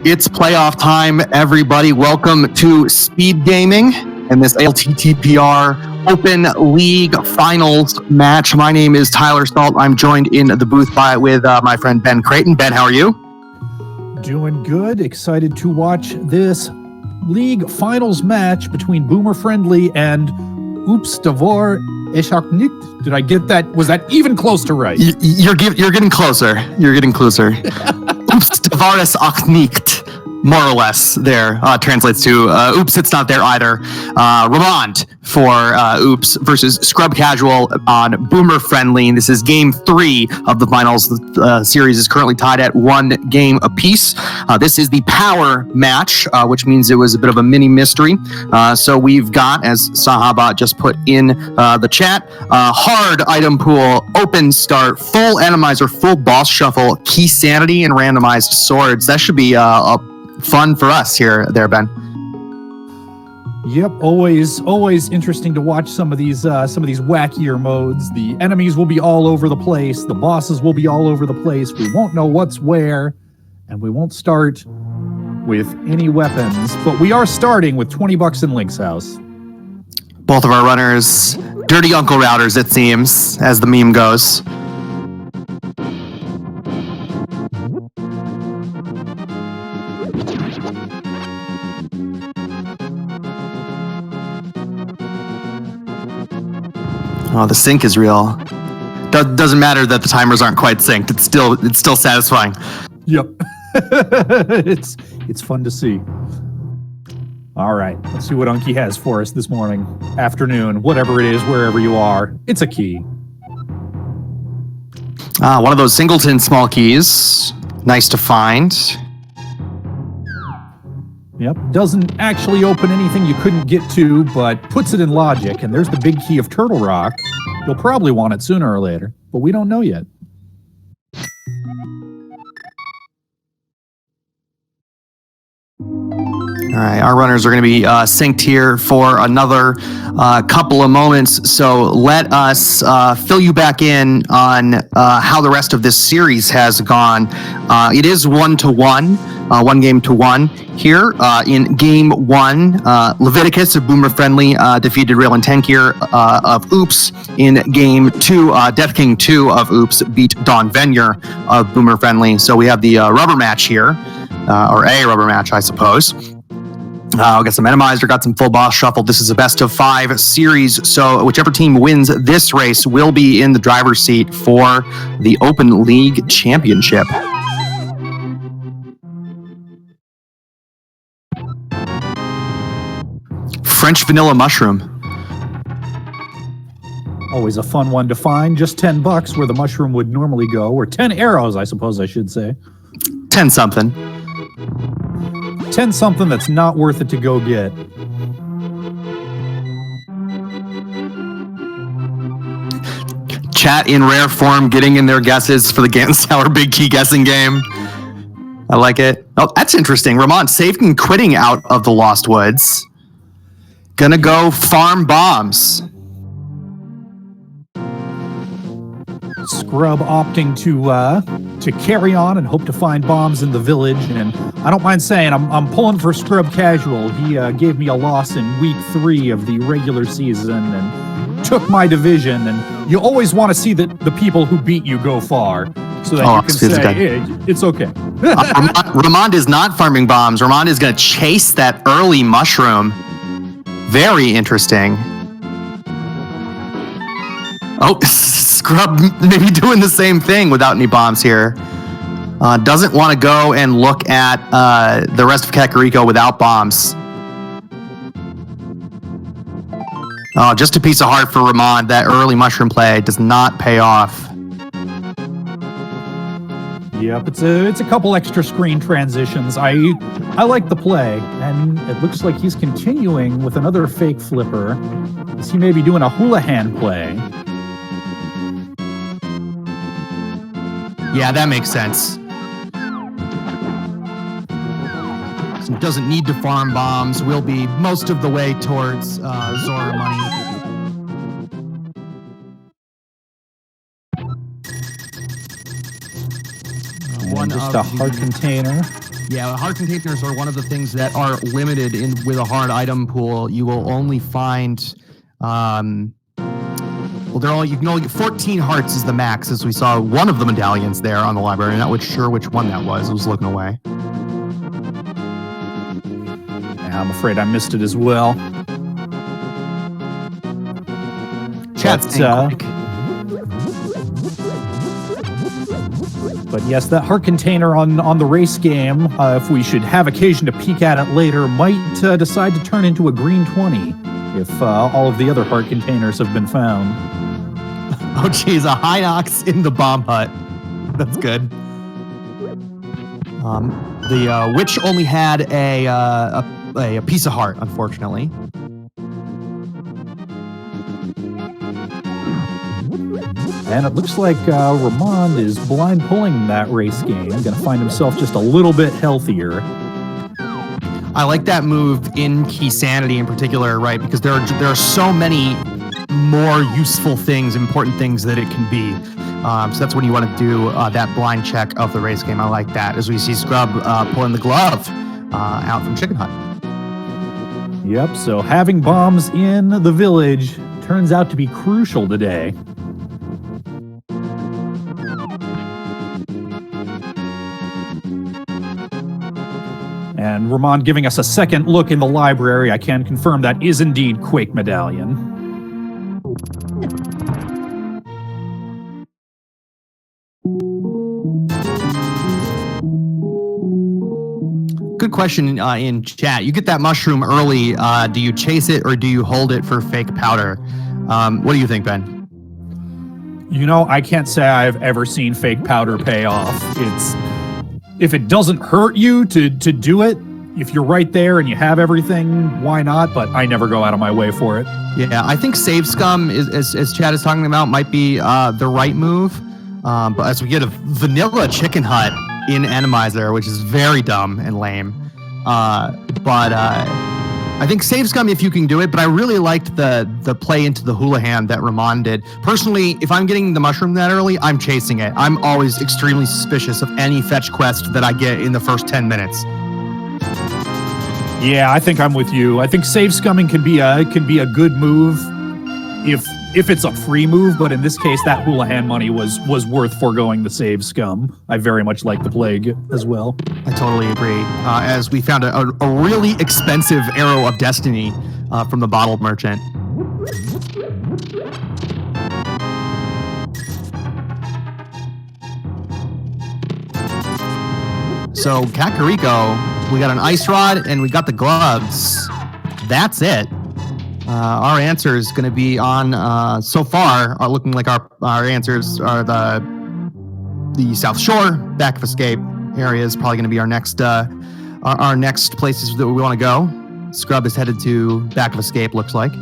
It's playoff time, everybody. Welcome to Speed Gaming and this ALTTPR Open League Finals match. My name is Tyler Salt. I'm joined in the booth with my friend Ben Creighton. Ben, how are you? Doing good. Excited to watch this league finals match between Boomer Friendly and Oops Davor Eshaknik. Did I get that? Was that even close to right? You're getting closer. You're getting closer. Oops Davor Eshaknik. More or less there translates to oops, it's not there either. Ramond for oops versus Scrubcasual on Boomer Friendly. This is game 3 of the finals. The series is currently tied at 1 game apiece. This is the power match, which means it was a bit of a mini mystery. So we've got, as Sahaba just put in the chat, hard item pool, open start, full Randomizer, full boss shuffle, key sanity, and randomized swords. That should be a fun for us there, Ben. Yep, always interesting to watch some of these wackier modes. The enemies will be all over the place. The bosses will be all over the place. We won't know what's where, and we won't start with any weapons. But we are starting with $20 in Link's house. Both of our runners, dirty uncle routers, it seems, as the meme goes. Oh, the sync is real. Doesn't matter that the timers aren't quite synced. It's still satisfying. Yep. It's fun to see. All right, let's see what Unky has for us this morning, afternoon, whatever it is, wherever you are. It's a key. One of those singleton small keys. Nice to find. Yep, doesn't actually open anything you couldn't get to, but puts it in logic, and there's the big key of Turtle Rock. You'll probably want it sooner or later, but we don't know yet. All right, our runners are going to be synced here for another couple of moments, so let us fill you back in on how the rest of this series has gone. It is 1-1, 1 game to 1 here. In game 1, Leviticus of Boomer Friendly defeated Rail and Tankier of Oops. In game 2, Death King 2 of Oops beat Don Venyer of Boomer Friendly. So we have the rubber match here, or a rubber match, I suppose. We got some Randomizer, got some full boss shuffle. This is a best of 5 series, so whichever team wins this race will be in the driver's seat for the Open League Championship. French vanilla mushroom. Always a fun one to find. Just $10 where the mushroom would normally go, or 10 arrows, I suppose I should say. 10 something. 10 something that's not worth it to go get. Chat in rare form getting in their guesses for the Gans Tower Big Key guessing game. I like it. Oh, that's interesting. Ramond saved and quitting out of the Lost Woods. Gonna go farm bombs. Scrub opting to carry on and hope to find bombs in the village, and I don't mind saying I'm pulling for Scrubcasual. He gave me a loss in week 3 of the regular season and took my division, and you always want to see the people who beat you go far so that you can say, hey, it's okay. Ramond is not farming bombs. Ramond is going to chase that early mushroom. Very interesting. Oh, Scrub maybe doing the same thing without any bombs here. Doesn't want to go and look at the rest of Kakariko without bombs. Oh, just a piece of heart for Ramond. That early mushroom play does not pay off. Yep, it's a couple extra screen transitions. I like the play, and it looks like he's continuing with another fake flipper. Is he maybe doing a hula hand play? Yeah, that makes sense. So doesn't need to farm bombs. Will be most of the way towards Zora money. Just a heart container. Yeah, hard containers are one of the things that are limited with a hard item pool. You will only find, you can only get 14 hearts is the max, as we saw one of the medallions there on the library. I'm not sure which one that was. I was looking away. Yeah, I'm afraid I missed it as well. Chat's But yes, that heart container on the race game, if we should have occasion to peek at it later, might decide to turn into a green 20 if all of the other heart containers have been found. Oh, geez, a Hinox in the bomb hut. That's good. The witch only had a piece of heart, unfortunately. And it looks like Ramond is blind pulling that race game. Going to find himself just a little bit healthier. I like that move in Key Sanity in particular, right? Because there are so many more useful things, important things that it can be. So that's when you want to do that blind check of the race game. I like that. As we see Scrub pulling the glove out from Chicken Hut. Yep, so having bombs in the village turns out to be crucial today. And Ramond giving us a second look in the library. I can confirm that is indeed Quake Medallion. Good question in chat. You get that mushroom early. Do you chase it or do you hold it for fake powder? What do you think, Ben? You know, I can't say I've ever seen fake powder pay off. If it doesn't hurt you to do it, if you're right there and you have everything, why not? But I never go out of my way for it. Yeah, I think Save Scum, as Chad is talking about, might be the right move. But as we get a vanilla Chicken Hut in Randomizer, which is very dumb and lame. I think Save Scum if you can do it, but I really liked the play into the Houlihan that Ramond did. Personally, if I'm getting the mushroom that early, I'm chasing it. I'm always extremely suspicious of any fetch quest that I get in the first 10 minutes. Yeah, I think I'm with you. I think Save Scumming can be a good move if it's a free move, but in this case, that Houlihan money was worth foregoing the Save Scum. I very much like the Plague as well. I totally agree. As we found a really expensive Arrow of Destiny from the Bottled Merchant. So, Kakariko, we got an Ice Rod and we got the gloves. That's it. Our answer is going to be on, so far, looking like our answers are the South Shore, Back of Escape area is probably going to be our next places that we want to go. Scrub is headed to Back of Escape, looks like.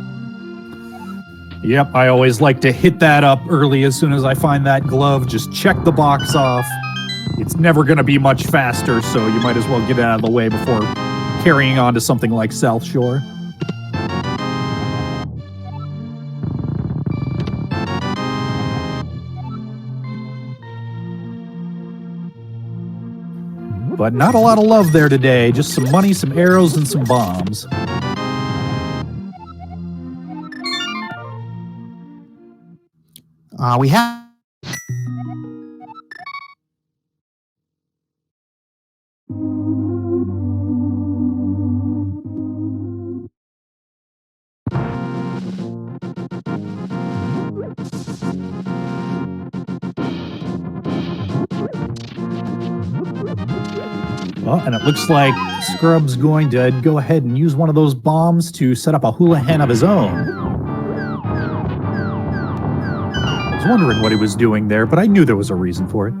Yep, I always like to hit that up early as soon as I find that glove. Just check the box off. It's never going to be much faster, so you might as well get it out of the way before carrying on to something like South Shore. But not a lot of love there today. Just some money, some arrows, and some bombs. We have... Well, and it looks like Scrub's going to go ahead and use one of those bombs to set up a Houlihan of his own. I was wondering what he was doing there, but I knew there was a reason for it.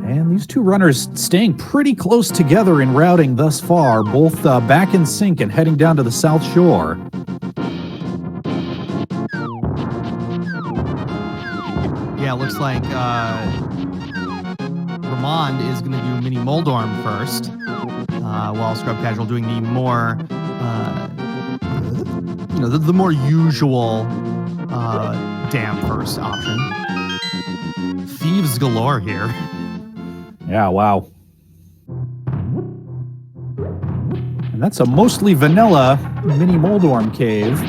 And these two runners staying pretty close together in routing thus far, both back in sync and heading down to the South Shore. Yeah, it looks like Ramond is going to do Mini Moldorm first. while Scrubcasual doing the more, the more usual dam first option. Thieves galore here. Yeah, wow. And that's a mostly vanilla mini Moldorm cave.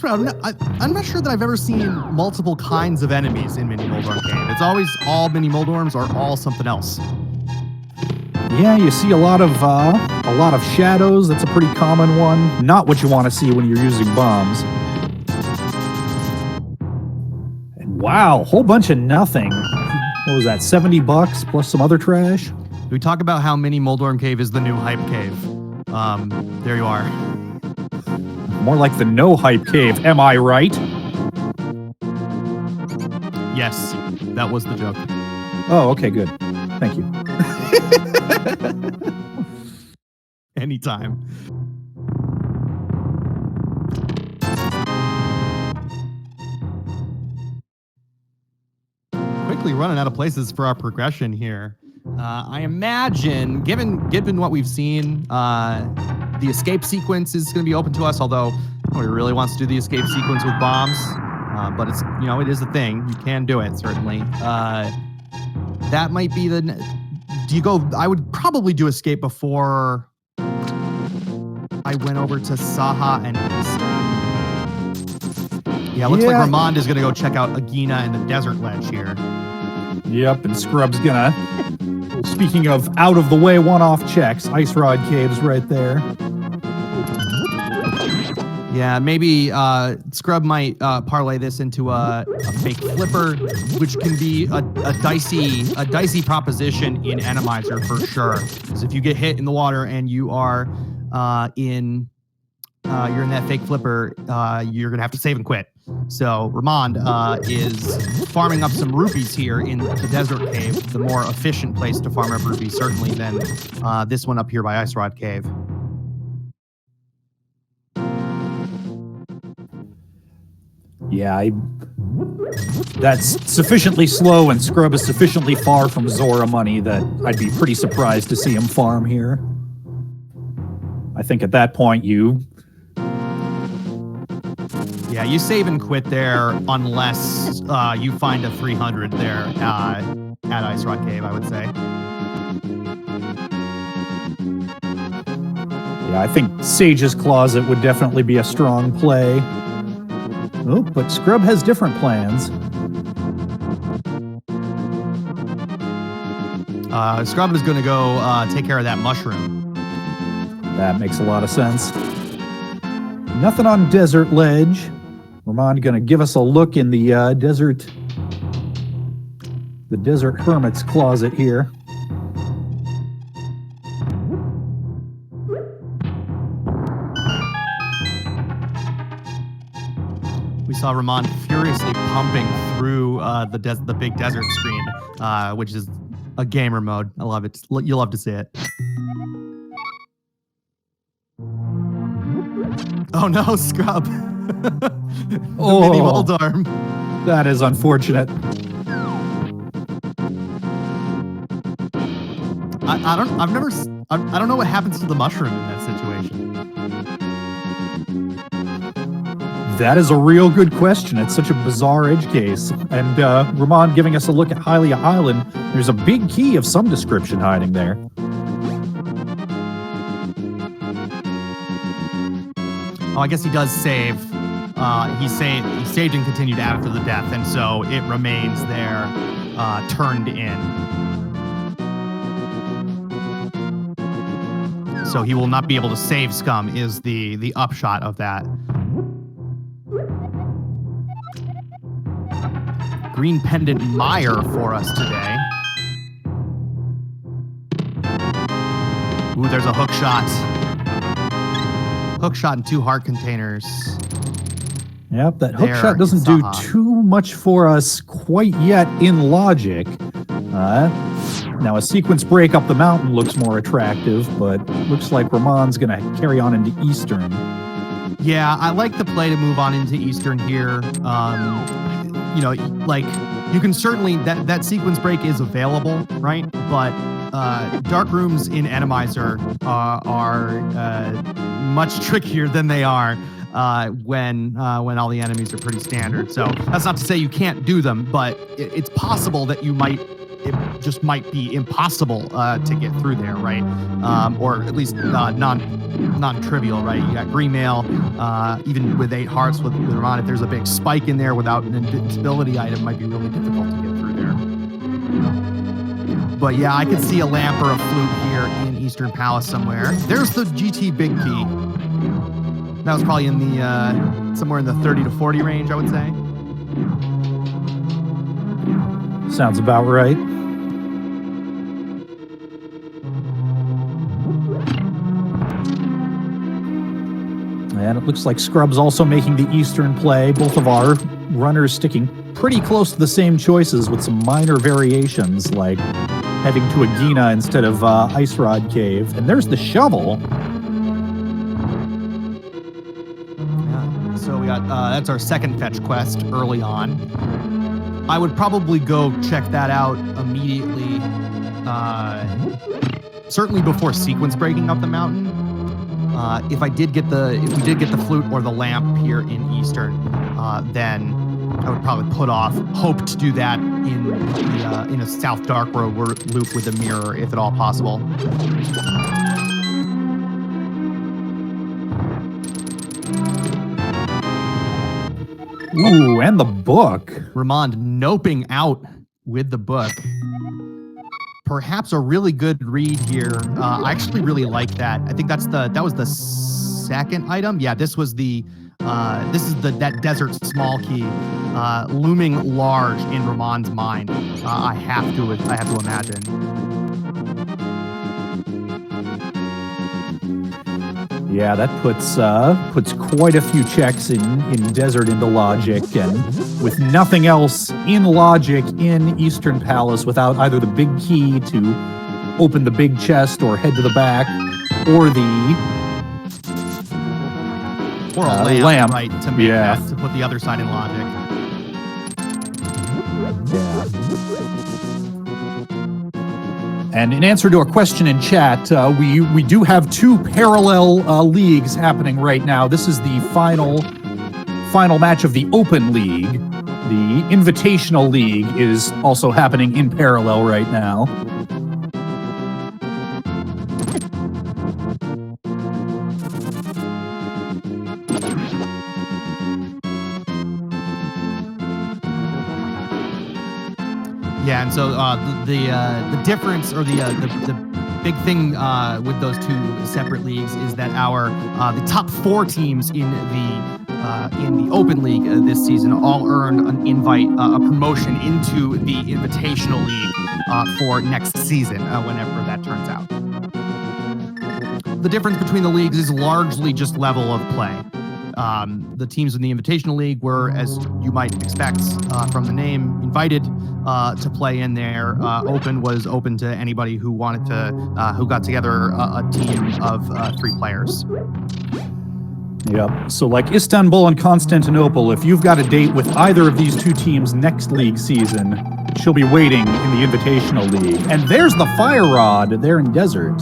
I'm not sure that I've ever seen multiple kinds of enemies in Mini Moldorm Cave. It's always all Mini Moldorms or all something else. Yeah, you see a lot of shadows. That's a pretty common one. Not what you want to see when you're using bombs. And wow, whole bunch of nothing. What was that, $70 plus some other trash? We talk about how Mini Moldorm Cave is the new hype cave. There you are. More like the no-hype cave, am I right? Yes, that was the joke. Oh, okay, good. Thank you. Anytime. Quickly running out of places for our progression here. I imagine, given what we've seen, the escape sequence is going to be open to us, although nobody really wants to do the escape sequence with bombs. But it's, it is a thing. You can do it, certainly. That might be the... Do you go... I would probably do escape before I went over to Saha and East. Yeah, looks like Ramond is going to go check out Agina and the desert ledge here. Yep, and Scrub's gonna... Speaking of out-of-the-way one-off checks, Ice Rod Cave's right there. Yeah, maybe Scrub might parlay this into a fake flipper, which can be a dicey proposition in Randomizer for sure. Because if you get hit in the water and you are you're in that fake flipper, you're gonna have to save and quit. So Ramond is farming up some rupees here in the desert cave, the more efficient place to farm up rupees certainly than this one up here by Ice Rod Cave. Yeah, that's sufficiently slow and Scrub is sufficiently far from Zora money that I'd be pretty surprised to see him farm here. I think at that point you save and quit there unless you find a 300 there at Ice Rod Cave, I would say. Yeah, I think Sage's Closet would definitely be a strong play. Oh, but Scrub has different plans. Scrub is going to go take care of that mushroom. That makes a lot of sense. Nothing on Desert Ledge. Ramond going to give us a look in the Desert Hermit's closet here. We saw Ramond furiously pumping through the big desert screen, which is a gamer mode. I love it. You'll love to see it. Oh no, Scrub! Oh, Mini Moldorm. That is unfortunate. I don't know what happens to the mushroom in that situation. That is a real good question. It's such a bizarre edge case. And Ramond giving us a look at Hylia Island. There's a big key of some description hiding there. Oh, I guess he does save. He saved and continued after the death, and so it remains there, turned in. So he will not be able to save scum is the upshot of that. Green Pendant Mire for us today. Ooh, there's a hook shot. Hook shot and 2 heart containers. Yep, that hook shot doesn't do too much for us quite yet in logic. Now a sequence break up the mountain looks more attractive, but looks like Ramond's going to carry on into Eastern. Yeah, I like the play to move on into Eastern here. You can certainly, that sequence break is available, right? But dark rooms in Randomizer are much trickier than they are when all the enemies are pretty standard. So that's not to say you can't do them, but it's possible that it just might be impossible to get through there, right? Or at least non-trivial, right? You got green mail, even with 8 hearts with Ramond, if there's a big spike in there without an invincibility item, it might be really difficult to get through there. But yeah, I could see a lamp or a flute here in Eastern Palace somewhere. There's the GT big key. That was probably in the somewhere in the 30 to 40 range, I would say. Sounds about right. And it looks like Scrub's also making the Eastern play. Both of our runners sticking pretty close to the same choices with some minor variations, like heading to Agina instead of Ice Rod Cave. And there's the shovel. Yeah, so we got, that's our second fetch quest early on. I would probably go check that out immediately, certainly before sequence breaking up the mountain. If we did get the flute or the lamp here in Eastern, then I would probably hope to do that in a South Dark Road loop with a mirror, if at all possible. Ooh, and the book. Ramond noping out with the book. Perhaps a really good read here. I actually really like that. I think that was the second item. Yeah, this is that desert small key looming large in Ramond's mind. I have to imagine. Yeah, that puts quite a few checks in Desert into logic, and with nothing else in logic in Eastern Palace without either the big key to open the big chest or head to the back, or a lamp, right, to make that, to put the other side in logic. Yeah. And in answer to a question in chat, we do have 2 parallel leagues happening right now. This is the final match of the Open League. The Invitational League is also happening in parallel right now. Yeah, and so the difference, or the big thing with those 2 separate leagues is that the top 4 teams in the Open League this season all earned an invite, a promotion into the Invitational League for next season, whenever that turns out. The difference between the leagues is largely just level of play. The teams in the Invitational League were, as you might expect from the name, invited to play in there. Open was open to anybody who wanted to, who got together a team of 3 players. Yep. So like Istanbul and Constantinople, if you've got a date with either of these 2 teams next league season, she'll be waiting in the Invitational League. And there's the Fire Rod there in Desert.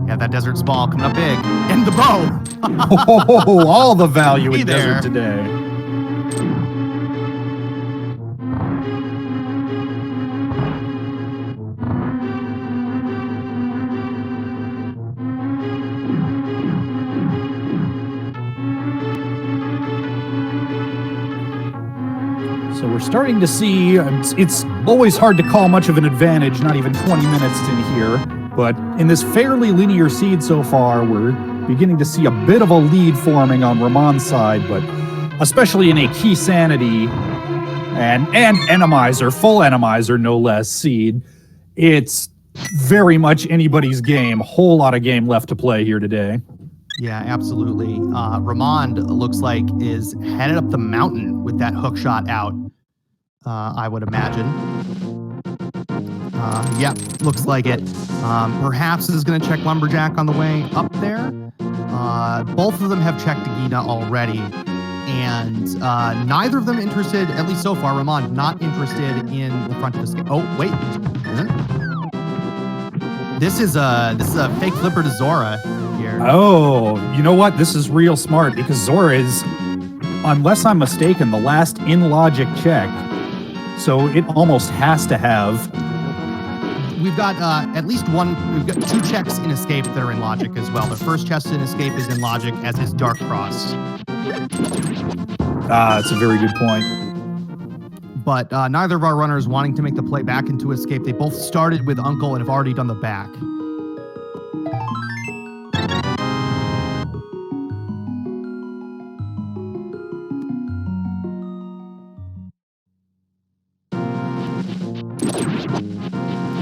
Yeah, that Desert Ball coming up big. And the bow! Oh, all the value in there. Desert today. So we're starting to see, it's always hard to call much of an advantage, not even 20 minutes in here, but in this fairly linear seed so far, we're beginning to see a bit of a lead forming on Ramond's side, but especially in a key sanity and Randomizer, full Randomizer, no less, seed, it's very much anybody's game. Whole lot of game left to play here today. Yeah, absolutely. Ramond looks like is headed up the mountain with that hook shot out, I would imagine. Yeah, looks like it. Perhaps is going to check Lumberjack on the way up there. Both of them have checked Agina already. and neither of them interested, at least so far. Ramond not interested in the front of the escape. Oh, wait. This is a fake flipper to Zora here. Oh, you know what? This is real smart because Zora is, unless I'm mistaken, the last in logic check. So it almost has to have. We've got at least we've got 2 checks in escape that are in logic as well. The first chest in escape is in logic, as is Dark Cross. That's a very good point. But neither of our runners wanting to make the play back into escape. They both started with Uncle and have already done the back.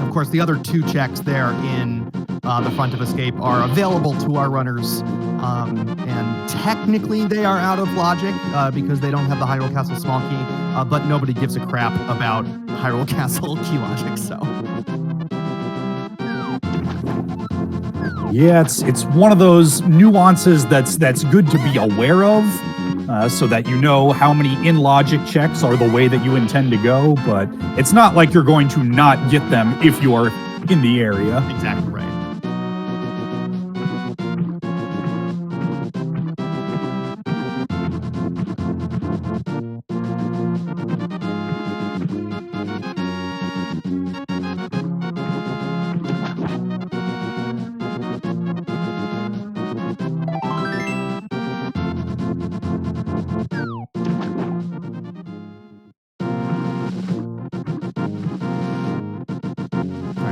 Of course, the other 2 checks there in the front of escape are available to our runners. And technically they are out of logic because they don't have the Hyrule Castle small key, but nobody gives a crap about Hyrule Castle key logic, so. Yeah, it's one of those nuances that's good to be aware of, so that you know how many in logic checks are the way that you intend to go, but it's not like you're going to not get them if you are in the area. Exactly right.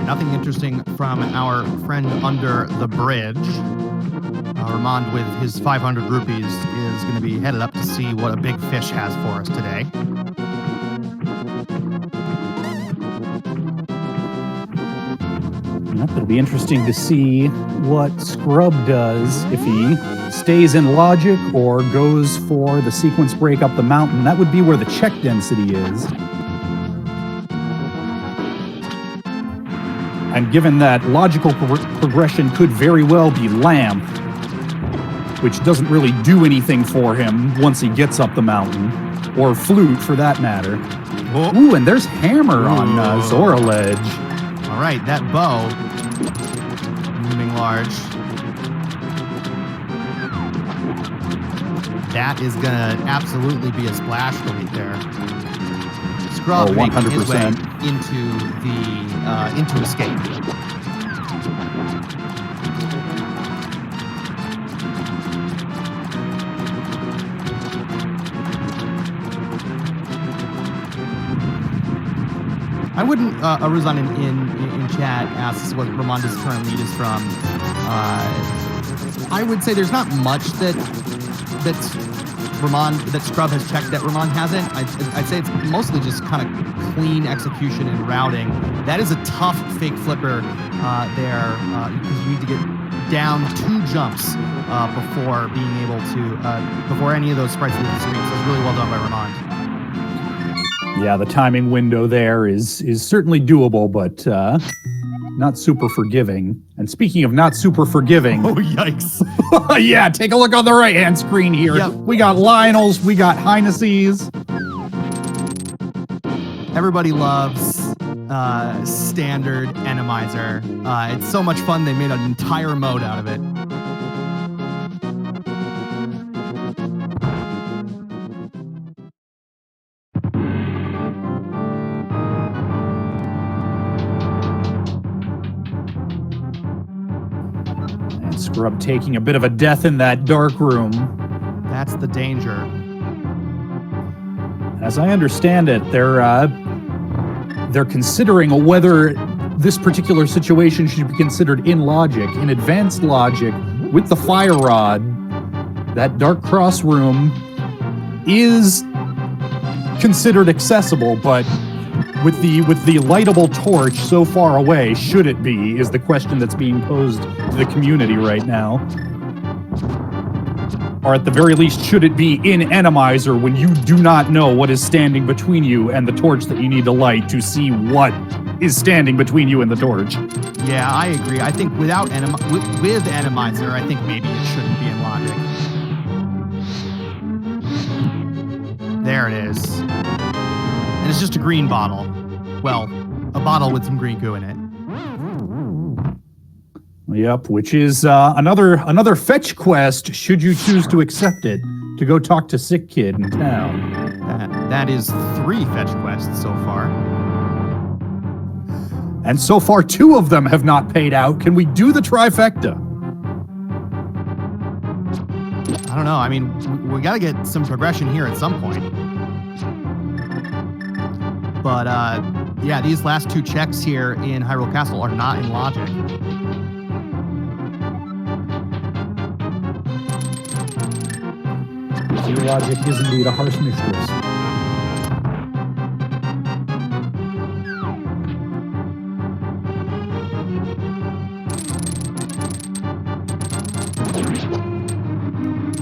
Nothing interesting from our friend under the bridge. Ramond, with his 500 rupees, is going to be headed up to see what a big fish has for us today. It'll be interesting to see what Scrub does if he stays in logic or goes for the sequence break up the mountain. That would be where the check density is. And given that logical progression could very well be Lamp, which doesn't really do anything for him once he gets up the mountain, or Flute for that matter. Oh. Ooh, and there's Hammer on Zora Ledge. All right, that bow looming large. That is gonna absolutely be a splash delete there. Scrub making his way into escape. I wouldn't. Aruzan in chat asks what Ramonda's current lead is from. I would say there's not much that Scrub has checked that Ramond hasn't. I'd say it's mostly just kind of clean execution and routing. That is a tough fake flipper there because you need to get down 2 jumps before being able to before any of those sprites leave the screen. So it's really well done by Ramond. Yeah, the timing window there is certainly doable, but not super forgiving. And speaking of not super forgiving... Oh, yikes. Yeah, take a look on the right-hand screen here. Yep. We got Lionels, we got Highnesses. Everybody loves standard Randomizer. It's so much fun, they made an entire mode out of it. Scrub taking a bit of a death in that dark room. That's the danger. As I understand it, they're considering whether this particular situation should be considered in logic, in advanced logic, with the fire rod. That dark cross room is considered accessible, but with the lightable torch so far away, should it be, is the question that's being posed to the community right now. Or at the very least, should it be in Randomizer when you do not know what is standing between you and the torch that you need to light to see what is standing between you and the torch? Yeah, I agree. I think with Randomizer, I think maybe it shouldn't be in logic. There it is. And it's just a green bottle. Well, a bottle with some green goo in it. Yep, which is another fetch quest, should you choose to accept it, to go talk to Sick Kid in town. That is 3 fetch quests so far. And so far, 2 of them have not paid out. Can we do the trifecta? I don't know. I mean, we got to get some progression here at some point. But, yeah, these last 2 checks here in Hyrule Castle are not in logic. Your logic is indeed a harsh mistress.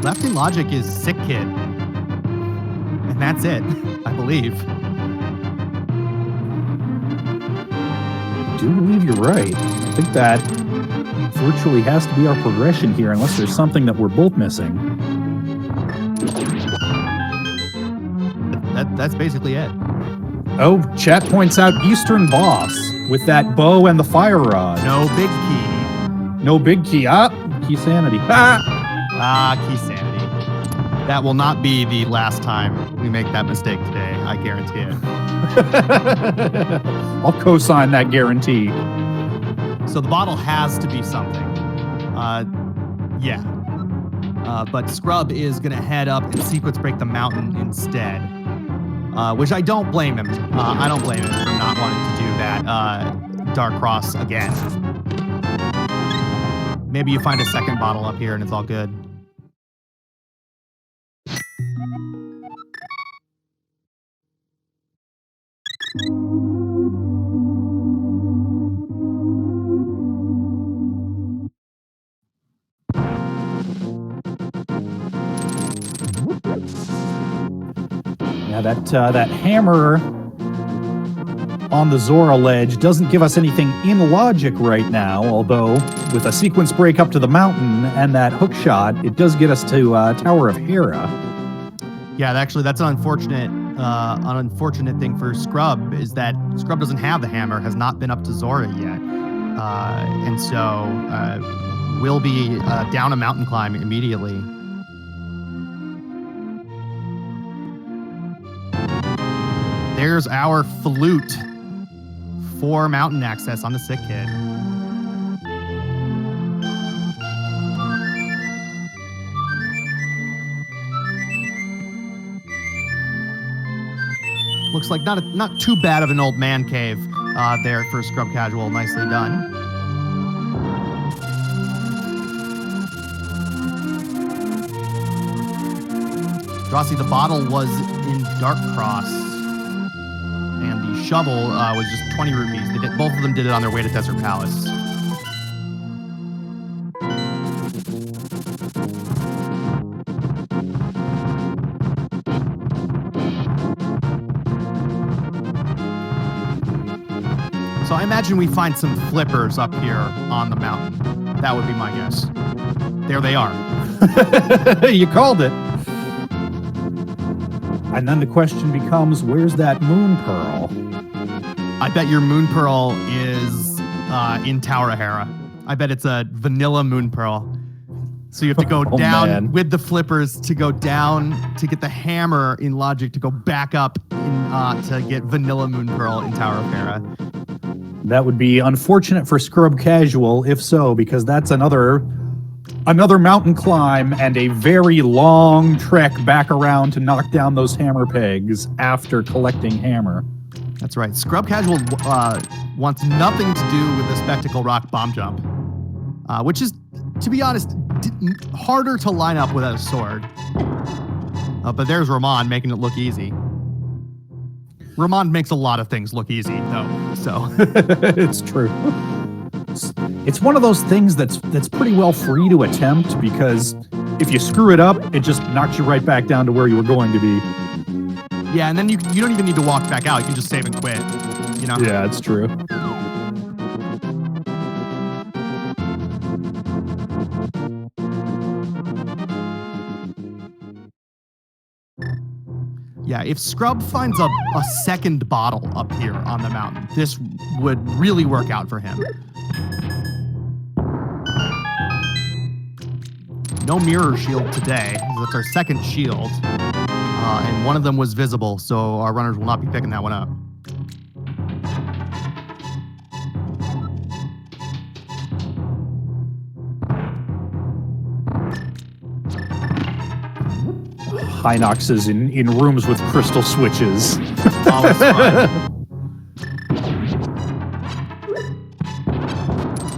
Left in logic is Sick Kid. And that's it, I believe. I do believe you're right. I think that virtually has to be our progression here, unless there's something that we're both missing. That's basically it. Oh, chat points out Eastern Boss with that bow and the fire rod. No big key. No big key. Key sanity. Key sanity. That will not be the last time we make that mistake today. I guarantee it. I'll co-sign that guarantee. So the bottle has to be something. Yeah. But Scrub is going to head up and sequence break the mountain instead. Which I don't blame him. I don't blame him for not wanting to do that Dark Cross again. Maybe you find a second bottle up here and it's all good. Yeah, that hammer on the Zora ledge doesn't give us anything in logic right now, although with a sequence break up to the mountain and that hook shot, it does get us to Tower of Hera. Yeah, actually, that's an unfortunate thing for Scrub, is that Scrub doesn't have the hammer, has not been up to Zora yet. And so will be down a mountain climb immediately. There's our flute for mountain access on the Sick Kid. Looks like not too bad of an old man cave there for Scrubcasual. Nicely done. Rossi, the bottle was in Dark Cross, and the shovel was just 20 rupees. Both of them did it on their way to Desert Palace. So I imagine we find some flippers up here on the mountain. That would be my guess. There they are. You called it. And then the question becomes, where's that moon pearl? I bet your moon pearl is in Tower of Hera. I bet it's a vanilla moon pearl. So you have to go down with the flippers to go down to get the hammer in logic to go back up to get vanilla moon pearl in Tower of Hera. That would be unfortunate for Scrubcasual, if so, because that's another mountain climb and a very long trek back around to knock down those hammer pegs after collecting hammer. That's right. Scrubcasual wants nothing to do with the Spectacle Rock bomb jump, which is, to be honest, harder to line up without a sword. But there's Ramond making it look easy. Ramond makes a lot of things look easy, though, so. It's true. It's one of those things that's pretty well free to attempt, because if you screw it up, it just knocks you right back down to where you were going to be. Yeah, and then you don't even need to walk back out. You can just save and quit, you know? Yeah, it's true. Yeah, if Scrub finds a second bottle up here on the mountain, this would really work out for him. No mirror shield today. That's our second shield. And one of them was visible, so our runners will not be picking that one up. Hinox is in rooms with crystal switches. Always fun.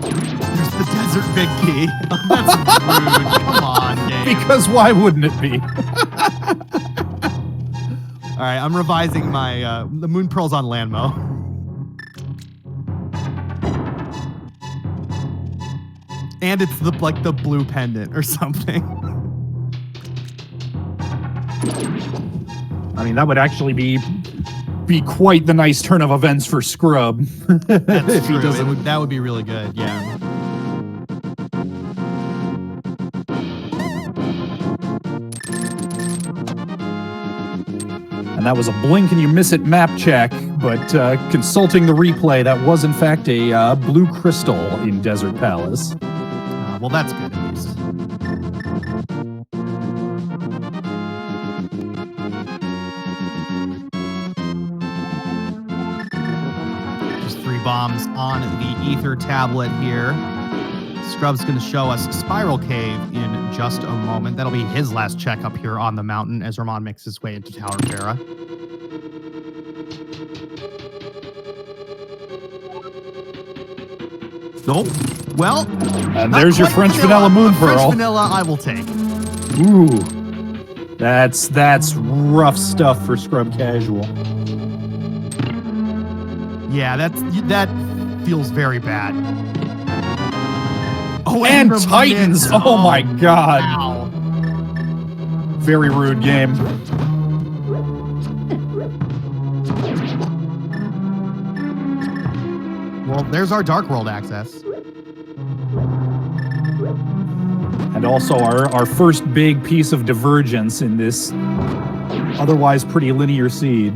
There's the desert big key. That's rude. Come on, game. Because why wouldn't it be? All right, I'm revising my the moon pearls on Landmo. And it's the blue pendant or something. I mean, that would actually be quite the nice turn of events for Scrub. That's if true. he doesn't. That would be really good. Yeah. And that was a blink and you miss it map check, but consulting the replay, that was in fact a blue crystal in Desert Palace. Well, that's good at least. Just 3 bombs on the ether tablet here. Scrub's going to show us Spiral Cave in just a moment. That'll be his last check up here on the mountain as Ramond makes his way into Tower Farah. Nope. Well, and there's your French vanilla moon pearl. French vanilla, I will take. Ooh, that's rough stuff for Scrubcasual. Yeah, that feels very bad. Oh, and Titans! Oh my God! Wow. Very rude game. Well, there's our Dark World access. And also our first big piece of divergence in this otherwise pretty linear seed.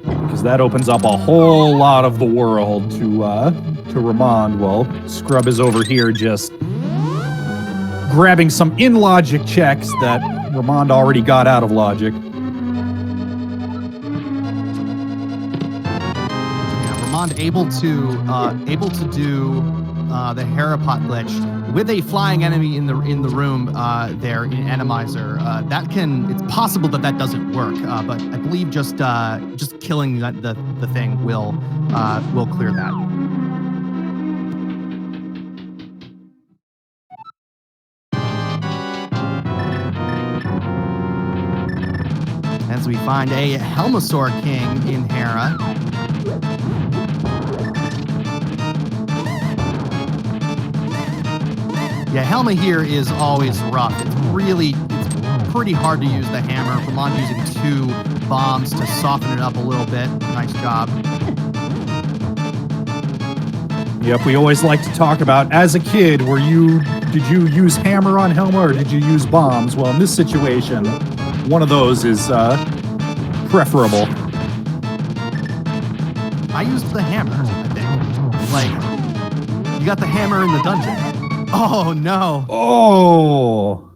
Because that opens up a whole lot of the world to Ramond. Well, Scrub is over here just grabbing some in-logic checks that Ramond already got out of logic. Ramond able to do the Harapot glitch with a flying enemy in the room there in Randomizer. It's possible that doesn't work, but I believe just killing the thing will clear that. As we find a Helmasaur King in Hera. Yeah, Helma here is always rough. It's pretty hard to use the hammer. Ramond using 2 bombs to soften it up a little bit. Nice job. Yep, we always like to talk about, as a kid, did you use hammer on Helma or did you use bombs? Well, in this situation, one of those is preferable. I used the hammer, I think. Like, you got the hammer in the dungeon. Oh, no. Oh.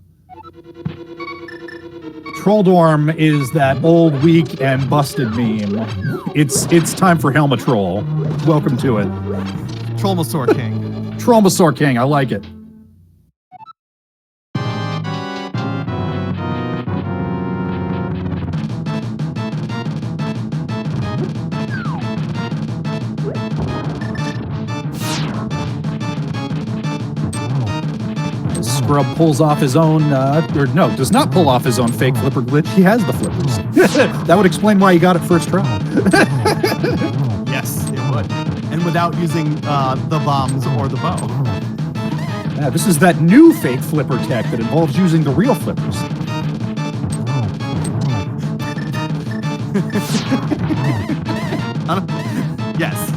Trolldorm is that old, weak, and busted meme. It's time for Helma Troll. Welcome to it. Trollmasaur King. Trollmasaur King, I like it. Scrub pulls off his own, does not pull off his own fake flipper glitch. He has the flippers. That would explain why he got it first try. Yes, it would. And without using the bombs or the bow. Yeah, this is that new fake flipper tech that involves using the real flippers. Yes.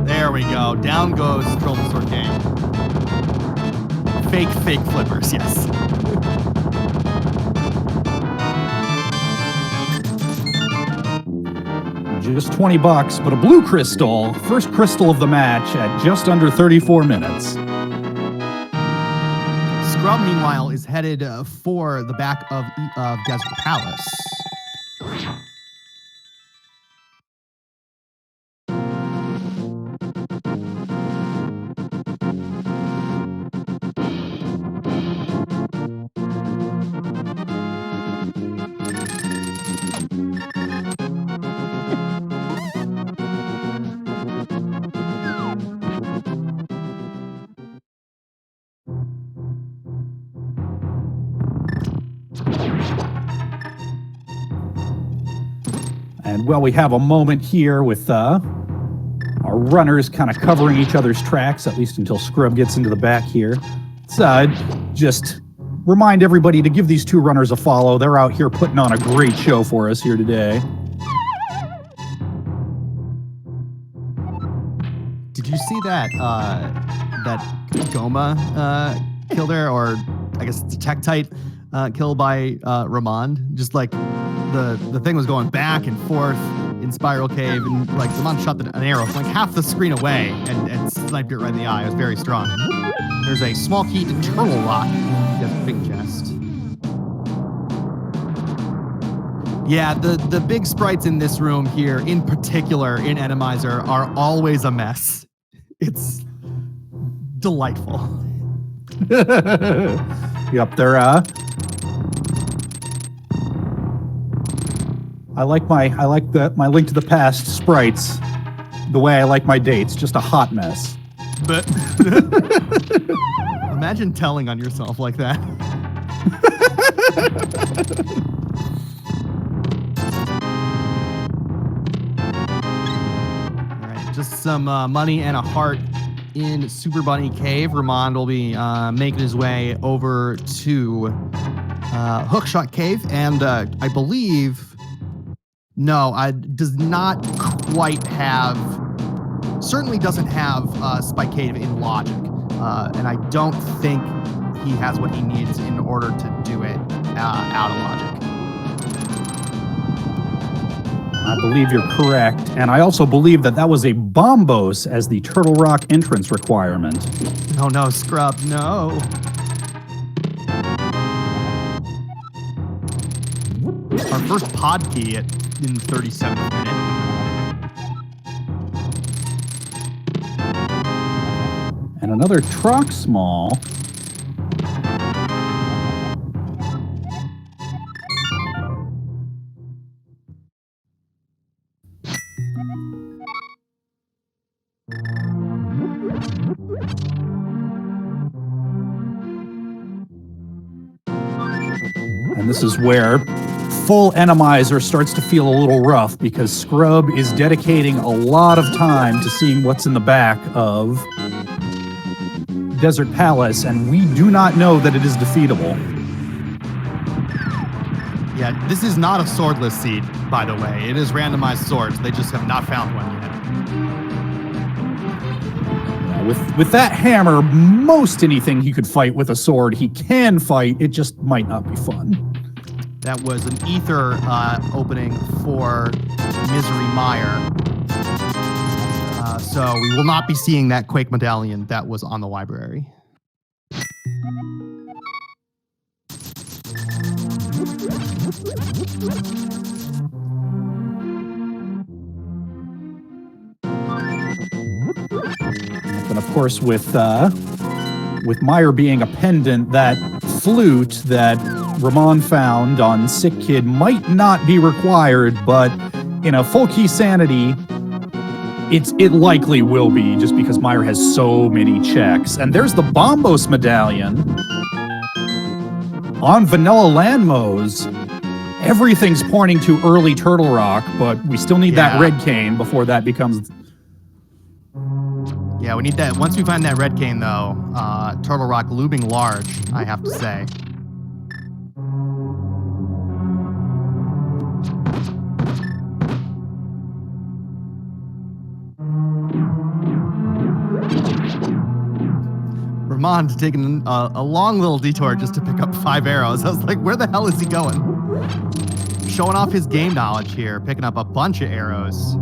There There we go. Down goes Troublesore Game. Fake flippers, yes. Just $20, but a blue crystal. First crystal of the match at just under 34 minutes. Scrub, meanwhile, is headed for the back of Desert Palace. And well, we have a moment here with our runners kind of covering each other's tracks, at least until Scrub gets into the back here. Let's just remind everybody to give these two runners a follow. They're out here putting on a great show for us here today. Did you see that Goma kill there, or I guess it's a Tektite kill by Ramond? Just like the thing was going back and forth in Spiral Cave, and like Ramond shot an arrow from like half the screen away and sniped it right in the eye. It was very strong. There's a small key to Turtle Rock. Yes, big chest. Yeah, the big sprites in this room here, in particular in Randomizer, are always a mess. It's delightful. Yep, they're I like my Link to the Past sprites the way I like my dates, just a hot mess. But imagine telling on yourself like that. All right, just some money and a heart in Super Bunny Cave. Ramond will be making his way over to Hookshot Cave, and I believe does not quite have, certainly doesn't have Spike Cave in logic, and I don't think he has what he needs in order to do it out of logic. I believe you're correct, and I also believe that was a Bombos as the Turtle Rock entrance requirement. Oh no, Scrub, no. Our first pod key in the 37th minute. And another truck small. And this is where full Randomizer starts to feel a little rough, because Scrub is dedicating a lot of time to seeing what's in the back of Desert Palace, and we do not know that it is defeatable. Yeah, this is not a swordless seed, by the way. It is randomized swords. They just have not found one yet. With that hammer, most anything he could fight with a sword, he can fight. It just might not be fun. That was an ether opening for Misery Meyer. So we will not be seeing that Quake medallion that was on the library. And of course, with Meyer being a pendant, that flute that Ramond found on Sick Kid might not be required, but in a full key sanity, it likely will be, just because Meyer has so many checks. And there's the Bombos medallion on Vanilla Landmos. Everything's pointing to early Turtle Rock, but we still need that red cane before that becomes... Yeah, we need that. Once we find that red cane, though, Turtle Rock looming large, I have to say. Ramond taking a long little detour just to pick up 5 arrows. I was like, where the hell is he going? Showing off his game knowledge here, picking up a bunch of arrows.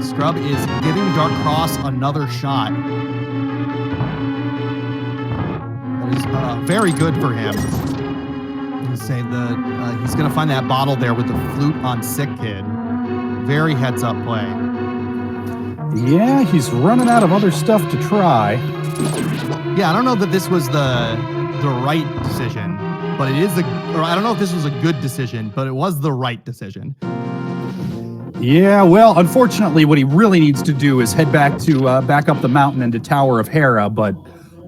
Scrub is giving Dark Cross another shot. That is very good for him. Say he's going to find that bottle there with the flute on Sick Kid. Very heads-up play. Yeah, he's running out of other stuff to try. Yeah, I don't know that this was the right decision, but it is or I don't know if this was a good decision, but it was the right decision. Yeah, well, unfortunately, what he really needs to do is head back to back up the mountain into Tower of Hera, but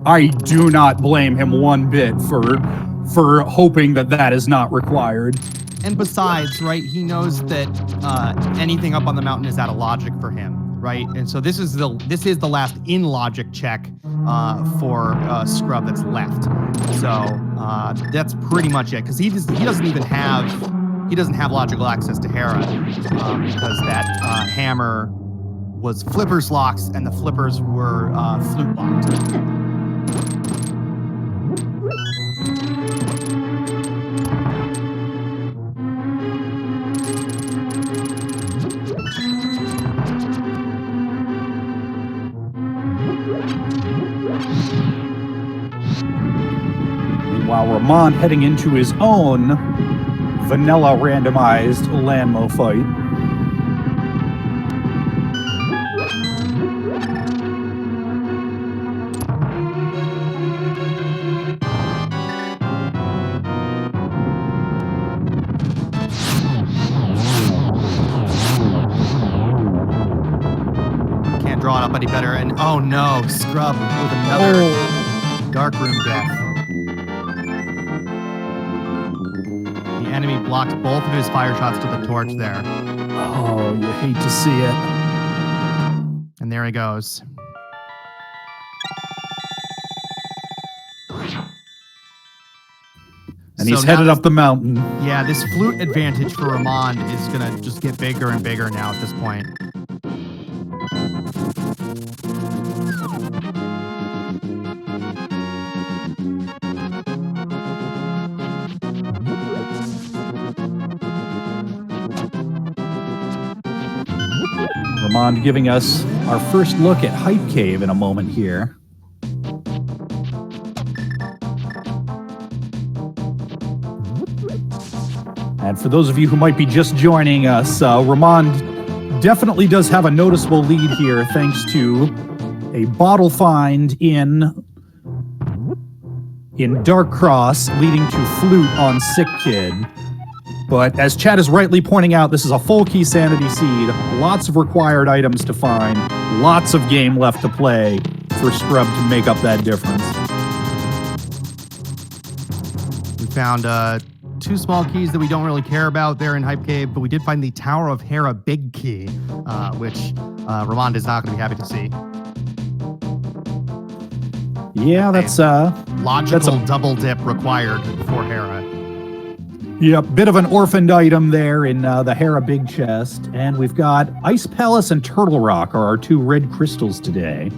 I do not blame him one bit for hoping that is not required. And besides, right, he knows that anything up on the mountain is out of logic for him, right? And so this is the last in logic check for Scrub that's left. So that's pretty much it, because he doesn't have logical access to Hera because that hammer was flippers locks and the flippers were flute locked. Meanwhile, Ramond heading into his own vanilla randomized Landmo fight. Can't draw it up any better. And oh no, Scrub with another dark room death. The enemy blocked both of his fire shots to the torch there. Oh, you hate to see it. And there he goes. And he's headed up the mountain. Yeah, this flute advantage for Ramond is going to just get bigger and bigger now at this point. Ramond giving us our first look at Hype Cave in a moment here. And for those of you who might be just joining us, Ramond definitely does have a noticeable lead here thanks to a bottle find in Dark Cross leading to flute on Sick Kid. But as Chad is rightly pointing out, this is a full key sanity seed, lots of required items to find, lots of game left to play for Scrub to make up that difference. We found 2 small keys that we don't really care about there in Hype Cave, but we did find the Tower of Hera big key, which Ramond is not going to be happy to see. Yeah, that's logical double dip required for Hera. Yep, bit of an orphaned item there in the Hera big chest. And we've got Ice Palace and Turtle Rock are our 2 red crystals today.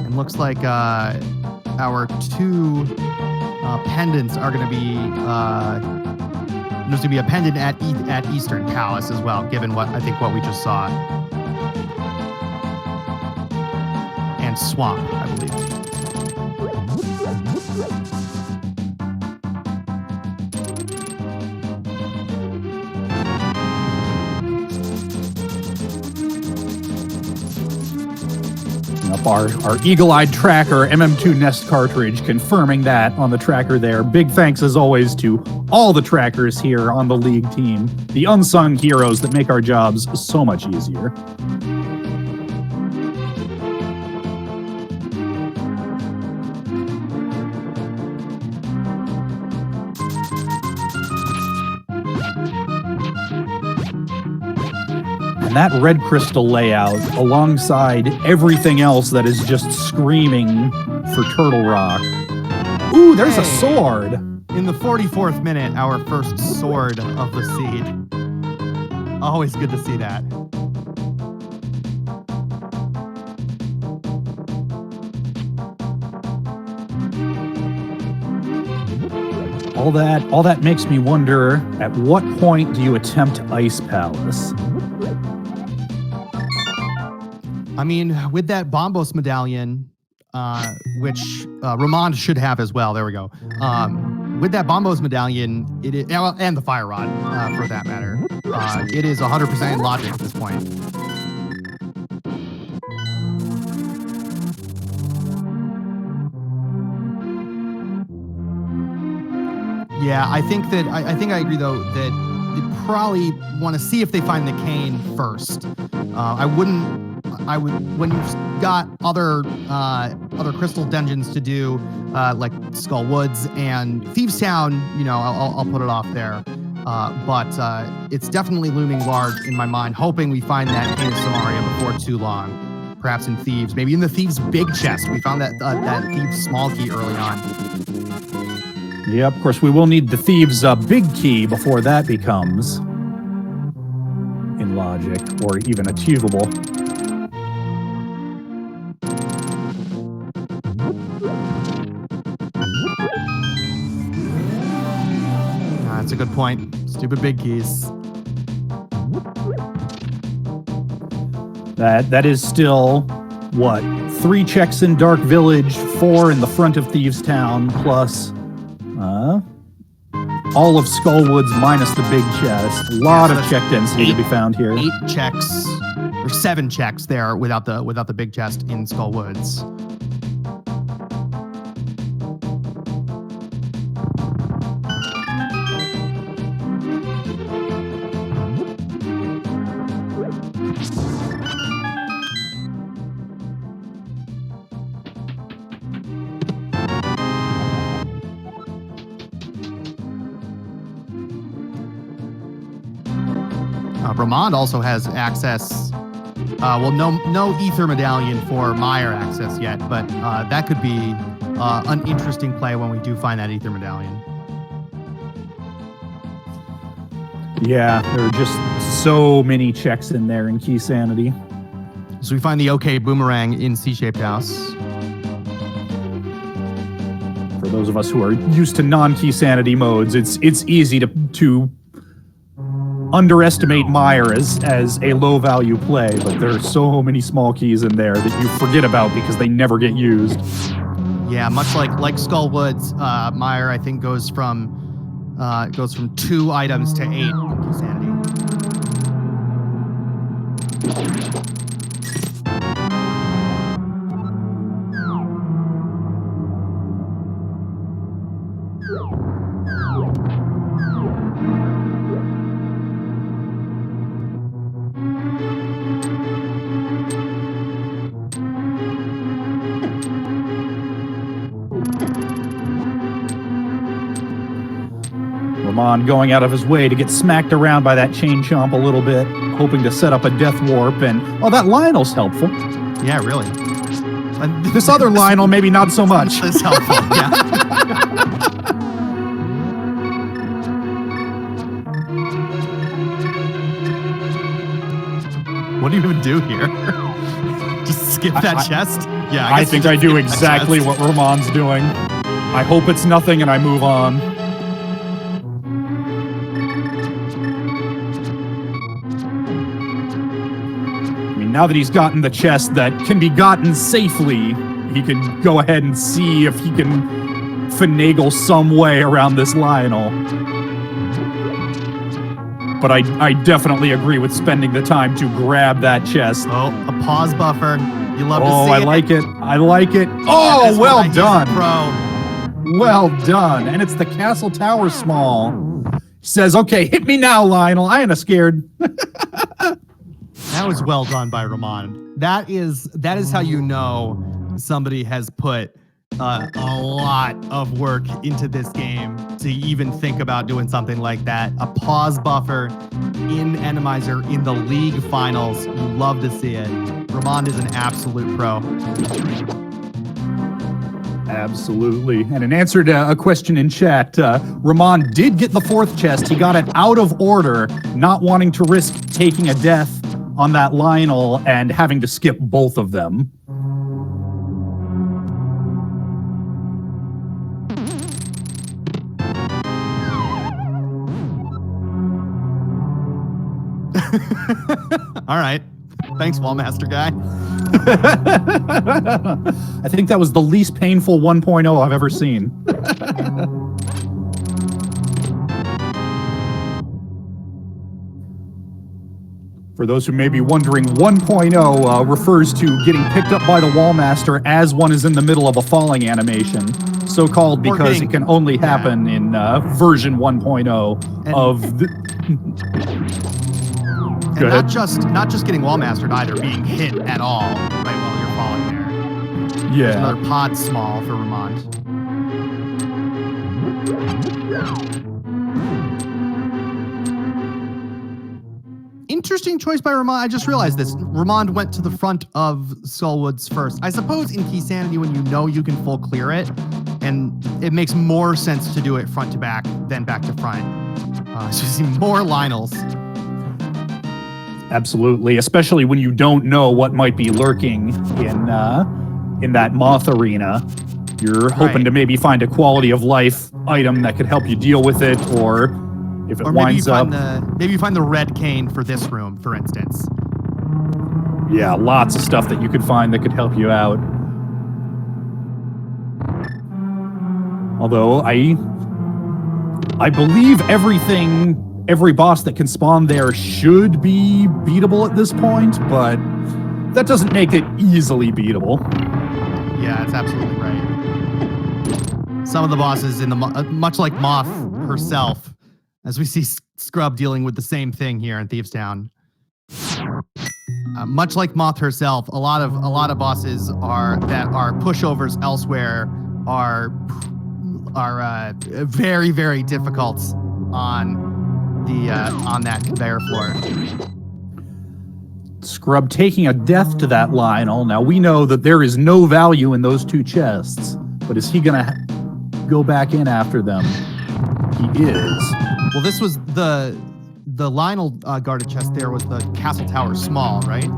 And looks like our 2 pendants are going to be there's going to be a pendant at Eastern Palace as well, given what we just saw. And Swamp, I believe. Up our eagle-eyed tracker MM2 Nest cartridge, confirming that on the tracker there. Big thanks as always to all the trackers here on the League team, the unsung heroes that make our jobs so much easier. And that red crystal layout, alongside everything else that is just screaming for Turtle Rock. Ooh, there's a sword. In the 44th minute, our first sword of the seed. Always good to see that. All that makes me wonder, at what point do you attempt Ice Palace? I mean, with that Bombos medallion, which Ramond should have as well. There we go. With that Bombos medallion, and the Fire Rod, for that matter, it is 100% in logic at this point. Yeah, I think I agree though that they probably want to see if they find the cane first. I would when you've got other crystal dungeons to do, like Skull Woods and Thieves Town, you know, I'll put it off there. But it's definitely looming large in my mind, hoping we find that cane of Samaria before too long. Perhaps in Thieves, maybe in the Thieves big chest. We found that Thieves small key early on. Yep, of course, we will need the Thieves' big key before that becomes in logic or even achievable. That's a good point. Stupid big keys. That is still, what, 3 checks in Dark Village, 4 in the front of Thieves Town, plus all of Skullwoods minus the big chest. A lot of check density to be found here. 8 checks, or 7 checks there without the big chest in Skullwoods. Ramond also has access. Well, no Ether Medallion for Meyer access yet, but that could be an interesting play when we do find that Ether Medallion. Yeah, there are just so many checks in there in Key Sanity. So we find the OK Boomerang in C-shaped house. For those of us who are used to non-Key Sanity modes, it's easy to underestimate Meyer as a low-value play, but there are so many small keys in there that you forget about because they never get used. Yeah, much like Skull Woods, Meyer I think goes from 2 items to 8 in Key Sanity. Ramond going out of his way to get smacked around by that chain chomp a little bit, hoping to set up a death warp, and that Lionel's helpful. Yeah, really. This other Lionel, maybe not so much. Is helpful. Yeah. What do you even do here? Just skip that chest? Yeah, I think I do exactly what Ramond's doing. I hope it's nothing and I move on. Now that he's gotten the chest that can be gotten safely, he can go ahead and see if he can finagle some way around this Lionel. But I definitely agree with spending the time to grab that chest. Oh, a pause buffer. You love to see it. Oh, I like it. I like it. Oh, well done. Pro. Well done. And it's the Castle Tower small. Says, okay, hit me now, Lionel. I ain't scared. That was well done by Ramond. That is how you know somebody has put a lot of work into this game to even think about doing something like that. A pause buffer in Randomizer in the league finals. You love to see it. Ramond is an absolute pro. Absolutely. And in answer to a question in chat, Ramond did get the 4th chest. He got it out of order, not wanting to risk taking a death on that Lionel and having to skip both of them. All right. Thanks, Wallmaster guy. I think that was the least painful 1.0 I've ever seen. For those who may be wondering, 1.0 refers to getting picked up by the Wallmaster as one is in the middle of a falling animation. So called because it can only happen in version 1.0 of the... And not just getting wall-mastered either, being hit at all right while you're falling there. Yeah. There's another pod small for Ramond. Interesting choice by Ramond. I just realized this. Ramond went to the front of Skullwoods first. I suppose in Key Sanity, when you know you can full clear it, and it makes more sense to do it front to back than back to front. So you see more Lionels. Absolutely, especially when you don't know what might be lurking in that moth arena. You're hoping to maybe find a quality of life item that could help you deal with it, or if it winds up... maybe you find the red cane for this room, for instance. Yeah, lots of stuff that you could find that could help you out. Although, I believe every boss that can spawn there should be beatable at this point, but that doesn't make it easily beatable. Yeah, that's absolutely right. Some of the bosses in the much like Moth herself, as we see Scrub dealing with the same thing here in Thieves Town. Much like Moth herself, a lot of bosses that are pushovers elsewhere are very, very difficult on that conveyor floor. Scrub taking a death to that Lionel. Now we know that there is no value in those 2 chests, but is he gonna go back in after them? He is. Well, this was the Lionel guarded chest. There was the Castle Tower small, right?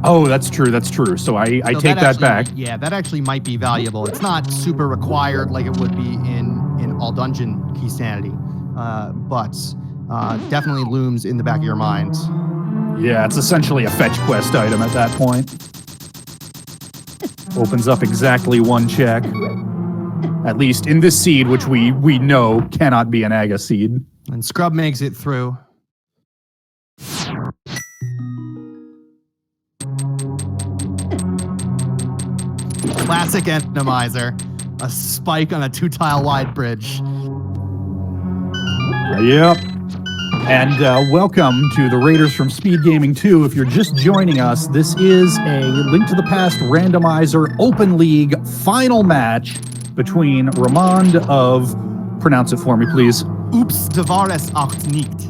Oh, that's true. That's true. So I take that back. Yeah, that actually might be valuable. It's not super required like it would be in all dungeon Key Sanity, but definitely looms in the back of your mind. Yeah, it's essentially a fetch quest item at that point. Opens up exactly 1 check. At least in this seed, which we know cannot be an Aga seed. And Scrub makes it through. Classic Randomizer. A spike on a 2-tile wide bridge. Yep. And welcome to the Raiders from SpeedGaming 2. If you're just joining us, this is a Link to the Past Randomizer Open League final match between Ramond of... Pronounce it for me, please. Oops, de war es auch nicht.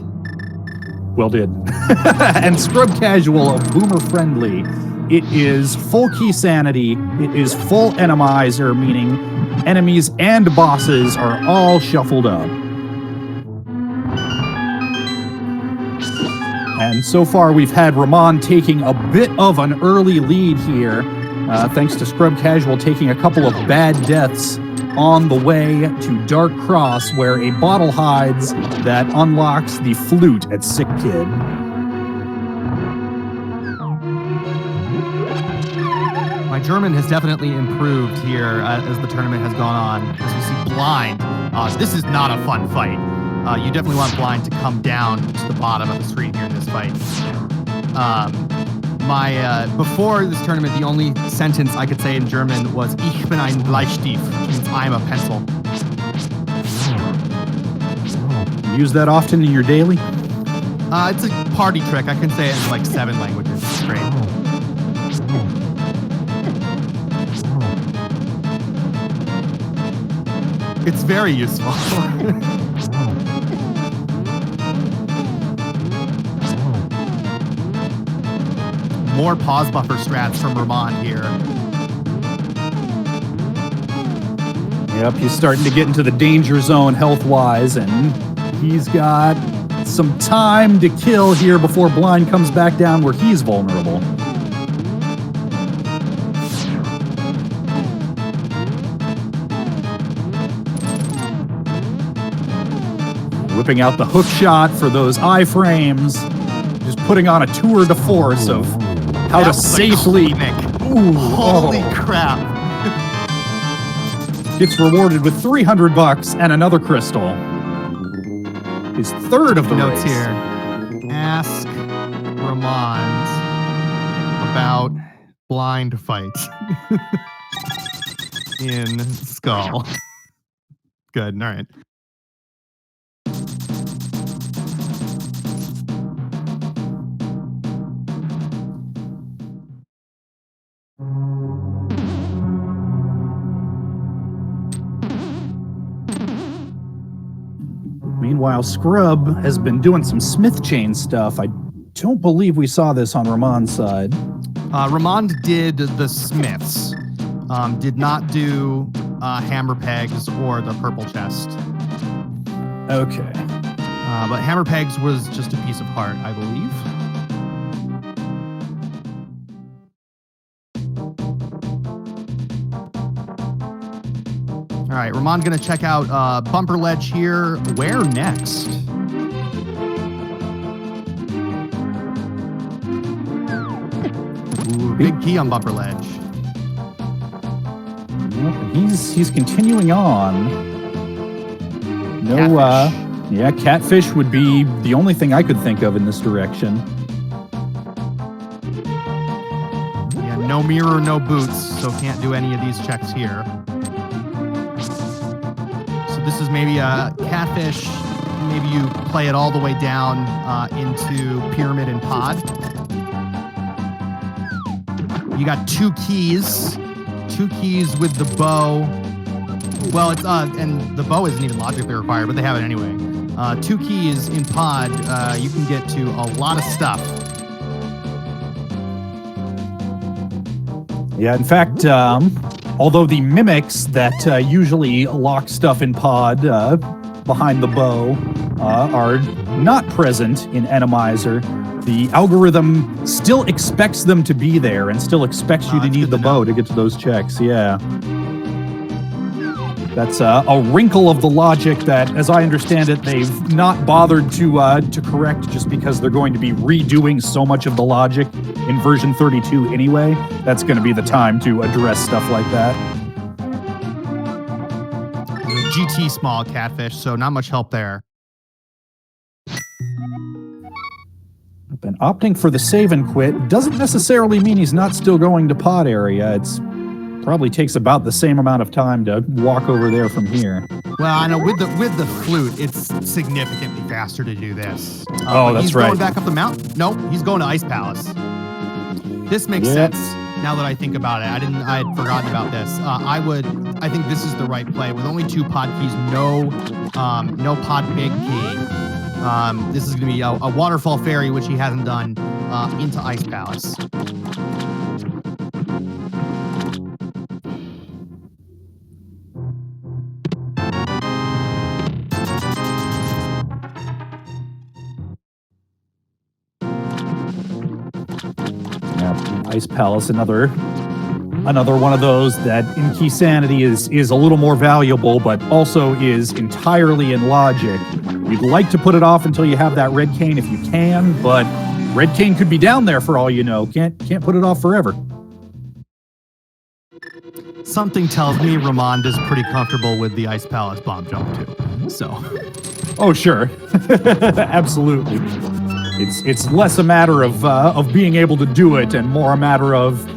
Well did. And Scrubcasual of Boomer Friendly. It is full Key Sanity. It is full Randomizer, meaning enemies and bosses are all shuffled up. And so far, we've had Ramond taking a bit of an early lead here, thanks to Scrubcasual taking a couple of bad deaths on the way to Dark Cross, where a bottle hides that unlocks the flute at Sick Kid. My German has definitely improved here as the tournament has gone on. As we see Blind, this is not a fun fight. You definitely want Blind to come down to the bottom of the screen here in this fight. Before this tournament, the only sentence I could say in German was "Ich bin ein Bleistift," which means I'm a pencil. Use that often in your daily? It's a party trick. I can say it in like 7 languages. It's great. It's very useful. more pause buffer strats from Ramond here. Yep, he's starting to get into the danger zone health-wise, and he's got some time to kill here before Blind comes back down where he's vulnerable. Whipping out the hook shot for those iframes, just putting on a tour de force of how to safely... Holy crap. Gets rewarded with $300 and another crystal. His third of the notes race. here. Ask Ramond about blind fights in Skull. Good. All right. Meanwhile, Scrub has been doing some Smith chain stuff. I don't believe we saw this on Ramond's side. Ramond did the Smiths. Did not do hammer pegs or the purple chest. Okay. But hammer pegs was just a piece of heart, I believe. All right, Ramond gonna check out bumper ledge here. Where next? Ooh, big key on bumper ledge. He's continuing on. No, Catfish. yeah, catfish would be the only thing I could think of in this direction. Yeah, no mirror, no boots, so can't do any of these checks here. This is maybe a catfish. Maybe you play it all the way down into pyramid and pod. You got two keys with the bow. Well, it's and the bow isn't even logically required, but they have it anyway. 2 keys in pod. You can get to a lot of stuff. Yeah, in fact, although the mimics that usually lock stuff in pod behind the bow are not present in Randomizer, the algorithm still expects them to be there and still expects you to need the bow to get to those checks. Yeah. That's a wrinkle of the logic that, as I understand it, they've not bothered to correct just because they're going to be redoing so much of the logic in version 32 anyway. That's going to be the time to address stuff like that. GT small catfish, so not much help there. Been opting for the save and quit doesn't necessarily mean he's not still going to pod area. It's probably takes about the same amount of time to walk over there from here. Well, I know with the flute, it's significantly faster to do this. Oh, that's right. He's going back up the mountain. Nope, he's going to Ice Palace. This makes sense now that I think about it. I had forgotten about this. I think this is the right play with only 2 pod keys, no pod big key. This is going to be a waterfall ferry, which he hasn't done, into Ice Palace. Ice Palace, another one of those that in Keysanity is a little more valuable, but also is entirely in logic. You'd like to put it off until you have that red cane if you can, but red cane could be down there for all you know. Can't put it off forever. Something tells me Ramond is pretty comfortable with the Ice Palace bomb jump too. So. Oh sure, absolutely. It's less a matter of being able to do it and more a matter of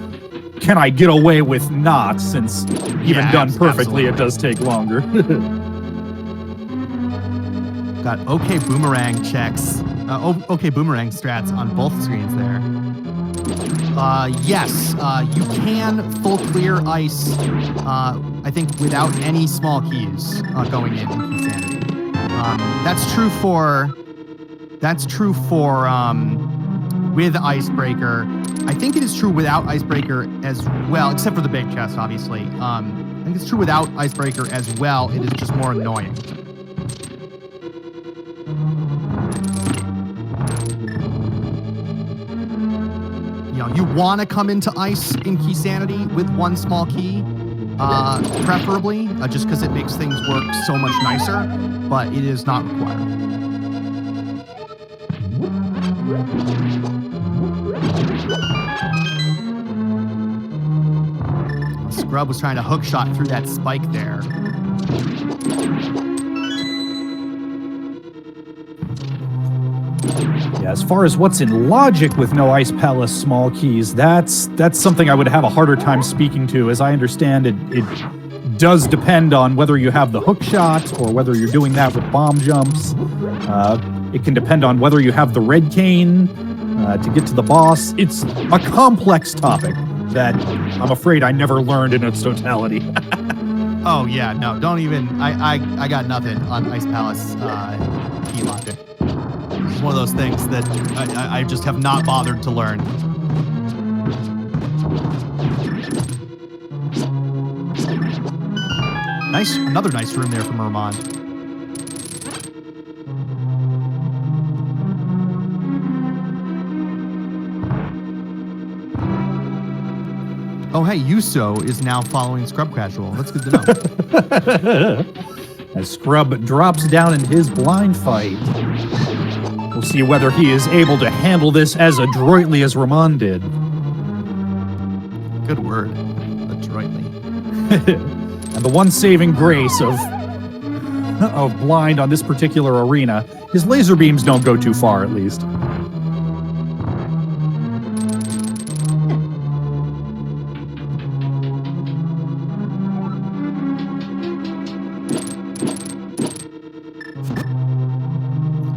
can I get away with not, since even done perfectly, it does take longer. Got okay boomerang checks, okay boomerang strats on both screens there. Yes, you can full clear ice, I think without any small keys going in Insanity. That's true for with Icebreaker. I think it is true without Icebreaker as well, except for the big chest, obviously. I think it's true without Icebreaker as well. It is just more annoying. You know, you want to come into Ice in Key Sanity with one small key, preferably, just because it makes things work so much nicer, but it is not required. Scrub was trying to hook shot through that spike there. Yeah, as far as what's in logic with no Ice Palace small keys, that's something I would have a harder time speaking to. As I understand it, it does depend on whether you have the hook shot or whether you're doing that with bomb jumps. It can depend on whether you have the red cane to get to the boss. It's a complex topic that I'm afraid I never learned in its totality. Oh yeah, no, don't even. I got nothing on Ice Palace key logic. It's one of those things that I just have not bothered to learn. Nice, another nice room there from Ramond. Oh, hey, Yuso is now following Scrubcasual. That's good to know. As Scrub drops down in his blind fight, we'll see whether he is able to handle this as adroitly as Ramond did. Good word, adroitly. And the one saving grace of blind on this particular arena, his laser beams don't go too far, at least.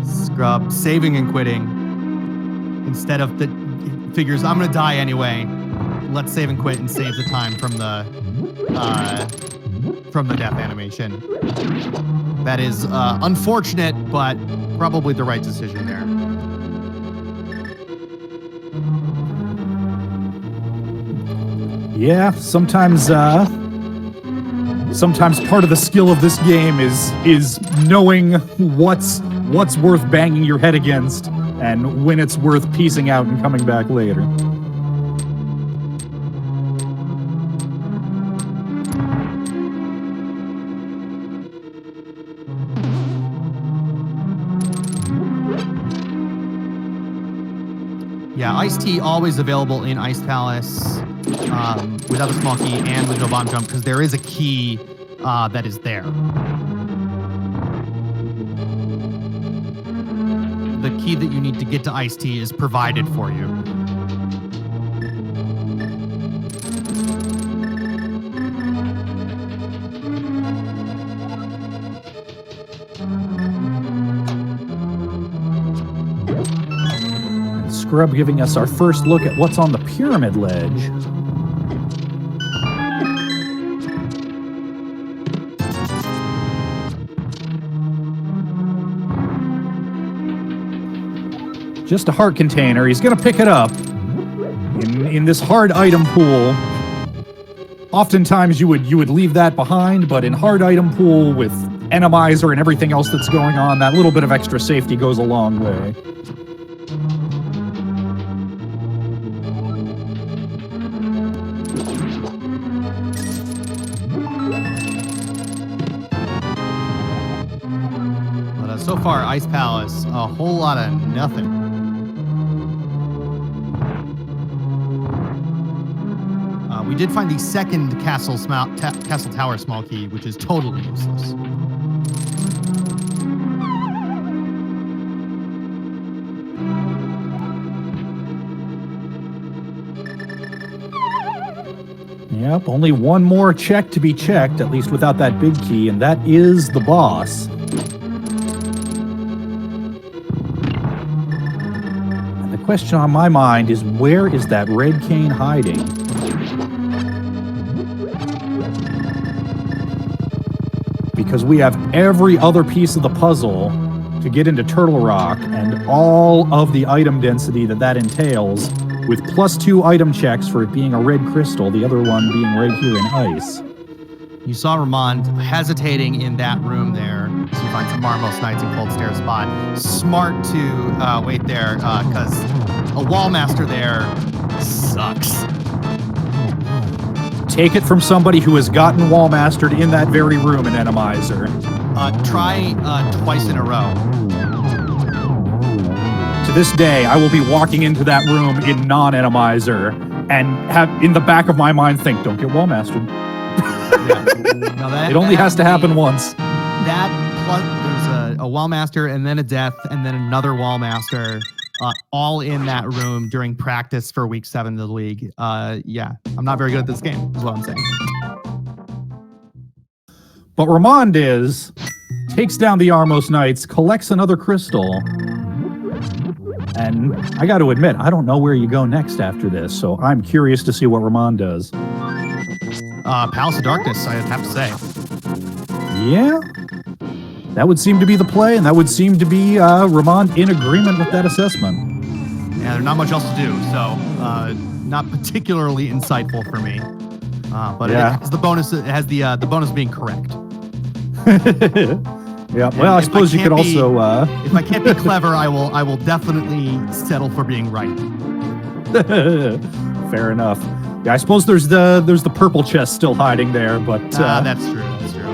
Scrub saving and quitting instead of the figures I'm gonna die anyway. Let's save and quit and save the time from the death animation. That is unfortunate, but probably the right decision there. Yeah, sometimes part of the skill of this game is knowing what's worth banging your head against and when it's worth piecing out and coming back later. Yeah, Iced Tea always available in Ice Palace without a small key and with no bomb jump because there is a key that is there. The key that you need to get to Iced Tea is provided for you. Scrub giving us our first look at what's on the pyramid ledge. Just a heart container. He's going to pick it up. In this hard item pool, oftentimes you would leave that behind, but in hard item pool with Randomizer and everything else that's going on, that little bit of extra safety goes a long way. So far, Ice Palace, a whole lot of nothing. We did find the second Castle Tower small key, which is totally useless. Yep, only one more check to be checked, at least without that big key, and that is the boss. And the question on my mind is, where is that red cane hiding? Because we have every other piece of the puzzle to get into Turtle Rock and all of the item density that entails, with +2 item checks for it being a red crystal, the other one being right here in ice. You saw Ramond hesitating in that room there to find some Marmos Knights and Cold Stare spot. Smart to wait there, because a Wallmaster there sucks. Take it from somebody who has gotten Wallmastered in that very room in Randomizer. Try twice in a row. To this day, I will be walking into that room in non-Randomizer and have in the back of my mind think, don't get Wallmastered. Yeah. No, it only has to happen once. That plus there's a Wallmaster and then a death and then another Wallmaster, all in that room during practice for week 7 of the league. Yeah, I'm not very good at this game, is what I'm saying. But Ramond takes down the Armos Knights, collects another crystal, and I got to admit, I don't know where you go next after this, so I'm curious to see what Ramond does. Palace of Darkness, I'd have to say. Yeah, that would seem to be the play, and that would seem to be Ramond in agreement with that assessment. Yeah, there's not much else to do, so not particularly insightful for me. But yeah. It has the bonus. It has the bonus being correct. Yeah. Well, I suppose you could also. If I can't be clever, I will definitely settle for being right. Fair enough. Yeah, I suppose there's the purple chest still hiding there, but that's true. That's true.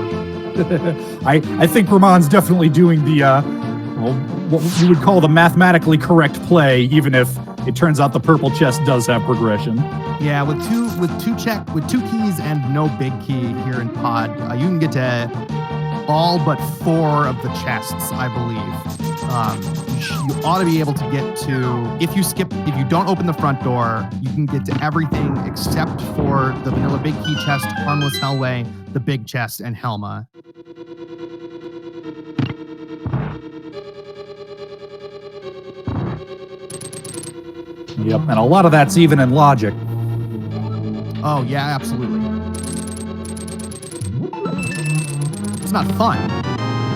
I think Ramond's definitely doing the what you would call the mathematically correct play, even if it turns out the purple chest does have progression. Yeah, with two keys and no big key here in pod, you can get to all but 4 of the chests, I believe. You ought to be able to get to, if you don't open the front door, you can get to everything except for the vanilla big key chest, Harmless Hellway, the big chest, and Helma. Yep, and a lot of that's even in logic. Oh, yeah, absolutely. It's not fun.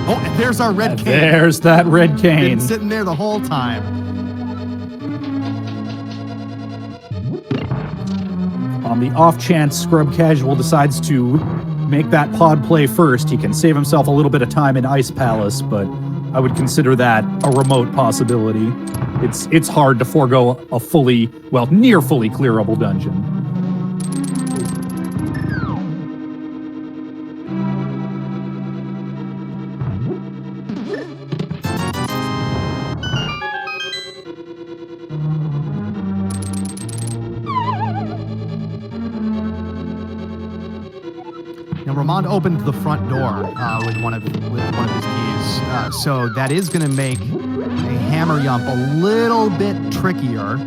Oh, and there's our red cane. There's that red cane. Been sitting there the whole time. On the off chance Scrubcasual decides to make that pod play first, he can save himself a little bit of time in Ice Palace, but I would consider that a remote possibility. It's hard to forego a near fully clearable dungeon. Now, Ramond opened the front door with one of his keys, so that is going to make a hammer yump a little bit trickier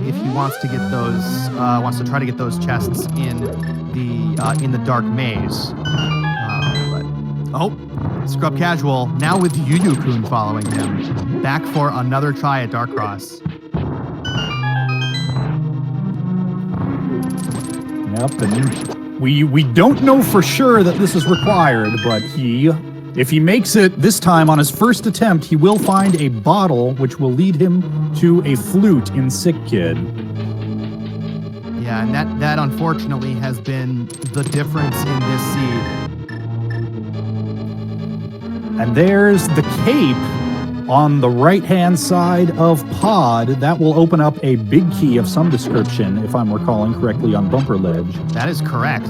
if he wants to get those, wants to try to get those chests in the dark maze. Scrubcasual now with Yu-Yu-kun following him, back for another try at Darkcross. Yep, and we don't know for sure that this is required, but if he makes it this time on his first attempt, he will find a bottle which will lead him to a flute in Sick Kid. Yeah, and that unfortunately has been the difference in this seed. And there's the cape on the right-hand side of pod. That will open up a big key of some description, if I'm recalling correctly, on Bumper Ledge. That is correct.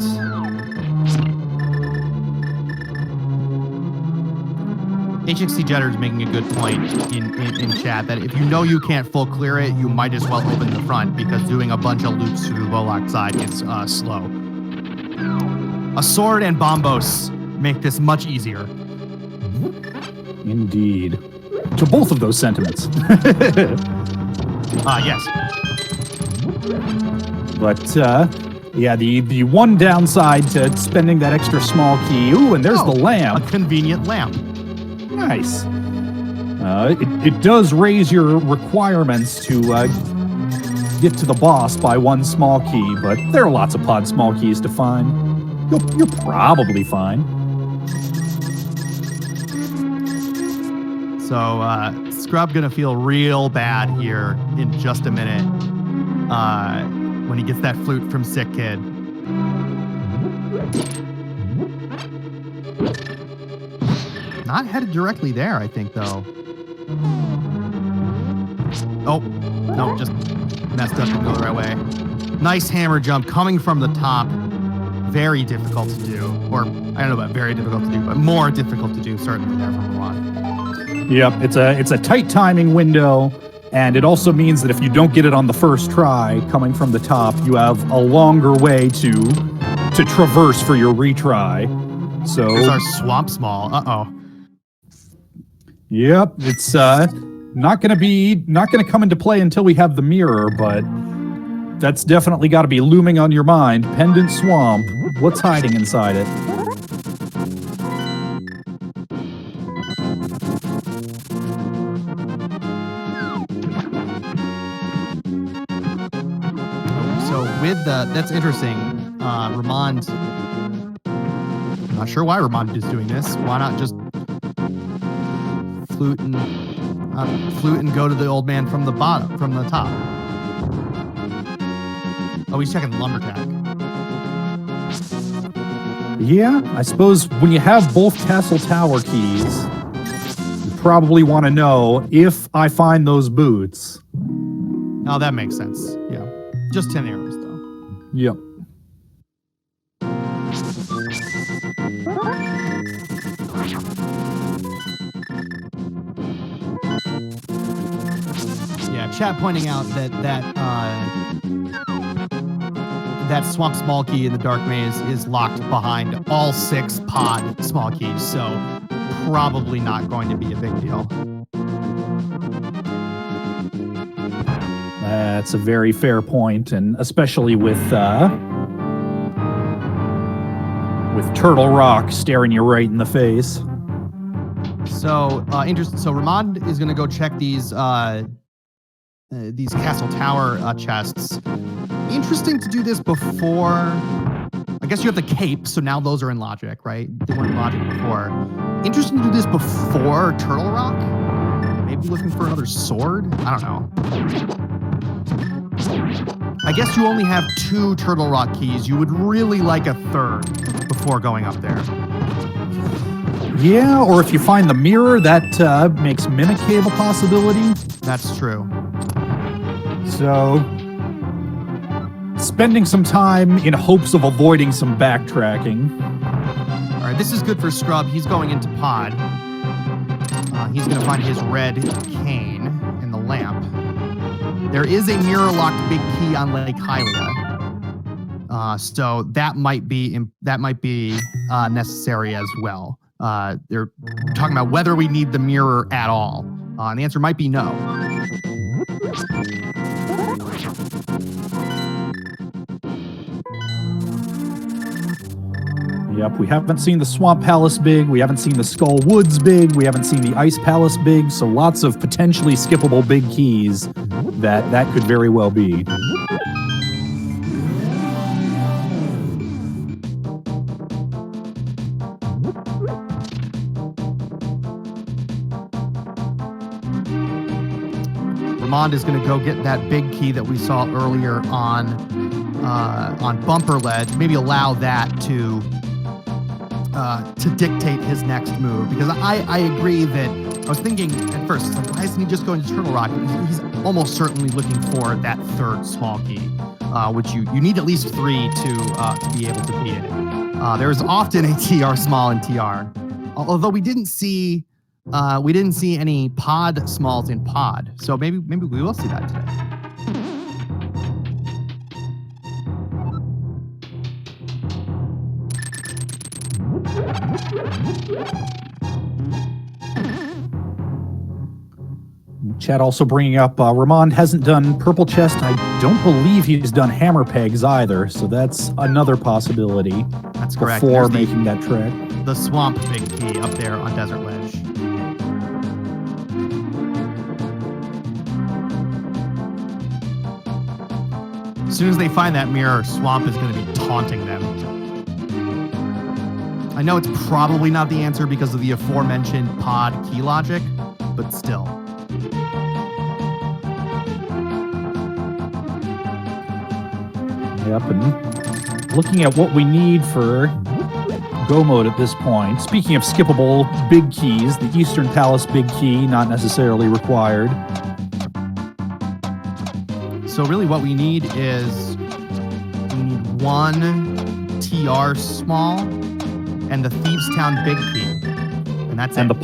HXC Jetter is making a good point in chat that if you know you can't full clear it, you might as well open the front, because doing a bunch of loops through the Volok side is slow. A sword and bombos make this much easier. Indeed. To both of those sentiments. Yes. But, yeah, the one downside to spending that extra small key... Ooh, and there's the lamp. A convenient lamp. Nice. It does raise your requirements to get to the boss by one small key, but there are lots of pod small keys to find. You're probably fine. So Scrub gonna feel real bad here in just a minute when he gets that flute from Sick Kid. Not headed directly there, I think, though. Oh, no, just messed up and go the right way. Nice hammer jump coming from the top. Very difficult to do. Or, I don't know about very difficult to do, but more difficult to do, certainly, there from Ramond. Yep, it's a tight timing window, and it also means that if you don't get it on the first try, coming from the top, you have a longer way to traverse for your retry. So there's our swamp small. Uh-oh. Yep, it's not gonna come into play until we have the mirror, but that's definitely got to be looming on your mind. Pendant Swamp. What's hiding inside it? So with that's interesting. Ramond. I'm not sure why Ramond is doing this. Why not just flute and go to the old man from the bottom, from the top? Oh, he's checking the lumberjack. Yeah, I suppose when you have both Castle Tower keys, you probably want to know if I find those boots. Oh, that makes sense. Yeah. Just 10 arrows, though. Yep. Yeah, chat pointing out that swamp small key in the dark maze is locked behind all 6 pod small keys, so probably not going to be a big deal. That's a very fair point, and especially with Turtle Rock staring you right in the face. So interesting. So Ramond is going to go check these Castle Tower chests. Interesting to do this before. I guess you have the cape, so now those are in logic, right? They weren't in logic before. Interesting to do this before Turtle Rock. Maybe looking for another sword. I don't know. I guess you only have 2 Turtle Rock keys. You would really like a third before going up there. Yeah, or if you find the mirror, that makes Mimic Cave a possibility. That's true. So, spending some time in hopes of avoiding some backtracking. All right, this is good for Scrub. He's going into pod. He's going to find his red cane in the lamp. There is a mirror-locked big key on Lake Hylia. So that might be necessary as well. They're talking about whether we need the mirror at all. And the answer might be no. Yep, we haven't seen the Swamp Palace big, we haven't seen the Skull Woods big, we haven't seen the Ice Palace big, so lots of potentially skippable big keys that could very well be. Ramond is going to go get that big key that we saw earlier on Bumper Ledge. Maybe allow that to dictate his next move, because I agree that I was thinking at first, it's like, why isn't he just going to Turtle Rock? He's almost certainly looking for that third small key, which you need at least 3 to be able to beat it. There is often a TR small in TR, although we didn't see any pod smalls in pod, so maybe we will see that today. Chat also bringing up Ramond hasn't done Purple Chest. I don't believe he's done Hammer Pegs either, so that's another possibility. That's correct. Before making that trek. The swamp big key up there on Desert Ledge. As soon as they find that mirror, Swamp is going to be taunting them. I know it's probably not the answer because of the aforementioned pod key logic, but still. Yep, and looking at what we need for go mode at this point. Speaking of skippable big keys, the Eastern Palace big key, not necessarily required. So really what we need is we need one TR small and the Thieves Town big key. And that's and it. The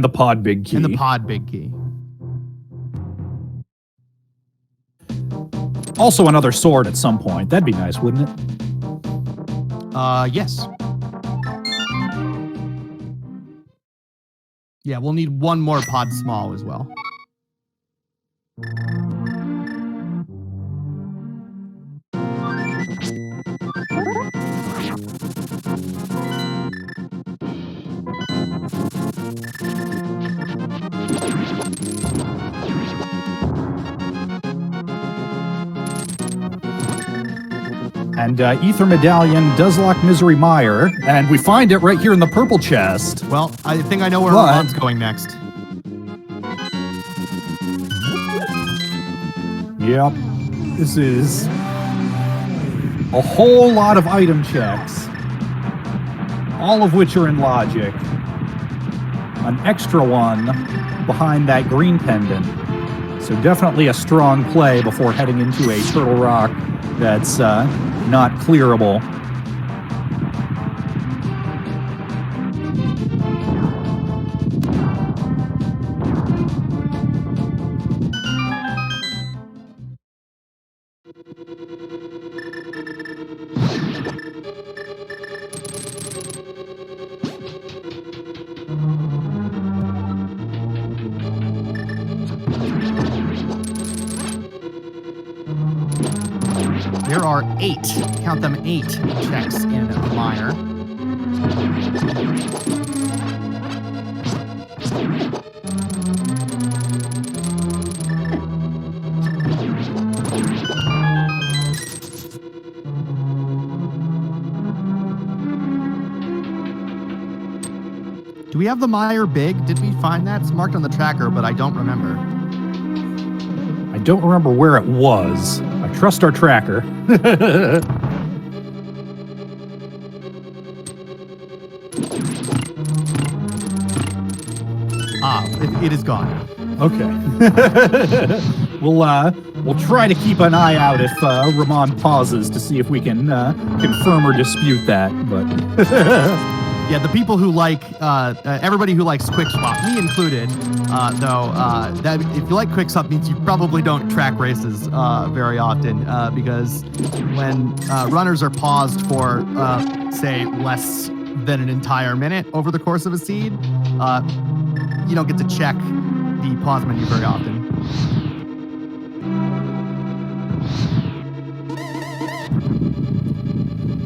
pod big key. And the pod big key. Also another sword at some point. That'd be nice, wouldn't it? Yes. Yeah, we'll need one more pod small as well. And Ether Medallion does lock Misery Mire, and we find it right here in the purple chest. Well, I think I know where Ramond's going next. Yep. This is a whole lot of item checks, all of which are in logic. An extra one behind that green pendant. So definitely a strong play before heading into a Turtle Rock that's not clearable. There are 8, count them 8 checks in the mire. Do we have the mire big? Did we find that? It's marked on the tracker, but I don't remember. I don't remember where it was. I trust our tracker. It is gone. Okay. We'll try to keep an eye out if Ramond pauses to see if we can confirm or dispute that. But yeah, the people who like everybody who likes quick swap, me included, that if you like quick swap means you probably don't track races very often because when runners are paused for say less than an entire minute over the course of a seed, you don't get to check the pause menu very often.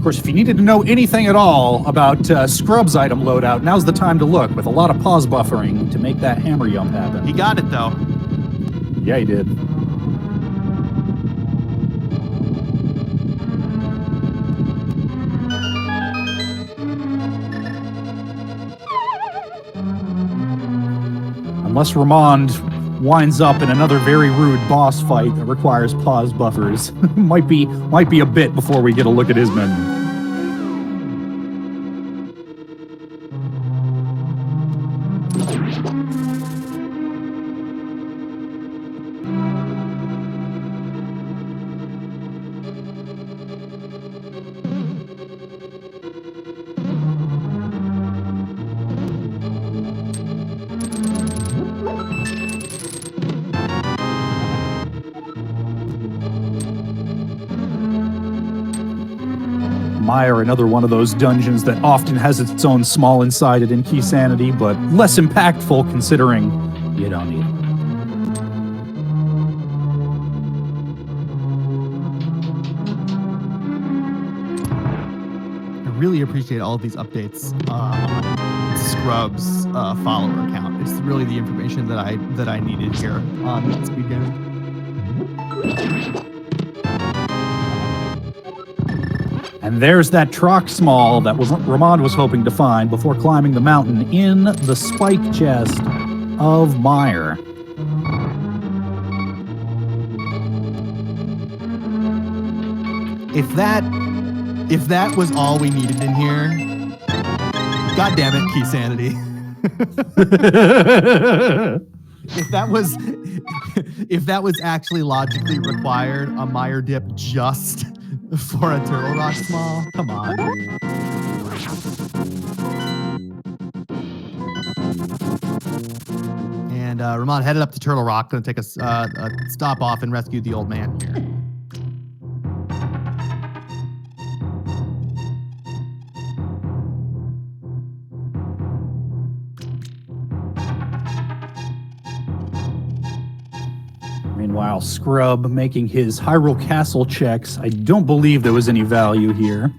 of course, if you needed to know anything at all about Scrub's item loadout, now's the time to look, with a lot of pause buffering to make that hammer yum happen. He got it though. Yeah, he did. Unless Ramond winds up in another very rude boss fight that requires pause buffers. might be a bit before we get a look at his menu. Mire, another one of those dungeons that often has its own small inside and key sanity, but less impactful considering you don't need it. I really appreciate all of these updates on Scrub's follower count. It's really the information that I needed here on SpeedGaming. And there's that Troc Small that Ramond was hoping to find before climbing the mountain in the spike chest. of Meyer. If that was all we needed in here, God damn it, Key Sanity. if that was actually logically required, a Meyer dip just for a Turtle Rock Small, come on. And Ramond headed up to Turtle Rock, gonna take a stop off and rescue the old man here. Meanwhile, Scrub making his Hyrule Castle checks. I don't believe there was any value here.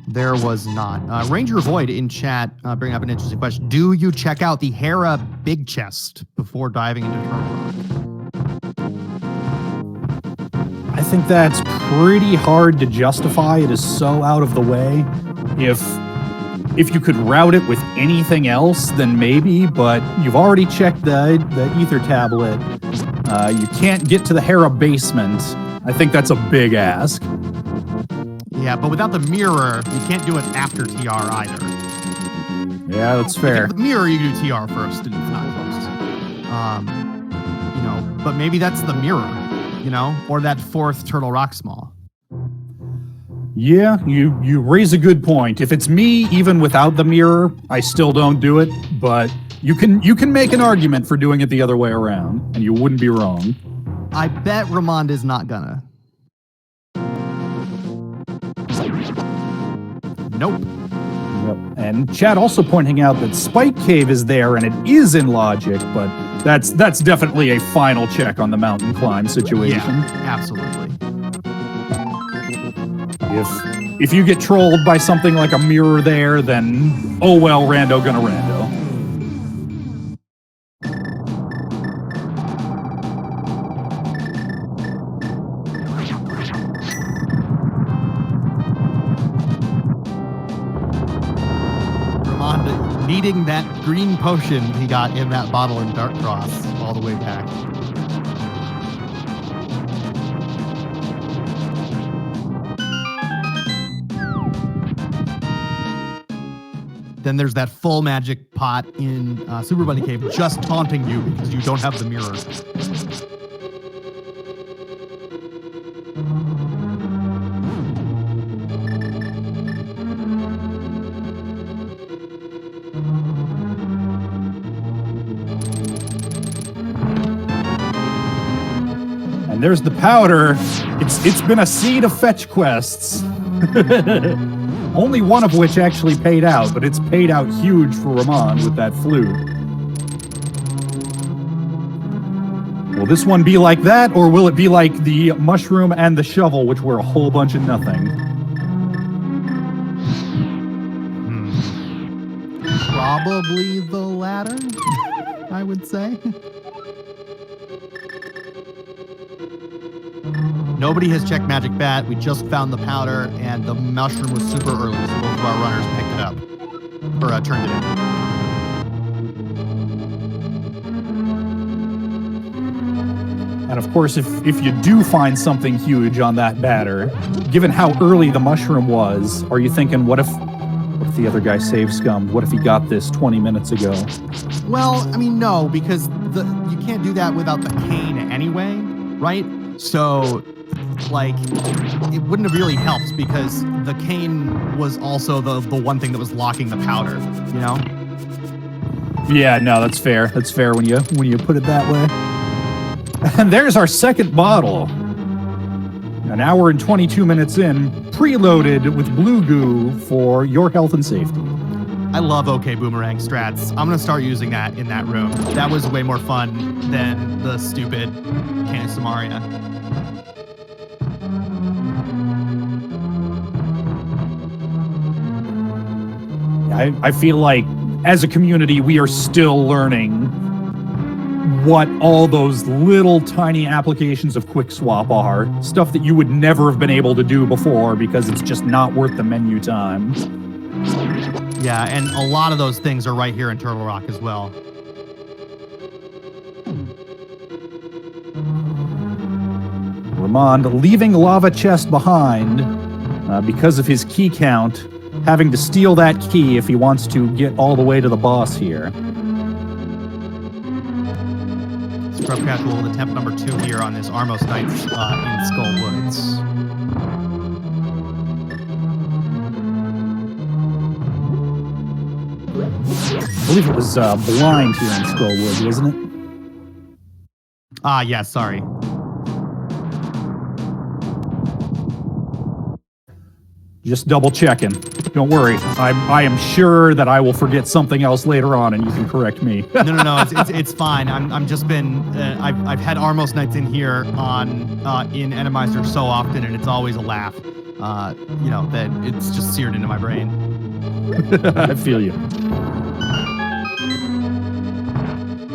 There was not. Ranger Void in chat bringing up an interesting question. Do you check out the Hera big chest before diving into Turtle Rock? I think that's pretty hard to justify. It is so out of the way. If you could route it with anything else, then maybe, but you've already checked the ether tablet. You can't get to the Hera basement. I think that's a big ask. Yeah, but without the mirror, you can't do it after TR either. Yeah, that's fair. With the mirror, you can do TR first, and it's not close. But maybe that's the mirror, or that fourth Turtle Rock Small. Yeah, you raise a good point. If it's me, even without the mirror, I still don't do it, but you can make an argument for doing it the other way around, and you wouldn't be wrong. I bet Ramond is not gonna. Nope. Yep. And Chad also pointing out that Spike Cave is there, and it is in logic, but that's definitely a final check on the mountain climb situation. Yeah, absolutely. If you get trolled by something like a mirror there, then oh well, rando gonna rando. Ramond needing that green potion he got in that bottle in Dark Cross all the way back. Then there's that full magic pot in Super Bunny Cave just taunting you because you don't have the mirror. And there's the powder. It's been a seed of fetch quests. Only one of which actually paid out, but it's paid out huge for Ramond with that flute. Will this one be like that, or will it be like the mushroom and the shovel, which were a whole bunch of nothing? Probably the latter, I would say. Nobody has checked Magic Bat. We just found the powder, and the mushroom was super early, so both of our runners picked it up. Or turned it in. And of course, if you do find something huge on that batter, given how early the mushroom was, are you thinking, what if the other guy save scummed? What if he got this 20 minutes ago? Well, I mean, no, because you can't do that without the cane anyway, right? So, like, it wouldn't have really helped because the cane was also the one thing that was locking the powder, Yeah, no, that's fair. That's fair when you put it that way. And there's our second bottle. An hour and 22 minutes in, preloaded with blue goo for your health and safety. I love OK Boomerang strats. I'm going to start using that in that room. That was way more fun than the stupid Can of Samaria. I feel like, as a community, we are still learning what all those little tiny applications of Quick Swap are. Stuff that you would never have been able to do before because it's just not worth the menu time. Yeah, and a lot of those things are right here in Turtle Rock as well. Ramond leaving lava chest behind because of his key count, having to steal that key if he wants to get all the way to the boss here. Scrubcasual with attempt number 2 here on this Armos Knights in Skull Woods. I believe it was blind here in Skull Woods, wasn't it? Yeah, sorry. Just double checking. Don't worry. I am sure that I will forget something else later on, and you can correct me. No. It's fine. I'm just been. I've had Armos Knights in here on in Randomizer so often, and it's always a laugh. That it's just seared into my brain. I feel you.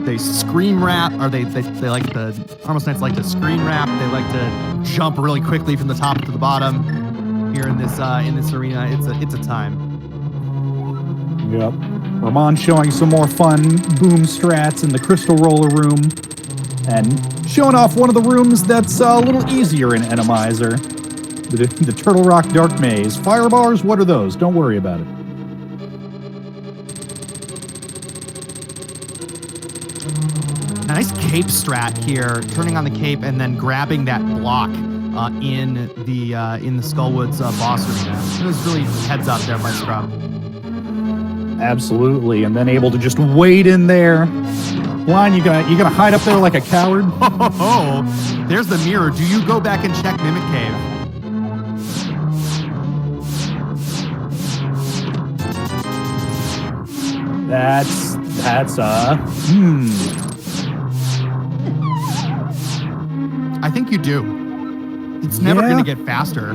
They scream rap, or they like the Armos Knights like to screen rap. They like to jump really quickly from the top to the bottom. Here in this arena, it's a time. Yep. Ramond showing some more fun boom strats in the crystal roller room, and showing off one of the rooms that's a little easier in Randomizer. The Turtle Rock Dark Maze. Fire bars, what are those? Don't worry about it. Nice cape strat here, turning on the cape and then grabbing that block in the Skullwoods boss arena. It was really heads up there by Scrub. Absolutely, and then able to just wade in there. Blind, you gonna hide up there like a coward? Oh, there's the mirror. Do you go back and check Mimic Cave? That's I think you do. It's never going to get faster.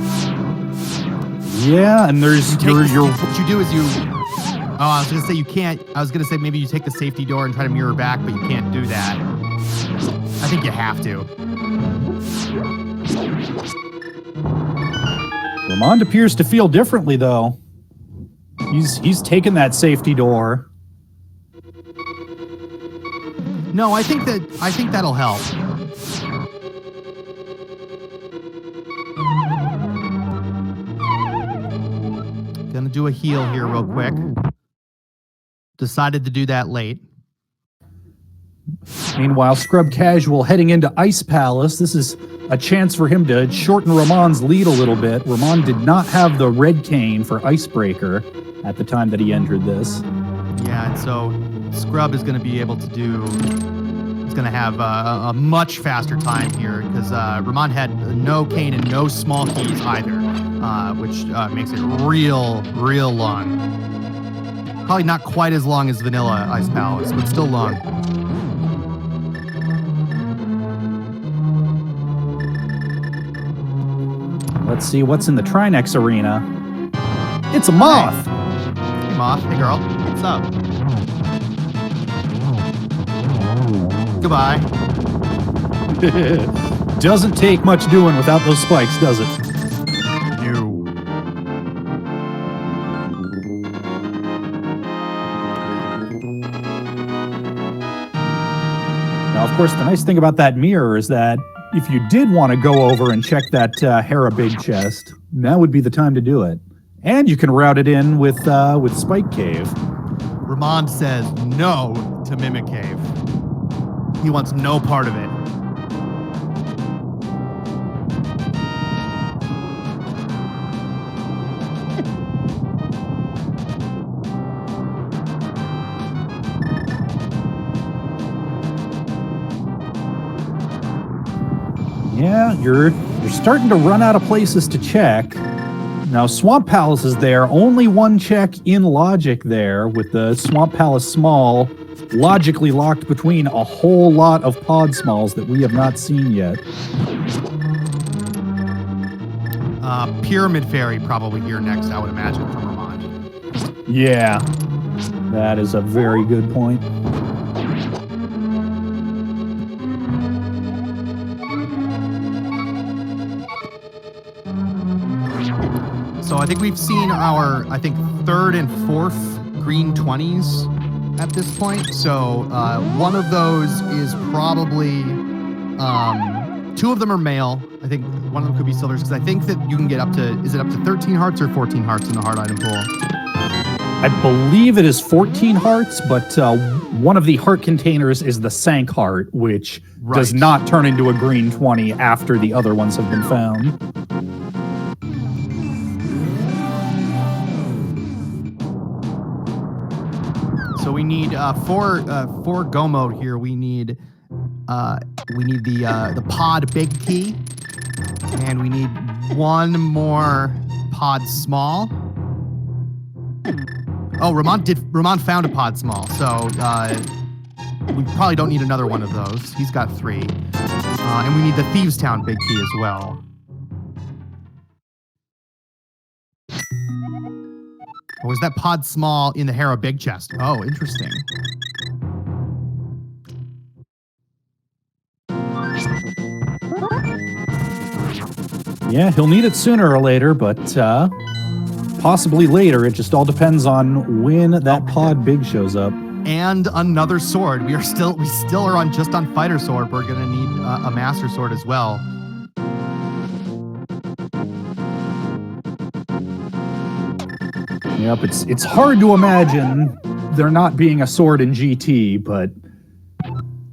Yeah, and there's what you do is you. Oh, I was going to say you can't. I was going to say maybe you take the safety door and try to mirror back, but you can't do that. I think you have to. Ramond appears to feel differently, though. He's taken that safety door. No, I think that'll help. Gonna do a heal here real quick. Decided to do that late. Meanwhile, Scrubcasual heading into Ice Palace. This is a chance for him to shorten Ramond's lead a little bit. Ramond did not have the red cane for Icebreaker at the time that he entered this. Yeah, and so Scrub is going to be able to do. He's going to have a much faster time here because Ramond had no cane and no small keys either, which makes it real long. Probably not quite as long as Vanilla Ice Palace, but still long. Let's see what's in the Trinex arena. It's a moth. Hey, moth. Hey, girl. What's up? Goodbye. Doesn't take much doing without those spikes, does it? No. Now, of course, the nice thing about that mirror is that if you did want to go over and check that Hera Big Chest, now would be the time to do it. And you can route it in with Spike Cave. Ramond says no to Mimic Cave. He wants no part of it. Yeah, you're starting to run out of places to check. Now, Swamp Palace is there. Only one check in logic there, with the Swamp Palace Small logically locked between a whole lot of pod smalls that we have not seen yet. Pyramid Fairy probably here next, I would imagine, from Ramond. Yeah, that is a very good point. So I think we've seen our, third and fourth green 20s at this point. So one of those is probably 2 of them are male. I think one of them could be silvers because I think that you can get up to, is it up to 13 hearts or 14 hearts in the hard item pool? I believe it is 14 hearts, but one of the heart containers is the sank heart, which does not turn into a green 20 after the other ones have been found. So we need for go mode here. We need the pod big key, and we need one more pod small. Oh, Ramond found a pod small, so we probably don't need another one of those. He's got 3. And we need the Thieves Town big key as well. Or is that pod small in the Hera big chest? Oh, interesting. Yeah, he'll need it sooner or later, but possibly later. It just all depends on when that pod big shows up. And another sword. We still are on just on fighter sword. We're gonna need a master sword as well. Yep, it's hard to imagine there not being a sword in GT, but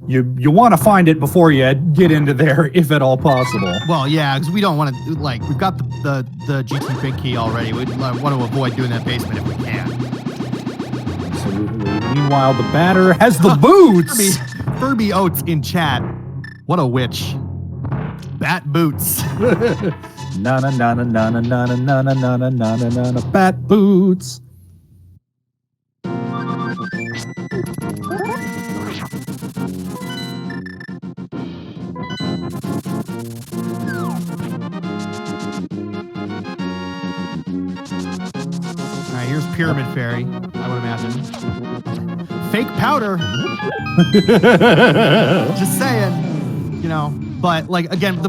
you want to find it before you get into there, if at all possible. Well, yeah, because we don't want to, like, we've got the GT big key already. We want to avoid doing that basement if we can. Absolutely. Meanwhile, the batter has the boots! Furby Oats in chat. What a witch. Bat boots. Na na na na na na na na na na na na na na bat boots. Alright, here's Pyramid Fairy, I would imagine. Fake powder! Just saying, you know. But like again, the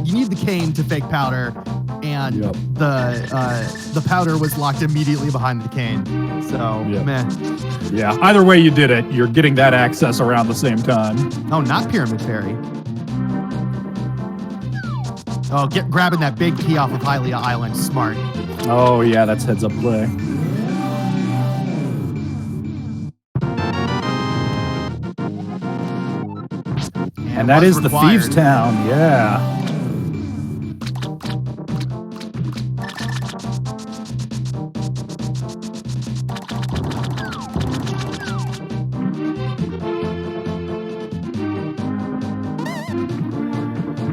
you need the cane to fake powder, and the powder was locked immediately behind the cane. So meh. Yeah, either way you did it, you're getting that access around the same time. Oh, not Pyramid Fairy. Oh, grabbing that big key off of Hylia Island, smart. Oh yeah, that's heads up play. And that is the Thieves Town, yeah.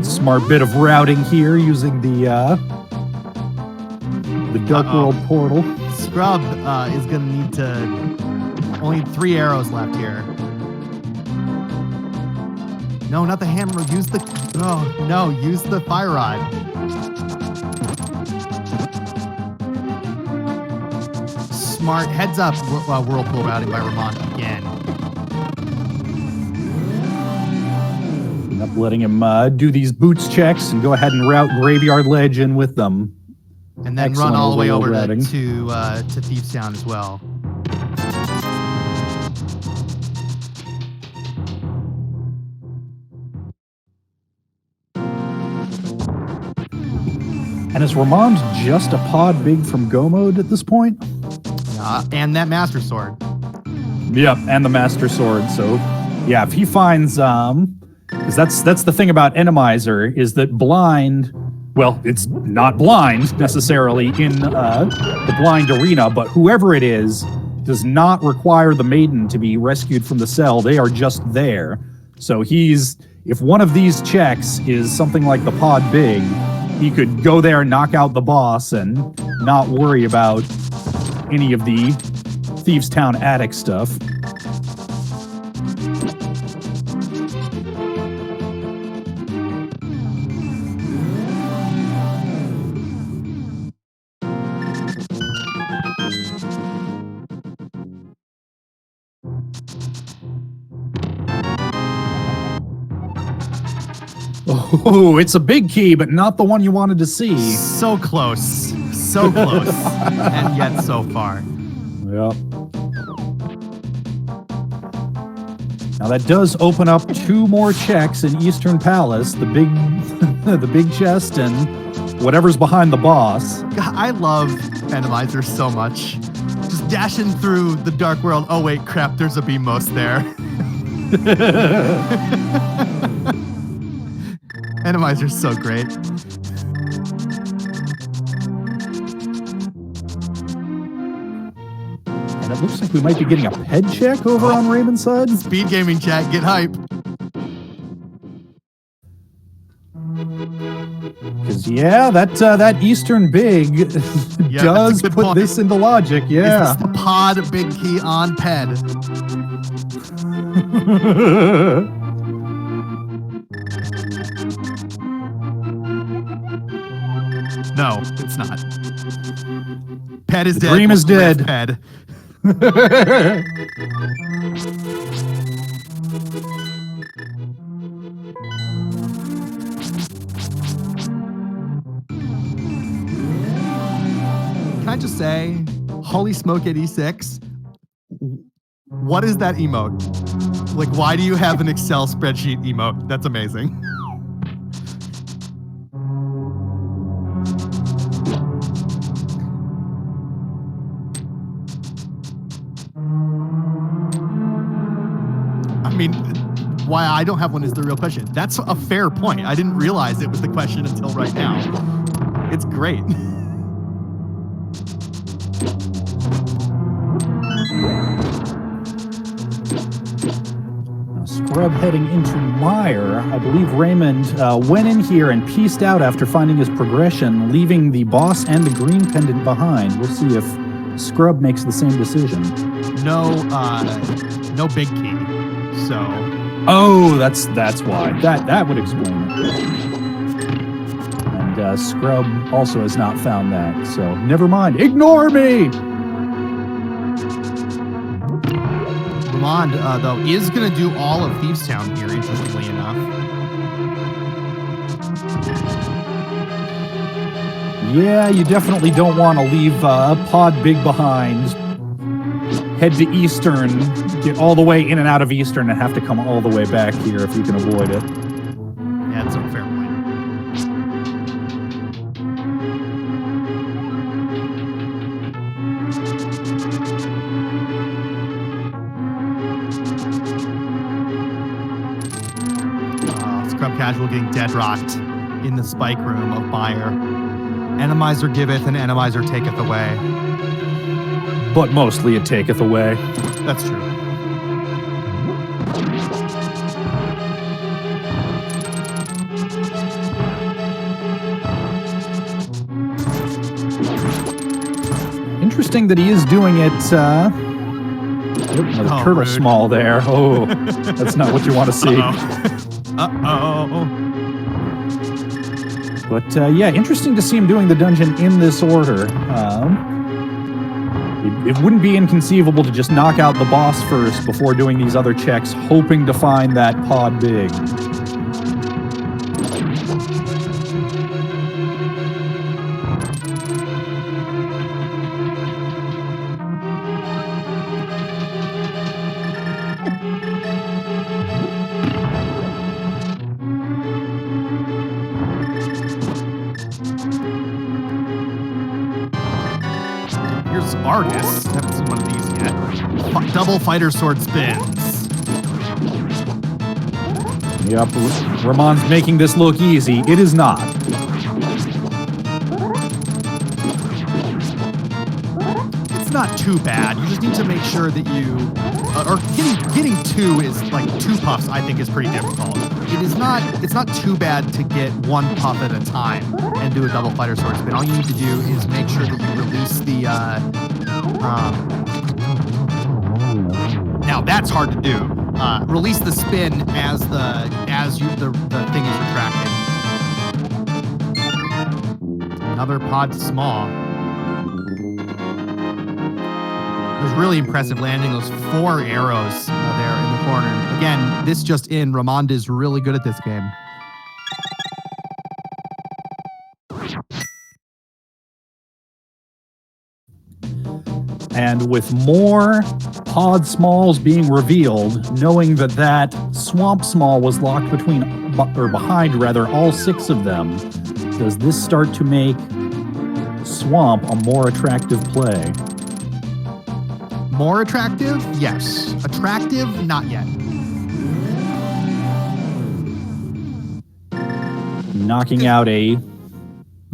Smart bit of routing here using the Dark World portal. Scrub is gonna need to only 3 arrows left here. No, not the hammer. Use the... Oh, no. Use the fire rod. Smart. Heads up. Whirlpool routing by Ramond again. Up letting him do these boots checks and go ahead and route Graveyard Ledge in with them. And then run all the way over to Thieves Town as well. And is Ramond just a pod big from Go mode at this point? And that Master Sword. Yep, and the Master Sword. So, yeah, if he finds, because that's the thing about Randomizer, is that blind, well, it's not blind necessarily in the blind arena, but whoever it is does not require the maiden to be rescued from the cell. They are just there. So if one of these checks is something like the pod big, he could go there and knock out the boss and not worry about any of the Thieves Town attic stuff. Oh, it's a big key, but not the one you wanted to see. So close. So close. And yet so far. Yep. Now that does open up 2 more checks in Eastern Palace, the big, the big chest and whatever's behind the boss. God, I love Randomizer so much. Just dashing through the dark world. Oh wait, crap, there's a BMOS there. Randomizer's so great. And it looks like we might be getting a head check over on Ramond's side. SpeedGaming chat, get hype. Because yeah, that Eastern Big Yeah, does that's a good put point. this into logic. Yeah. Is this the pod big key on ped? No, it's not. Ped is dead. dream is dead. Ped. Can I just say, holy smoke 86, what is that emote? Like, why do you have an Excel spreadsheet emote? That's amazing. I mean, why I don't have one is the real question. That's a fair point. I didn't realize it was the question until right now. It's great. Scrub heading into Mire. I believe Ramond went in here and pieced out after finding his progression, leaving the boss and the green pendant behind. We'll see if Scrub makes the same decision. No big key. So Oh, that's why. That would explain it. And Scrub also has not found that, so never mind. Ignore me! Ramond, though, is going to do all of Thieves Town here, interestingly enough. Yeah, you definitely don't want to leave Pod Big behind. Head to Eastern, get all the way in and out of Eastern, and have to come all the way back here if you can avoid it. Yeah, that's a fair point. Scrubcasual getting dead rocked in the spike room of Mire. Randomizer giveth and Randomizer taketh away. But mostly it taketh away. That's true. Interesting that he is doing it, another turtle rude. small there. Oh, that's not what you want to see. Uh-oh. But yeah, interesting to see him doing the dungeon in this order. It wouldn't be inconceivable to just knock out the boss first before doing these other checks, hoping to find that Pod Big. Here's Argus. Haven't seen one of these yet. Double fighter sword spins. Yep, Ramond's making this look easy. It is not. It's not too bad. You just need to make sure that you, or getting two is like 2 puffs. I think is pretty difficult. It's not too bad to get 1 puff at a time and do a double fighter sword spin. All you need to do is make sure that you release the. Now that's hard to do. Release the spin as the thing is retracting. Another pod small. It was really impressive landing those 4 arrows there in the corner. Again, this just in, Ramond is really good at this game. And with more pod smalls being revealed, knowing that that swamp small was locked behind all 6 of them. Does this start to make swamp a more attractive play? More attractive? Yes. Attractive? Not yet. Knocking out a...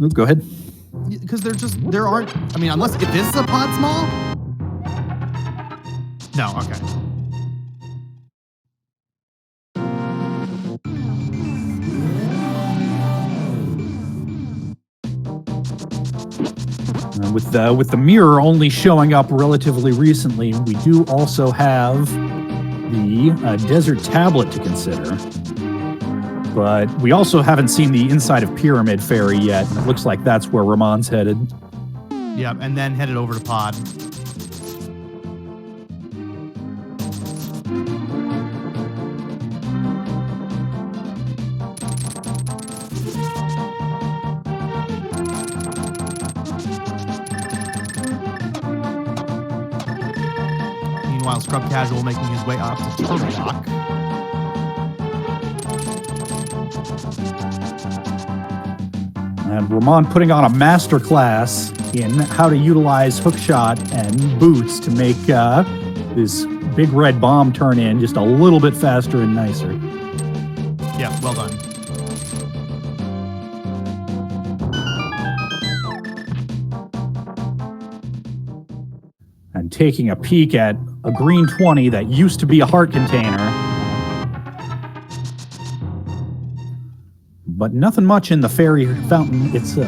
Ooh, go ahead. Because there aren't, I mean, unless, if this is a pod small? No, okay. With the mirror only showing up relatively recently, we do also have the desert tablet to consider. But we also haven't seen the inside of Pyramid Fairy yet, and it looks like that's where Ramond's headed. Yep, and then headed over to pod. Meanwhile, Scrubcasual making his way up to Turtle Rock. And Ramond putting on a masterclass in how to utilize hookshot and boots to make this big red bomb turn in just a little bit faster and nicer. Yeah, well done. And taking a peek at a green 20 that used to be a heart container. But nothing much in the fairy fountain itself.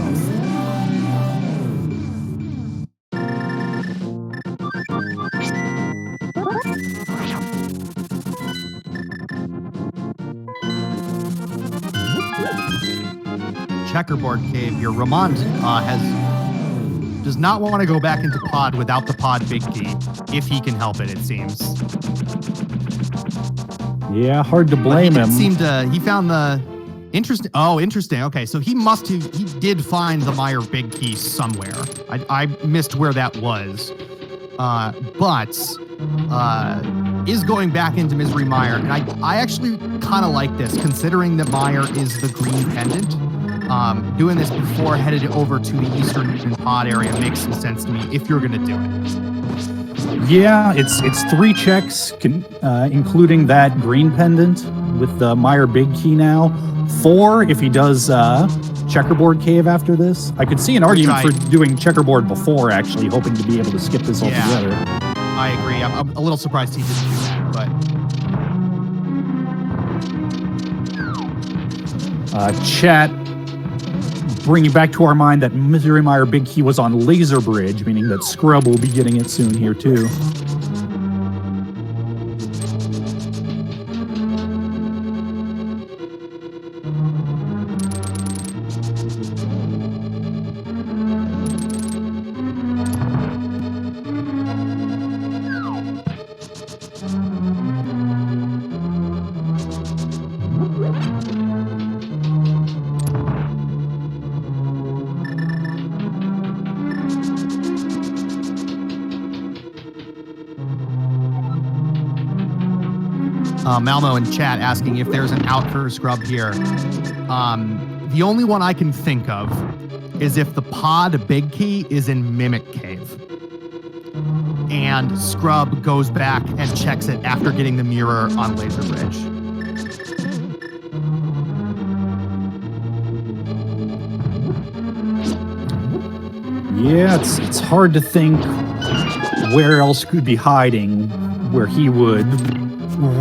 Checkerboard cave here. Ramond does not want to go back into pod without the pod big key, if he can help it, it seems. Yeah, hard to blame him. He found the interesting. Oh, interesting. Okay, so he did find the Meyer big key somewhere. I missed where that was, but is going back into Misery Mire, and I actually kind of like this, considering that Mire is the green pendant. Doing this before headed over to the eastern pod area makes some sense to me if you're going to do it. Yeah, it's 3 checks, including that green pendant with the Meyer big key now. 4 if he does checkerboard cave after this. I could see an argument for doing checkerboard before, actually, hoping to be able to skip this altogether. I agree. I'm a little surprised he didn't do that, but... Chat bringing back to our mind that Misery Mire big key was on Laser Bridge, meaning that Scrub will be getting it soon here too. Malmo in chat asking if there's an out for Scrub here. The only one I can think of is if the pod big key is in Mimic Cave. And Scrub goes back and checks it after getting the mirror on Laser Bridge. Yeah, it's hard to think where else could be hiding where he would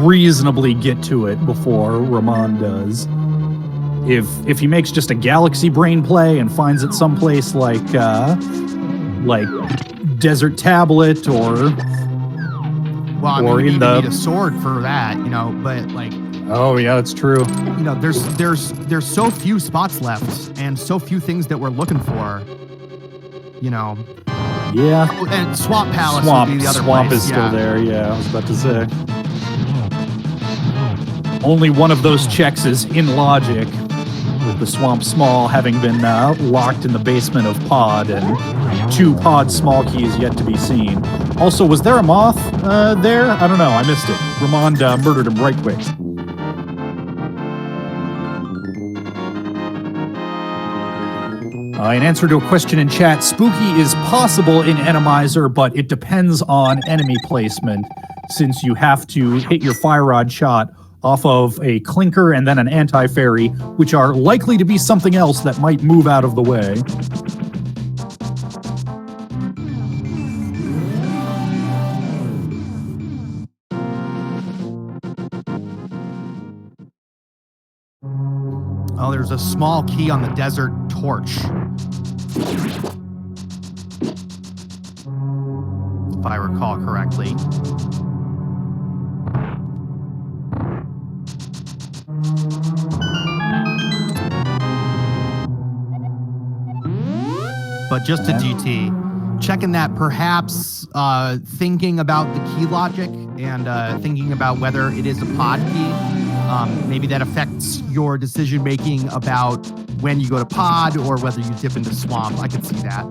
reasonably get to it before Ramond does. If he makes just a galaxy brain play and finds it someplace like Desert Tablet or you need a sword for that, but like. Oh yeah, that's true. There's so few spots left and so few things that we're looking for. Yeah. And Swamp Palace would be the other Swamp place. is still there, yeah, I was about to say. Only one of those checks is in logic, with the Swamp Small having been locked in the basement of Pod, and 2 Pod Small keys yet to be seen. Also, was there a moth there? I don't know. I missed it. Ramond murdered him right quick. In answer to a question in chat, spooky is possible in Randomizer, but it depends on enemy placement, since you have to hit your fire rod shot off of a clinker and then an anti-fairy, which are likely to be something else that might move out of the way. Oh, there's a small key on the desert torch. If I recall correctly. But just a GT, checking that perhaps thinking about the key logic and thinking about whether it is a pod key. Maybe that affects your decision making about when you go to pod or whether you dip into swamp. I can see that.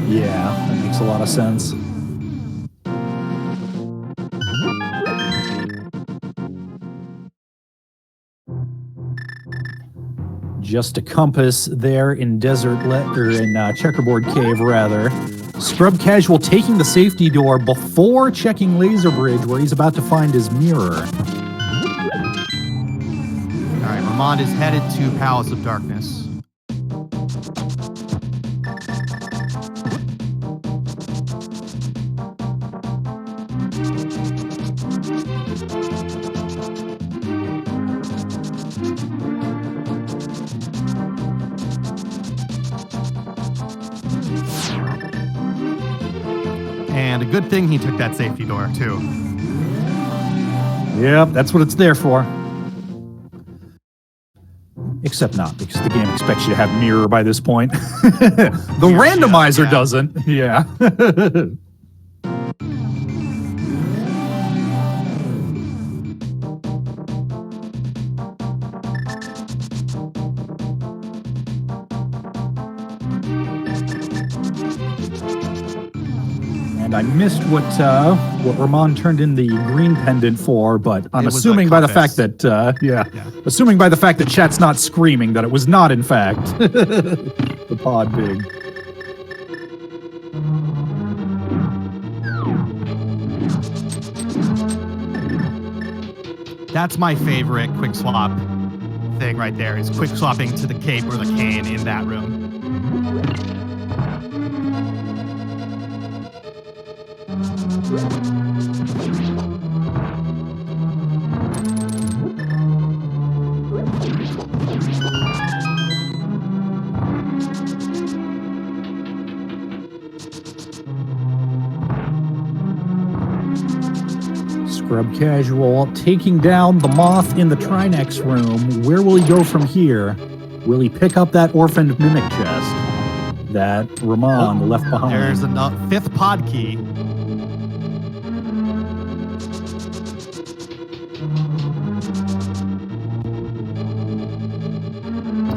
Yeah, that makes a lot of sense. Just a compass there in Checkerboard Cave, rather. Scrubcasual taking the safety door before checking Laser Bridge, where he's about to find his mirror. All right, Ramond is headed to Palace of Darkness. And a good thing he took that safety door, too. Yep, that's what it's there for. Except not, because the game expects you to have mirror by this point. The randomizer doesn't. Yeah. And I missed what Ramond turned in the green pendant for, but I'm assuming by the fact that assuming by the fact that chat's not screaming that it was not in fact the pod big. That's my favorite quick swap thing right there, is quick swapping to the cape or the cane in that room. Scrubcasual taking down the moth in the Trinex room. Where will he go from here? Will he pick up that orphaned mimic chest that Ramond left behind? There's a fifth pod key.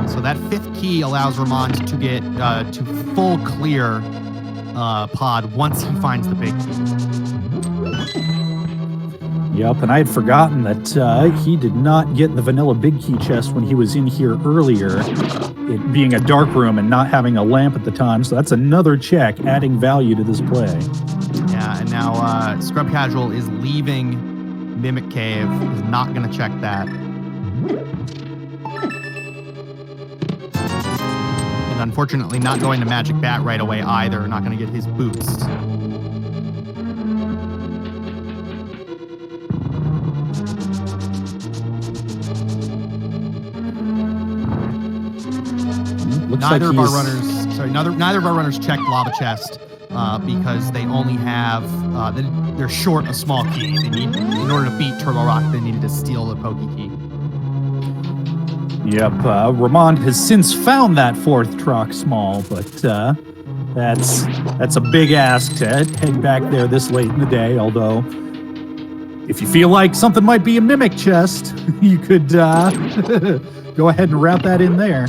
So that fifth key allows Ramond to get to full clear pod once he finds the big key. Yep, and I had forgotten that he did not get the vanilla big key chest when he was in here earlier, it being a dark room and not having a lamp at the time, so that's another check, adding value to this play. Yeah, and now Scrubcasual is leaving Mimic Cave, is not going to check that. And unfortunately not going to Magic Bat right away either, not going to get his boots. Neither of our runners checked Lava Chest because they only have they're short a small key. They need, in order to beat Turtle Rock, they needed to steal the Pokey key. Yep, Ramond has since found that fourth Troc small, but that's a big ask to head back there this late in the day. Although, if you feel like something might be a mimic chest, you could go ahead and wrap that in there.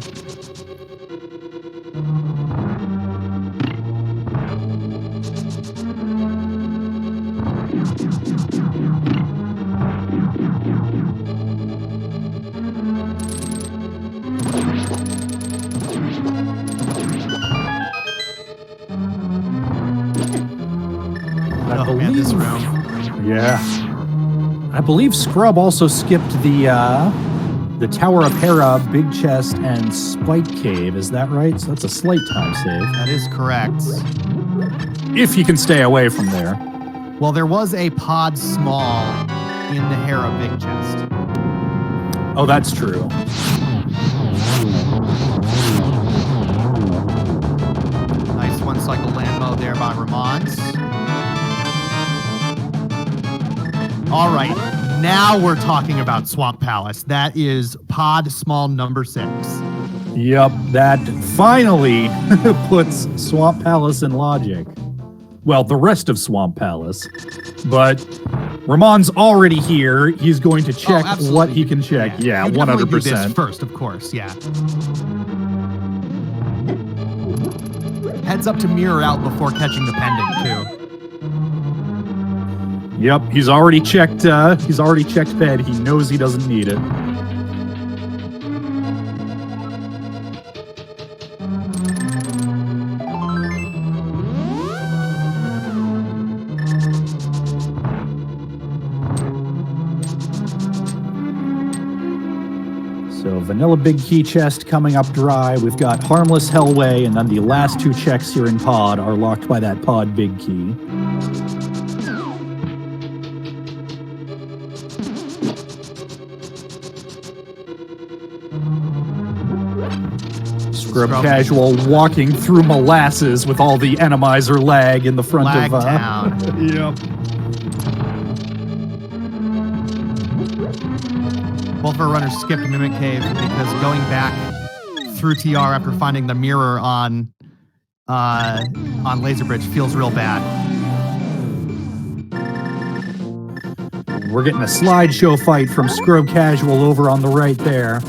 this room. Yeah. I believe Scrub also skipped the Tower of Hera, Big Chest, and Spike Cave. Is that right? So that's a slight time save. That is correct. If he can stay away from there. Well, there was a pod small in the Hera Big Chest. Oh, that's true. Nice one-cycle land mode there by Ramond. All right, now we're talking about Swamp Palace. That is pod small number 6. Yep, that finally puts Swamp Palace in logic. Well, the rest of Swamp Palace. But Ramond's already here. He's going to check what he can check. Yeah, 100%. Do this first, of course, yeah. Heads up to mirror out before catching the pendant, too. Yep, he's already checked bed. He knows he doesn't need it. So vanilla big key chest coming up dry. We've got harmless hellway, and then the last 2 checks here in pod are locked by that pod big key. Scrubcasual walking through molasses with all the Randomizer lag in the front Lag of town. Yep. Both of our runners skipped Mimic Cave because going back through TR after finding the mirror on Laser Bridge feels real bad. We're getting a slideshow fight from Scrubcasual over on the right there.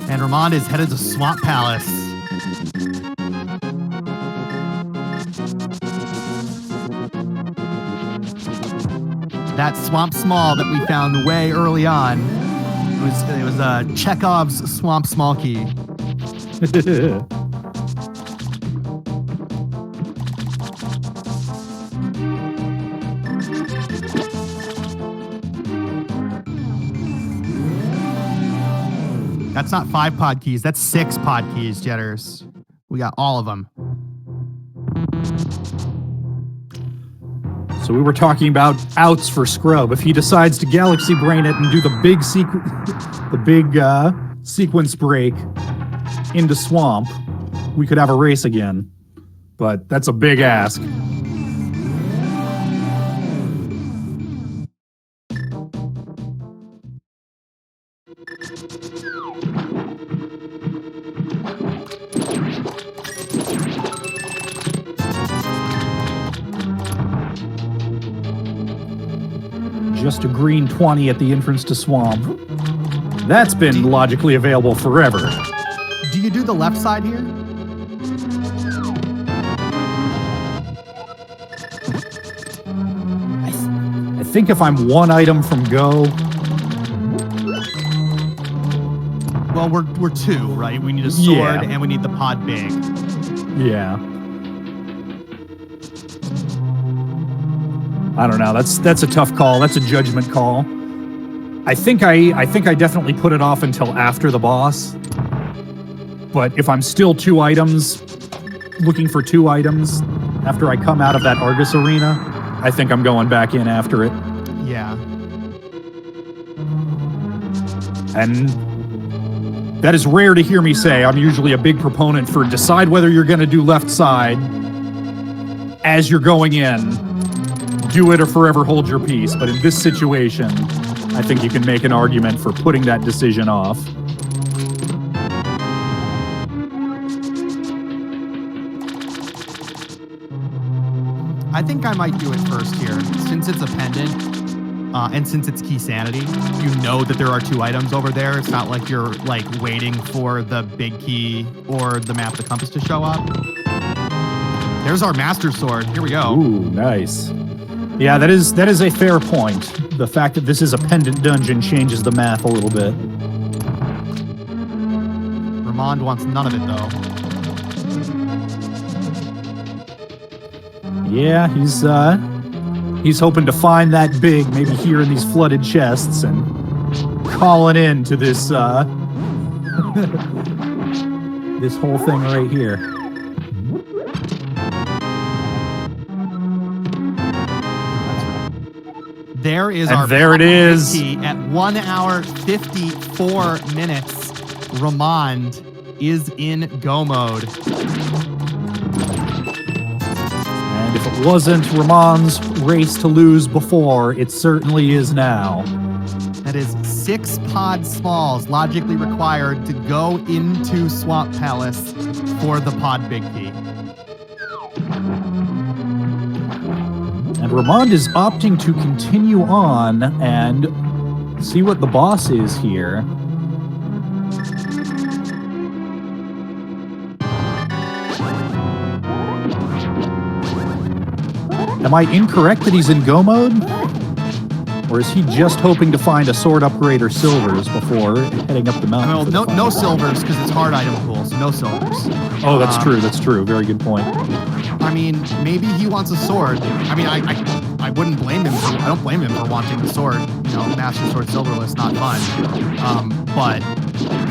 And Ramond is headed to Swamp Palace. That Swamp Small that we found way early on, it was Chekhov's Swamp Small key. That's not 5 pod keys, that's 6 pod keys, Jetters. We got all of them. So we were talking about outs for Scrub. If he decides to Galaxy Brain it and do the big sequence break into Swamp, we could have a race again. But that's a big ask. Just a green 20 at the entrance to Swamp. That's been logically available forever. Do you do the left side here? I think if I'm 1 item from go. Well, we're 2, right? We need a sword Yeah. and we need the pod big. Yeah. I don't know. That's a tough call. That's a judgment call. I think I definitely put it off until after the boss. But if I'm still 2 items, looking for 2 items after I come out of that Argus arena, I think I'm going back in after it. Yeah. And that is rare to hear me say. I'm usually a big proponent for decide whether you're going to do left side as you're going in. Do it or forever hold your peace. But in this situation, I think you can make an argument for putting that decision off. I think I might do it first here. Since it's a pendant, and since it's key sanity, you know that there are 2 items over there. It's not like you're like waiting for the big key or the map of the compass to show up. There's our Master Sword. Here we go. Ooh, nice. Yeah, that is a fair point. The fact that this is a pendant dungeon changes the math a little bit. Ramond wants none of it, though. Yeah, he's hoping to find that big, maybe here in these flooded chests, and calling in to this this whole thing right here. There is And our there it is. key at 1 hour 54 minutes. Ramond is in go mode. And if it wasn't Ramond's race to lose before, it certainly is now. That is 6 pod smalls logically required to go into Swamp Palace for the pod big key. And Ramond is opting to continue on and see what the boss is here. Am I incorrect that he's in go mode? Or is he just hoping to find a sword upgrade or silvers before heading up the mountain? Well, for the no final silvers because it's hard item pool, so no silvers. Oh, that's true. That's true. Very good point. I mean, maybe he wants a sword. I mean, I wouldn't blame him. I don't blame him for wanting the sword. You know, Master Sword Silverless, not fun. But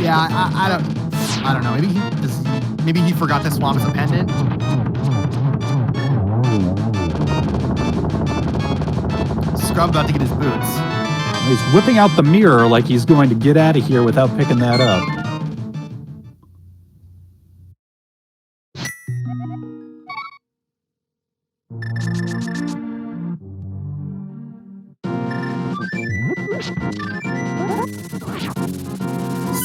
yeah, I don't know. Maybe he forgot to swap as a pendant. Scrub about to get his boots. He's whipping out the mirror like he's going to get out of here without picking that up.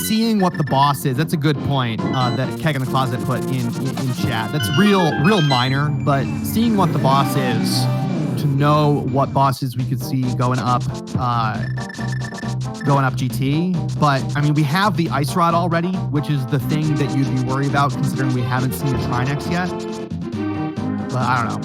Seeing what the boss is, that's a good point that Keg in the Closet put in chat. That's real minor, but seeing what the boss is, to know what bosses we could see going up GT. But I mean, we have the Ice Rod already, which is the thing that you'd be worried about considering we haven't seen the Trinex yet. But I don't know.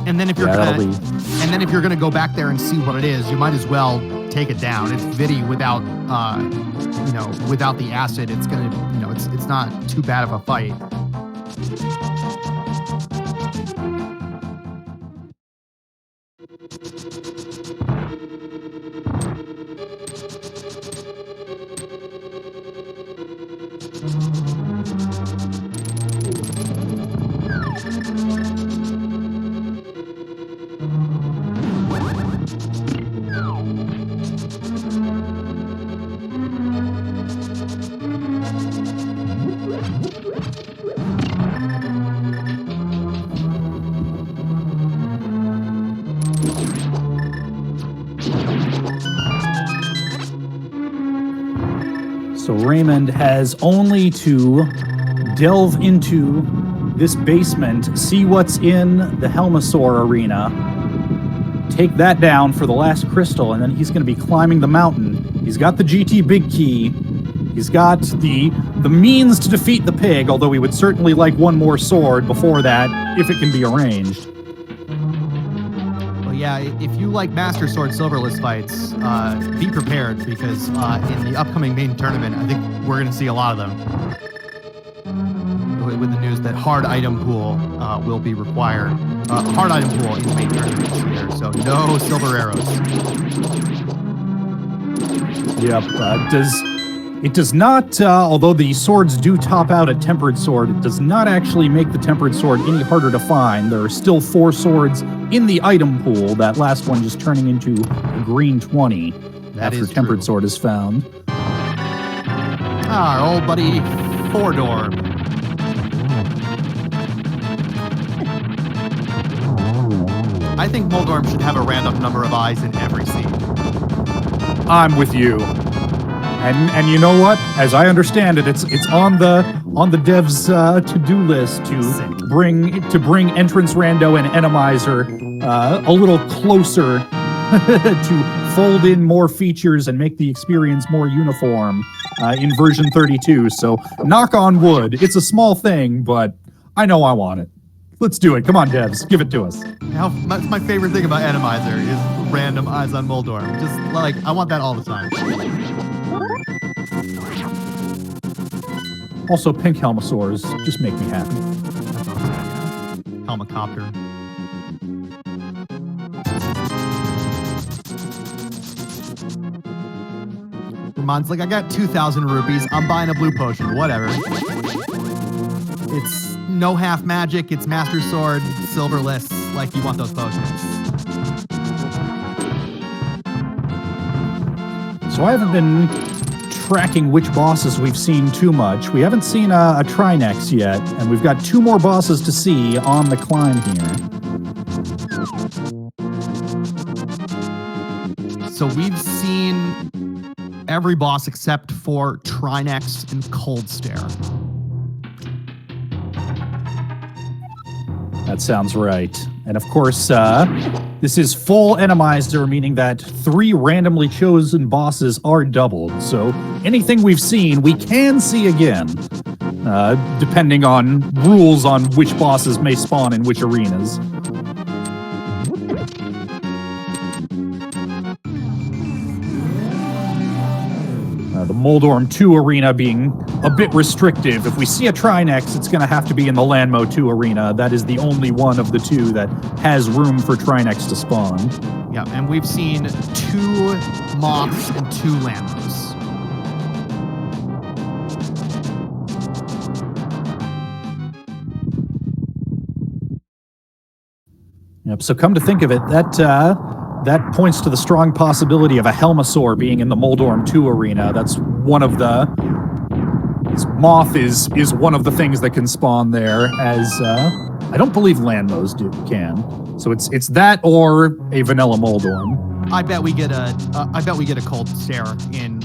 And then if you're gonna go back there and see what it is, you might as well take it down. It's Vidi without without the acid. It's gonna, it's not too bad of a fight. So Ramond has only to delve into this basement, see what's in the Helmasaur arena, take that down for the last crystal, and then he's going to be climbing the mountain. He's got the GT Big Key. He's got the means to defeat the pig, although we would certainly like one more sword before that, if it can be arranged. Yeah, if you like Master Sword Silverless fights, be prepared because in the upcoming main tournament, I think we're going to see a lot of them. With the news that hard item pool will be required. Hard item pool in the main tournament this year, so no silver arrows. Yep, it does not, although the swords do top out at Tempered Sword, it does not actually make the Tempered Sword any harder to find. There are still 4 swords in the item pool, that last one just turning into a green 20 after Tempered Sword is found. Our old buddy Fordorb. I think Moldorm should have a random number of eyes in every scene. I'm with you. And you know what? As I understand it, it's on the devs to-do list to bring Entrance Rando and Randomizer a little closer to fold in more features and make the experience more uniform in version 32. So knock on wood. It's a small thing, but I know I want it. Let's do it. Come on, devs. Give it to us. That's my favorite thing about Randomizer is random eyes on Moldorm. Just like, I want that all the time. Also, pink helmosaurs just make me happy. Helmicopter. Ramond's like, I got 2,000 rupees. I'm buying a blue potion. Whatever. It's no half magic. It's Master Sword, silverless. Like, you want those potions. So I haven't been tracking which bosses we've seen too much. We haven't seen a Trinex yet, and we've got 2 more bosses to see on the climb here. So we've seen every boss except for Trinex and Cold Stare. That sounds right. And of course, this is full Randomizer, meaning that 3 randomly chosen bosses are doubled. So anything we've seen, we can see again, depending on rules on which bosses may spawn in which arenas. The Moldorm 2 arena being a bit restrictive. If we see a Trinex, it's going to have to be in the Landmo 2 arena. That is the only one of the 2 that has room for Trinex to spawn. Yeah, and we've seen 2 Moths and 2 Lambos. Yep, so come to think of it, that points to the strong possibility of a Helmosaur being in the Moldorm 2 arena. That's one of the... Moth is one of the things that can spawn there, as I don't believe Landmos can. So it's that or a vanilla Moldorm. I bet we get a Cold Stare in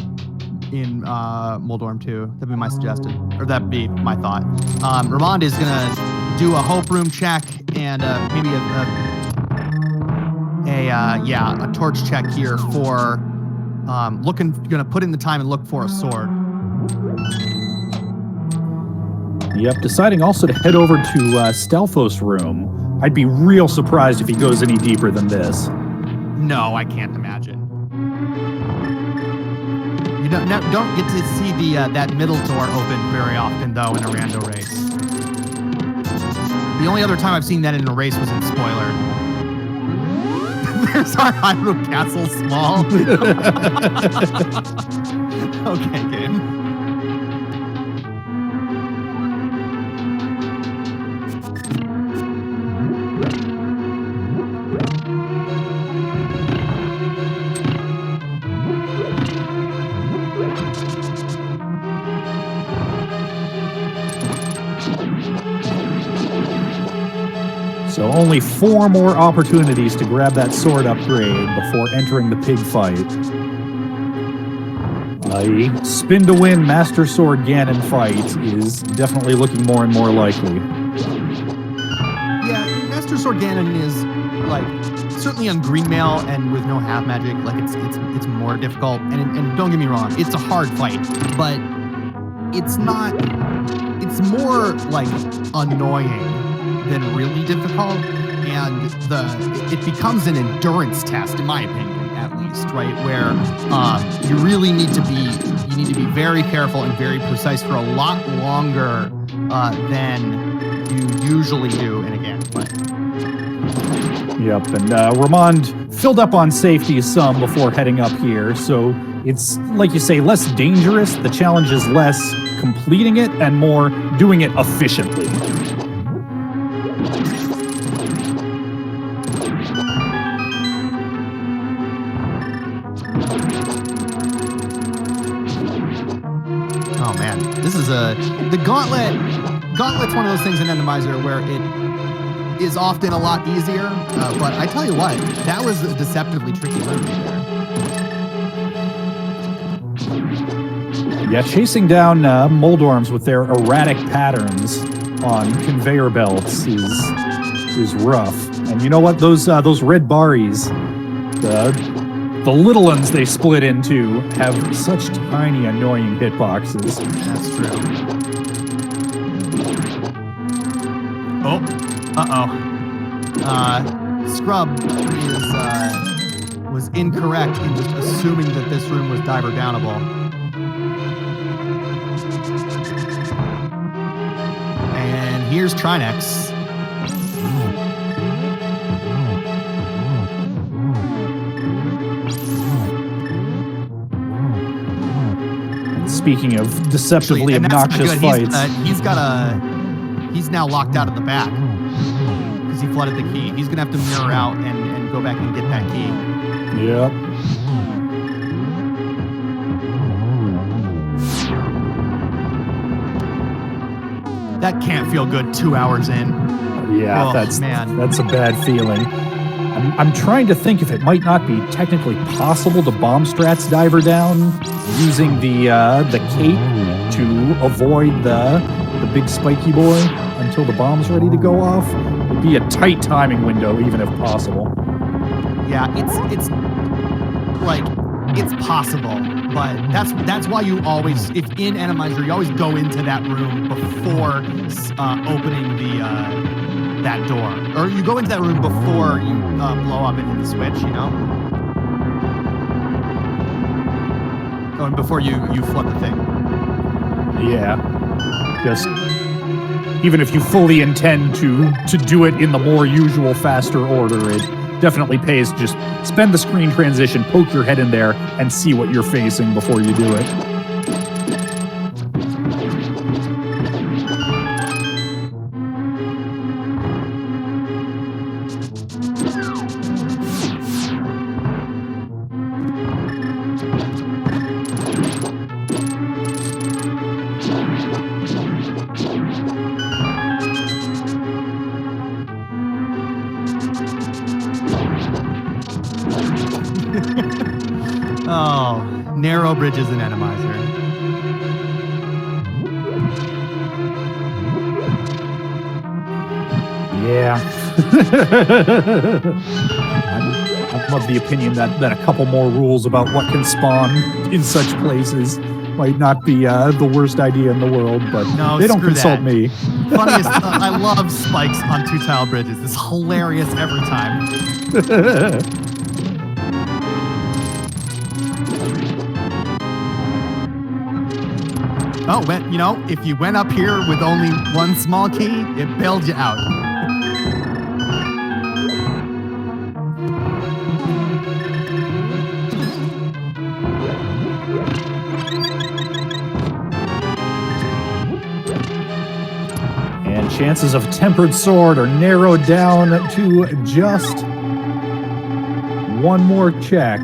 Moldorm 2. That'd be my suggestion, or that'd be my thought. Ramond is gonna do a hope room check and maybe a torch check here for gonna put in the time and look for a sword. Yep, deciding also to head over to Stelphos' room. I'd be real surprised if he goes any deeper than this. No, I can't imagine. You don't get to see that middle door open very often, though, in a rando race. The only other time I've seen that in a race was in Spoiler. There's our Hyrule Castle small. Okay, game. So only 4 more opportunities to grab that sword upgrade before entering the pig fight. A spin to win Master Sword Ganon fight is definitely looking more and more likely. Yeah, Master Sword Ganon is like certainly on green mail and with no half magic. Like it's more difficult. And don't get me wrong, it's a hard fight, but it's not. It's more like annoying than really difficult, and it becomes an endurance test, in my opinion, at least, right? Where you really need to be very careful and very precise for a lot longer than you usually do in a Ganon fight. Yep, and Ramond filled up on safety some before heading up here, so it's, like you say, less dangerous. The challenge is less completing it and more doing it efficiently. Oh man, this is the Gauntlet. Gauntlet's one of those things in Randomizer where it is often a lot easier, but I tell you what, that was a deceptively tricky run there. Yeah, chasing down Moldorms with their erratic patterns on conveyor belts is rough. And you know what? Those red Baris, the little ones they split into, have such tiny, annoying hitboxes. That's true. Oh, Scrub was incorrect in just assuming that this room was diver downable. here's Trinex. Speaking of deceptively And that's not obnoxious good. fights. He's now locked out at the back because he flooded the key. He's gonna have to mirror out and go back and get that key. Yep. That can't feel good 2 hours in. Yeah, Oh, that's man. a bad feeling. I'm trying to think if it might not be technically possible to bomb strats diver down using the cape to avoid the big spiky boy until the bomb's ready to go off. It'd be a tight timing window, even if possible. Yeah, it's like it's possible, but that's why you always, if in Randomizer, you always go into that room before opening that door, or you go into that room before you blow up and hit the switch, you know, going before you flood the thing. Yeah, just even if you fully intend to do it in the more usual, faster order, it definitely pays. Just spend the screen transition, poke your head in there, and see what you're facing before you do it. Oh, narrow bridges in Randomizer. Yeah. I'm of the opinion that a couple more rules about what can spawn in such places might not be the worst idea in the world, but No, they don't screw consult that. me. Funniest, I love spikes on two-tile bridges. It's hilarious every time. Oh, you know, if you went up here with only one small key, it bailed you out. And chances of tempered sword are narrowed down to just one more check.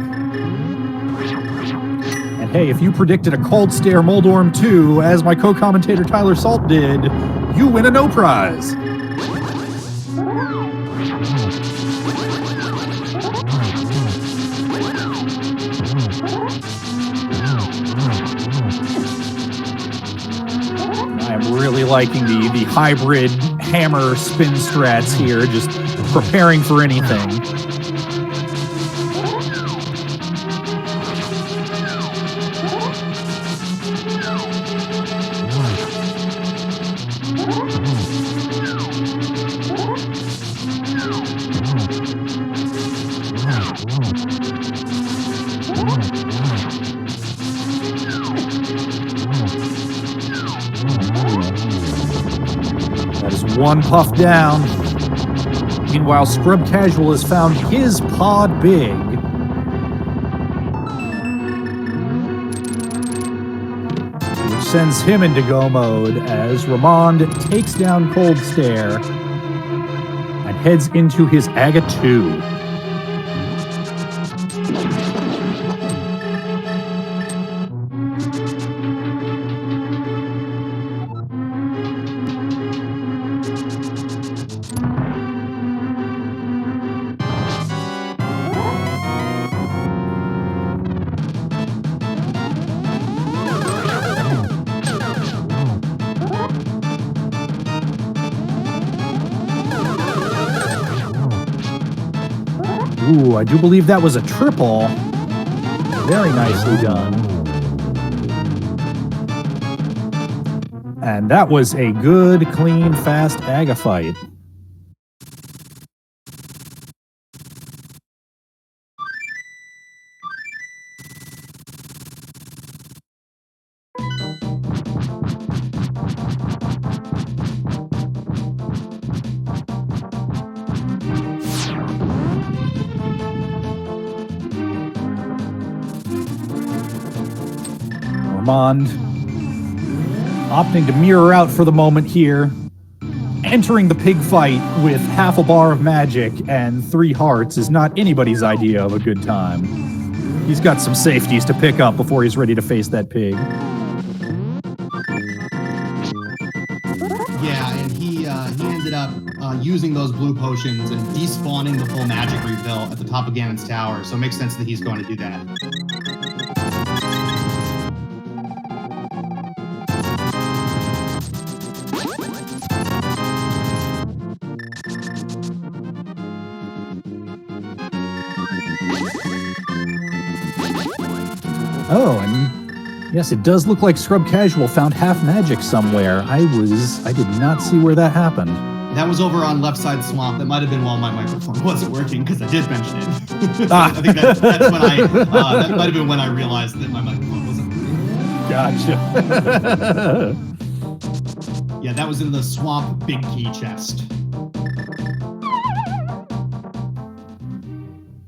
And hey, if you predicted a cold stare Moldorm 2, as my co-commentator Tyler Salt did, you win a no prize. I'm really liking the hybrid hammer spin strats here, just preparing for anything. That is one puff down. Meanwhile, Scrubcasual has found his pod big. Which sends him into go mode as Ramond takes down Cold Stare and heads into his Aga 2. Ooh, I do believe that was a triple. Very nicely done. And that was a good, clean, fast Aga fight. Ramond opting to mirror out for the moment here. Entering the pig fight with half a bar of magic and 3 hearts is not anybody's idea of a good time. He's got some safeties to pick up before he's ready to face that pig. Yeah, and he ended up using those blue potions and despawning the full magic refill at the top of Ganon's tower, so it makes sense that he's going to do that. Oh, and yes, it does look like Scrubcasual found half magic somewhere. I did not see where that happened. That was over on left side swamp. That might have been while my microphone wasn't working, because I did mention it. I think that's when that might have been when I realized that my microphone wasn't working. Gotcha. Yeah, that was in the swamp big key chest.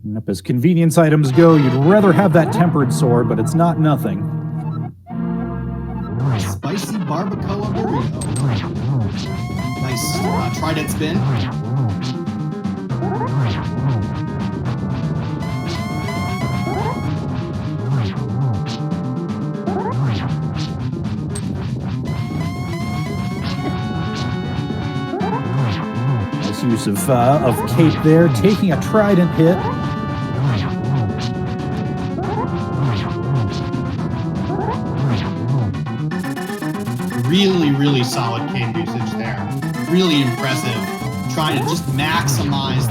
Yep, as convenience items go, you'd rather have that tempered sword, but it's not nothing. Spicy barbacoa burrito. Nice trident spin. Nice use of cape there, taking a trident hit. Really solid cane usage there. Really impressive. Trying to just maximize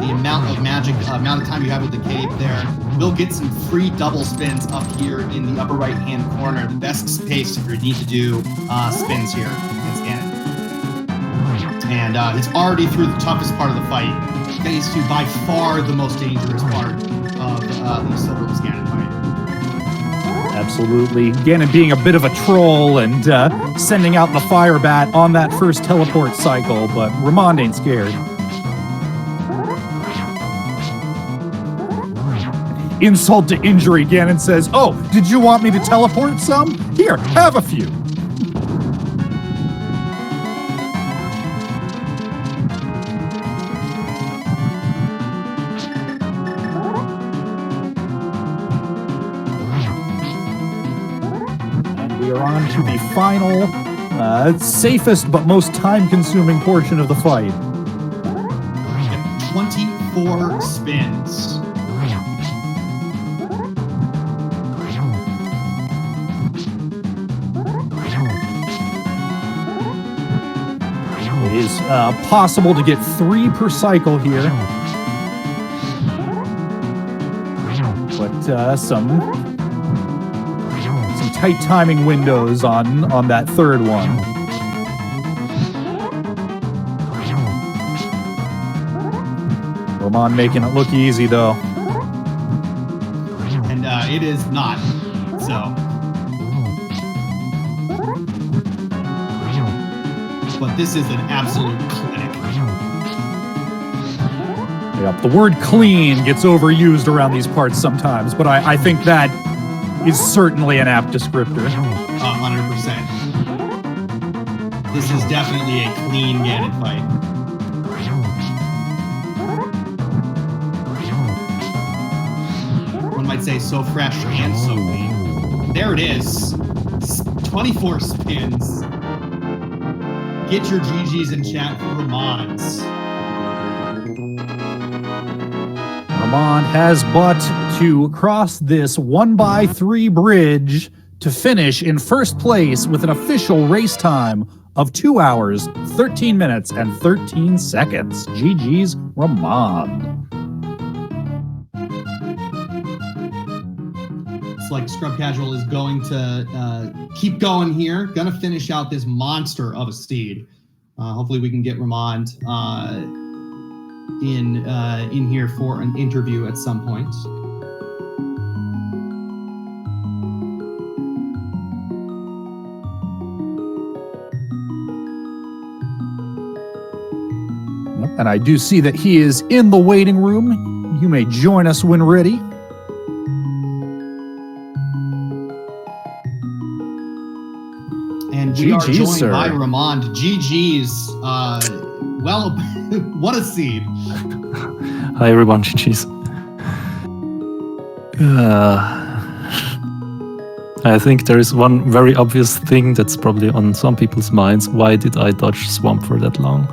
the amount of magic, amount of time you have with the cape there. We'll get some free double spins up here in the upper right hand corner. The best space if you need to do spins here against Ganon. And he's already through the toughest part of the fight. Gets to by far the most dangerous part of the Silverless Ganon fight. Absolutely. Ganon being a bit of a troll and sending out the fire bat on that first teleport cycle, but Ramond ain't scared. Insult to injury, Ganon says, "Oh, did you want me to teleport some? Here, have a few." We are on to the final, safest but most time-consuming portion of the fight. 24 spins. It is possible to get 3 per cycle here, but some tight timing windows on that third one. Ramond making it look easy though. And it is not. So. But this is an absolute clinic. Yep, the word clean gets overused around these parts sometimes, but I think that is certainly an apt descriptor. 100%. This is definitely a clean Ganon fight. One might say so fresh and so clean. There it is. 24 spins. Get your GGs in chat for Ramond's. Ramond has but to cross this 1x3 bridge to finish in first place with an official race time of 2 hours, 13 minutes, and 13 seconds. GG's Ramond. It's like Scrubcasual is going to keep going here. Gonna finish out this monster of a steed. Hopefully we can get Ramond in here for an interview at some point. And I do see that he is in the waiting room. You may join us when ready. we are GG's, joined sir. by Ramond. GG's. Well, what a scene. Hi everyone, GG's. I think there is one very obvious thing that's probably on some people's minds. Why did I dodge swamp for that long?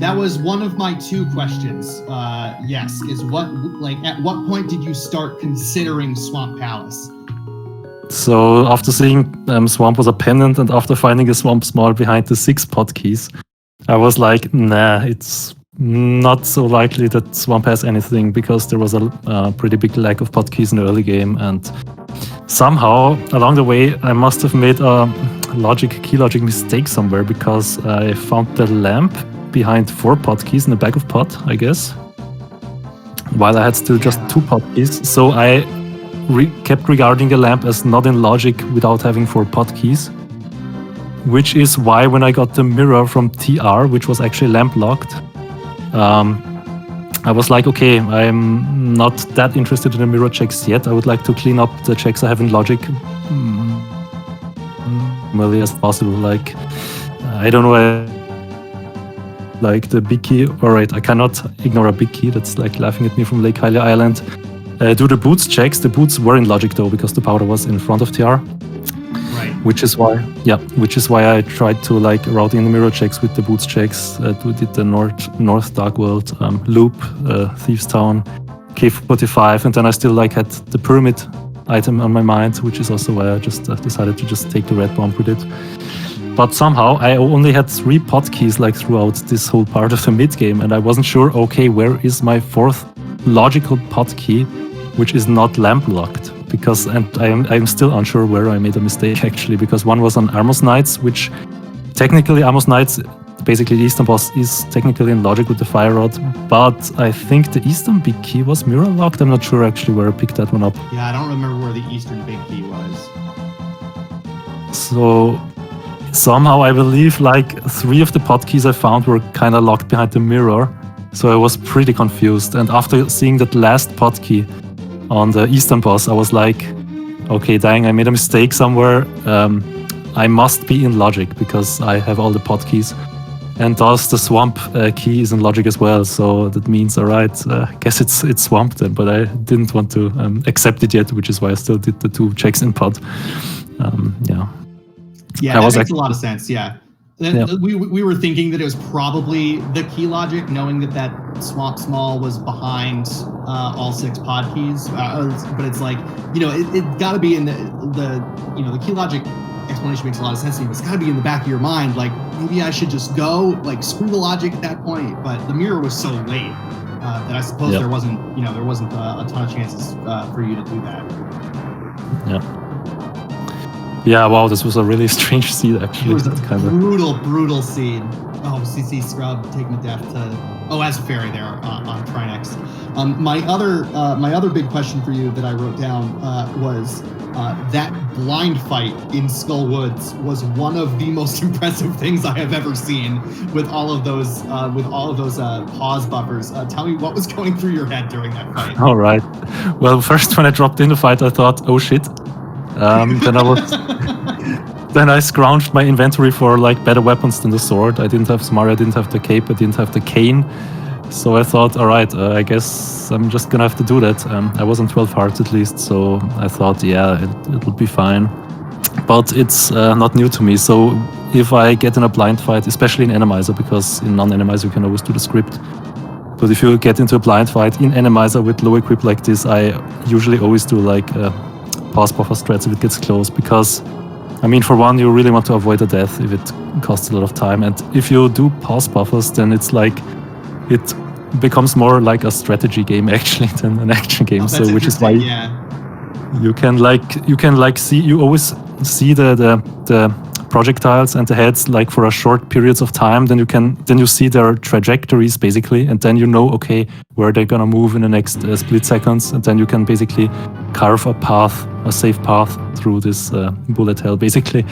That was one of my two questions. Yes, is at what point did you start considering Swamp Palace? So after seeing swamp was a pendant and after finding a swamp small behind the 6 potkeys, I was like, nah, it's not so likely that swamp has anything because there was a pretty big lack of potkeys in the early game, and somehow along the way I must have made a key logic mistake somewhere because I found the lamp behind 4 potkeys in the back of pot, I guess, while I had still just 2 potkeys. So I kept regarding the lamp as not in logic without having 4 potkeys, which is why when I got the mirror from TR, which was actually lamp locked, I was like, okay, I'm not that interested in the mirror checks yet. I would like to clean up the checks I have in logic well as possible. Like, I don't know, like the big key. Alright, I cannot ignore a big key. That's like laughing at me from Lake Hylia Island. Do the boots checks. The boots were in logic though, because the powder was in front of TR. Which is why I tried to like route in the mirror checks with the boots checks. We did the North Dark World, Loop, Thieves Town, K45, and then I still like had the pyramid item on my mind, which is also why I just decided to just take the red bomb with it. But somehow I only had 3 potkeys like throughout this whole part of the mid game, and I wasn't sure. Okay, where is my 4th logical potkey, which is not lamp locked? Because I'm still unsure where I made a mistake actually, because one was on Amos Knights, which technically Amos Knights, basically the Eastern boss, is technically in logic with the fire rod, but I think the Eastern big key was mirror locked. I'm not sure actually where I picked that one up. Yeah, I don't remember where the Eastern big key was. So somehow I believe like 3 of the potkeys I found were kind of locked behind the mirror, so I was pretty confused. And after seeing that last potkey on the Eastern boss, I was like, okay, dang, I made a mistake somewhere. I must be in logic because I have all the potkeys. And thus the swamp key is in logic as well. So that means, all right, I guess it's swamp then, but I didn't want to accept it yet, which is why I still did the 2 checks in pot. Yeah, that makes a lot of sense, yeah. We were thinking that it was probably the key logic, knowing that swamp small was behind all 6 pod keys. But it's like, it got to be in the key logic explanation makes a lot of sense to me. But it's got to be in the back of your mind, like maybe I should just go, like screw the logic at that point. But the mirror was so late that I suppose there wasn't a ton of chances for you to do that. Yeah. Yeah, wow, this was a really strange scene, actually. It was a brutal scene. Oh, CC Scrub taking the death to... as a fairy there on Trinex. My other big question for you that I wrote down was that blind fight in Skull Woods was one of the most impressive things I have ever seen with all of those pause buffers. Tell me what was going through your head during that fight. All right. Well, first when I dropped in the fight, I thought, oh shit. Then I scrounged my inventory for like better weapons than the sword. I didn't have Smari, I didn't have the cape, I didn't have the cane. So I thought, all right, I guess I'm just gonna have to do that. I was on 12 hearts at least, so I thought, yeah, it'll be fine. But it's not new to me. So if I get in a blind fight, especially in Randomizer, because in non-Randomizer you can always do the script. But if you get into a blind fight in Randomizer with low equip like this, I usually always do like pause buffer strats if it gets close, because I mean, for one, you really want to avoid a death if it costs a lot of time, and if you do pause buffers, then it's like it becomes more like a strategy game actually than an action game. So which is why you always see the projectiles and the heads like for a short periods of time, then you see their trajectories basically, and then you know, okay, where they're gonna move in the next split seconds, and then you can basically carve a safe path through this bullet hell basically.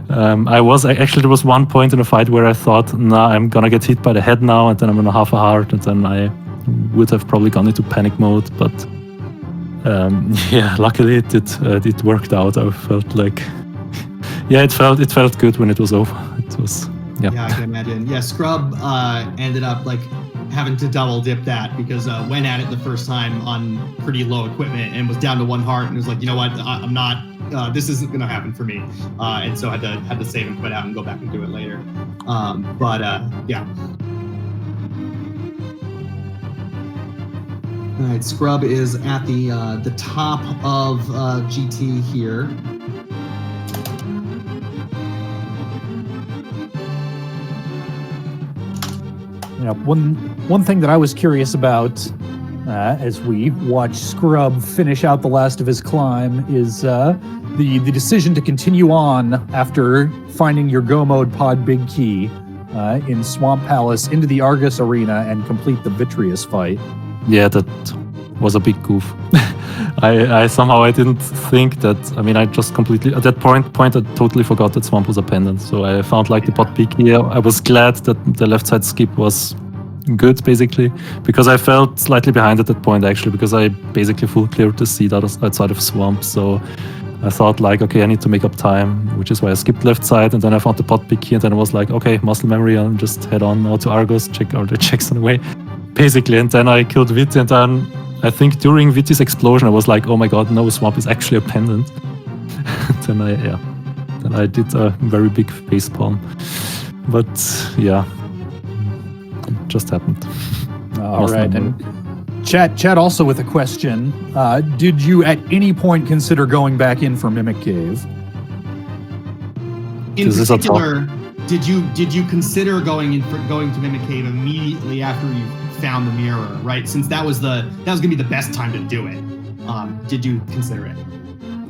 There was one point in the fight where I thought, nah, I'm gonna get hit by the head now, and then I'm gonna half a heart, and then I would have probably gone into panic mode, but luckily it worked out. I felt like Yeah, it felt good when it was over. It was Yeah, I can imagine. Yeah, Scrub ended up like having to double dip that because went at it the first time on pretty low equipment and was down to 1 heart and was like, you know what, I'm not. This isn't gonna happen for me, and so had to save and quit out and go back and do it later. Yeah. All right, Scrub is at the top of GT here. You know, one thing that I was curious about as we watch Scrub finish out the last of his climb is the decision to continue on after finding your Go Mode pod big key in Swamp Palace into the Argus Arena and complete the Vitreous fight. Yeah, that was a big goof. I somehow I didn't think that. I mean, I just completely at that point I totally forgot that Swamp was a pendant. So I found like the pot peak here. I was glad that the left side skip was good basically because I felt slightly behind at that point actually because I basically full cleared the seat outside of Swamp. So I thought like, okay, I need to make up time, which is why I skipped left side and then I found the pot peak here and then I was like, okay, muscle memory, I'll just head on now to Argos, check all the checks on the way. Basically, and then I killed Vit, and then I think during Vit's explosion, I was like, "Oh my god, no! Swamp is actually a pendant." then I did a very big facepalm, but yeah, it just happened. All right, and Chad also with a question: did you at any point consider going back in for Mimic Cave? In particular, did you consider going to Mimic Cave immediately after you found the mirror, right? Since that was gonna be the best time to do it. Did you consider it?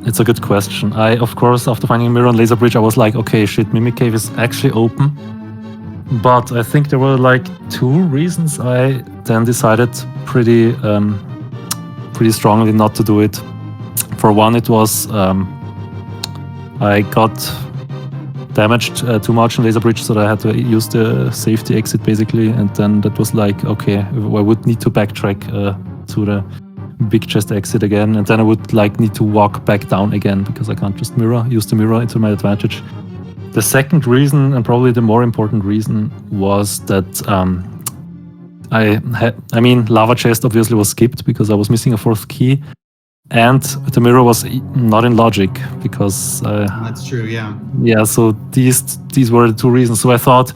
It's a good question. I, of course, after finding a mirror on Laser Bridge, I was like, okay, shit, Mimic Cave is actually open. But I think there were like 2 reasons I then decided pretty strongly not to do it. For one, it was I got damaged too much in Laser Bridge, so that I had to use the safety exit basically, and then that was like, okay, I would need to backtrack to the big chest exit again, and then I would like need to walk back down again because I can't just use the mirror to my advantage. The second reason, and probably the more important reason, was that I mean, Lava Chest obviously was skipped because I was missing a 4th key. And the mirror was not in logic because that's true, yeah. Yeah, so these were the 2 reasons. So I thought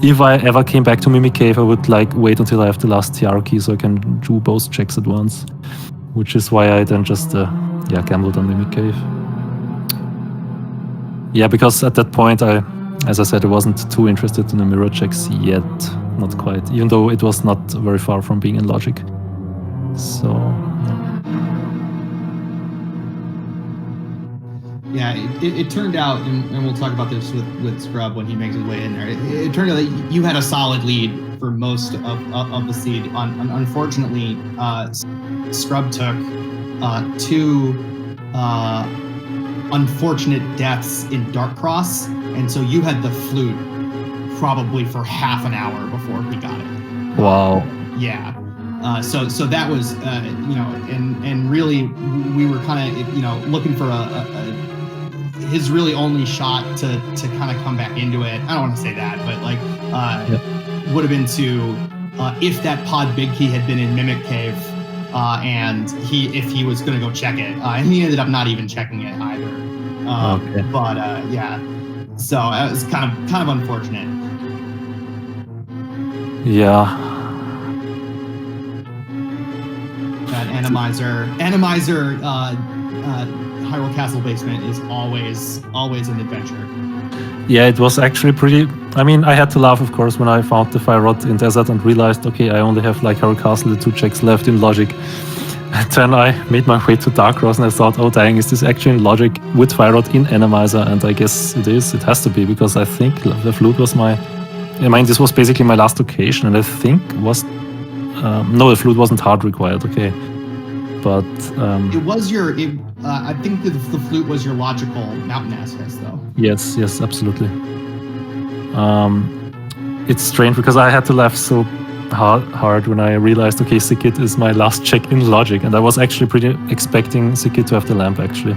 if I ever came back to Mimic Cave, I would like wait until I have the last TR key so I can do both checks at once. Which is why I then just gambled on Mimic Cave. Yeah, because at that point as I said, I wasn't too interested in the mirror checks yet. Not quite, even though it was not very far from being in logic. So yeah, it turned out, and we'll talk about this with Scrub when he makes his way in there. It turned out that you had a solid lead for most of the seed. Unfortunately, Scrub took 2 unfortunate deaths in Dark Cross, and so you had the flute probably for half an hour before he got it. Wow. Yeah. So that was and really we were kind of looking for his really only shot to kind of come back into it. I don't want to say that, but like would have been to if that pod big key had been in Mimic Cave and if he was going to go check it, and he ended up not even checking it either. Okay. But yeah, so it was kind of unfortunate. Yeah. That Randomizer, Hyrule Castle basement is always an adventure. Yeah, it was actually pretty. I mean, I had to laugh, of course, when I found the Fire Rod in Desert and realized, okay, I only have like Hyrule Castle, the 2 checks left in logic. And then I made my way to Dark Cross and I thought, oh dang, is this actually in logic with Fire Rod in Randomizer? And I guess it is. It has to be because I think the flute was this was basically my last occasion, and I think was no, the flute wasn't hard required. Okay, but it was your. I think the flute was your logical mountain access, though. Yes, absolutely. It's strange because I had to laugh so hard when I realized, okay, Sikit is my last check in logic, and I was actually pretty expecting Sikit to have the lamp. Actually,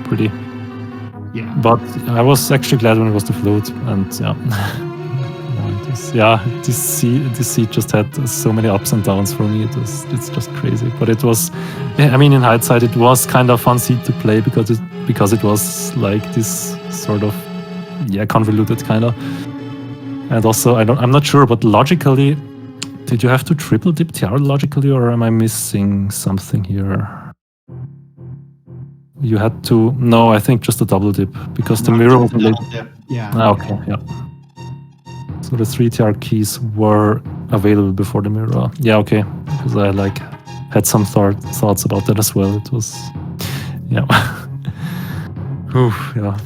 Yeah. But I was actually glad when it was the flute, and this seed just had so many ups and downs for me. It's just crazy. But it was, I mean, in hindsight, it was kind of fun seed to play because it was like this sort of convoluted kind of. And also, I'm not sure, but logically, did you have to triple dip TR logically, or am I missing something here? You had to... No, I think just a double dip, because the mirror was... Yeah. Okay, yeah. So the 3 TR keys were available before the mirror. Yeah, okay, because I had some thoughts about that as well. It was... Yeah. Oof, yeah.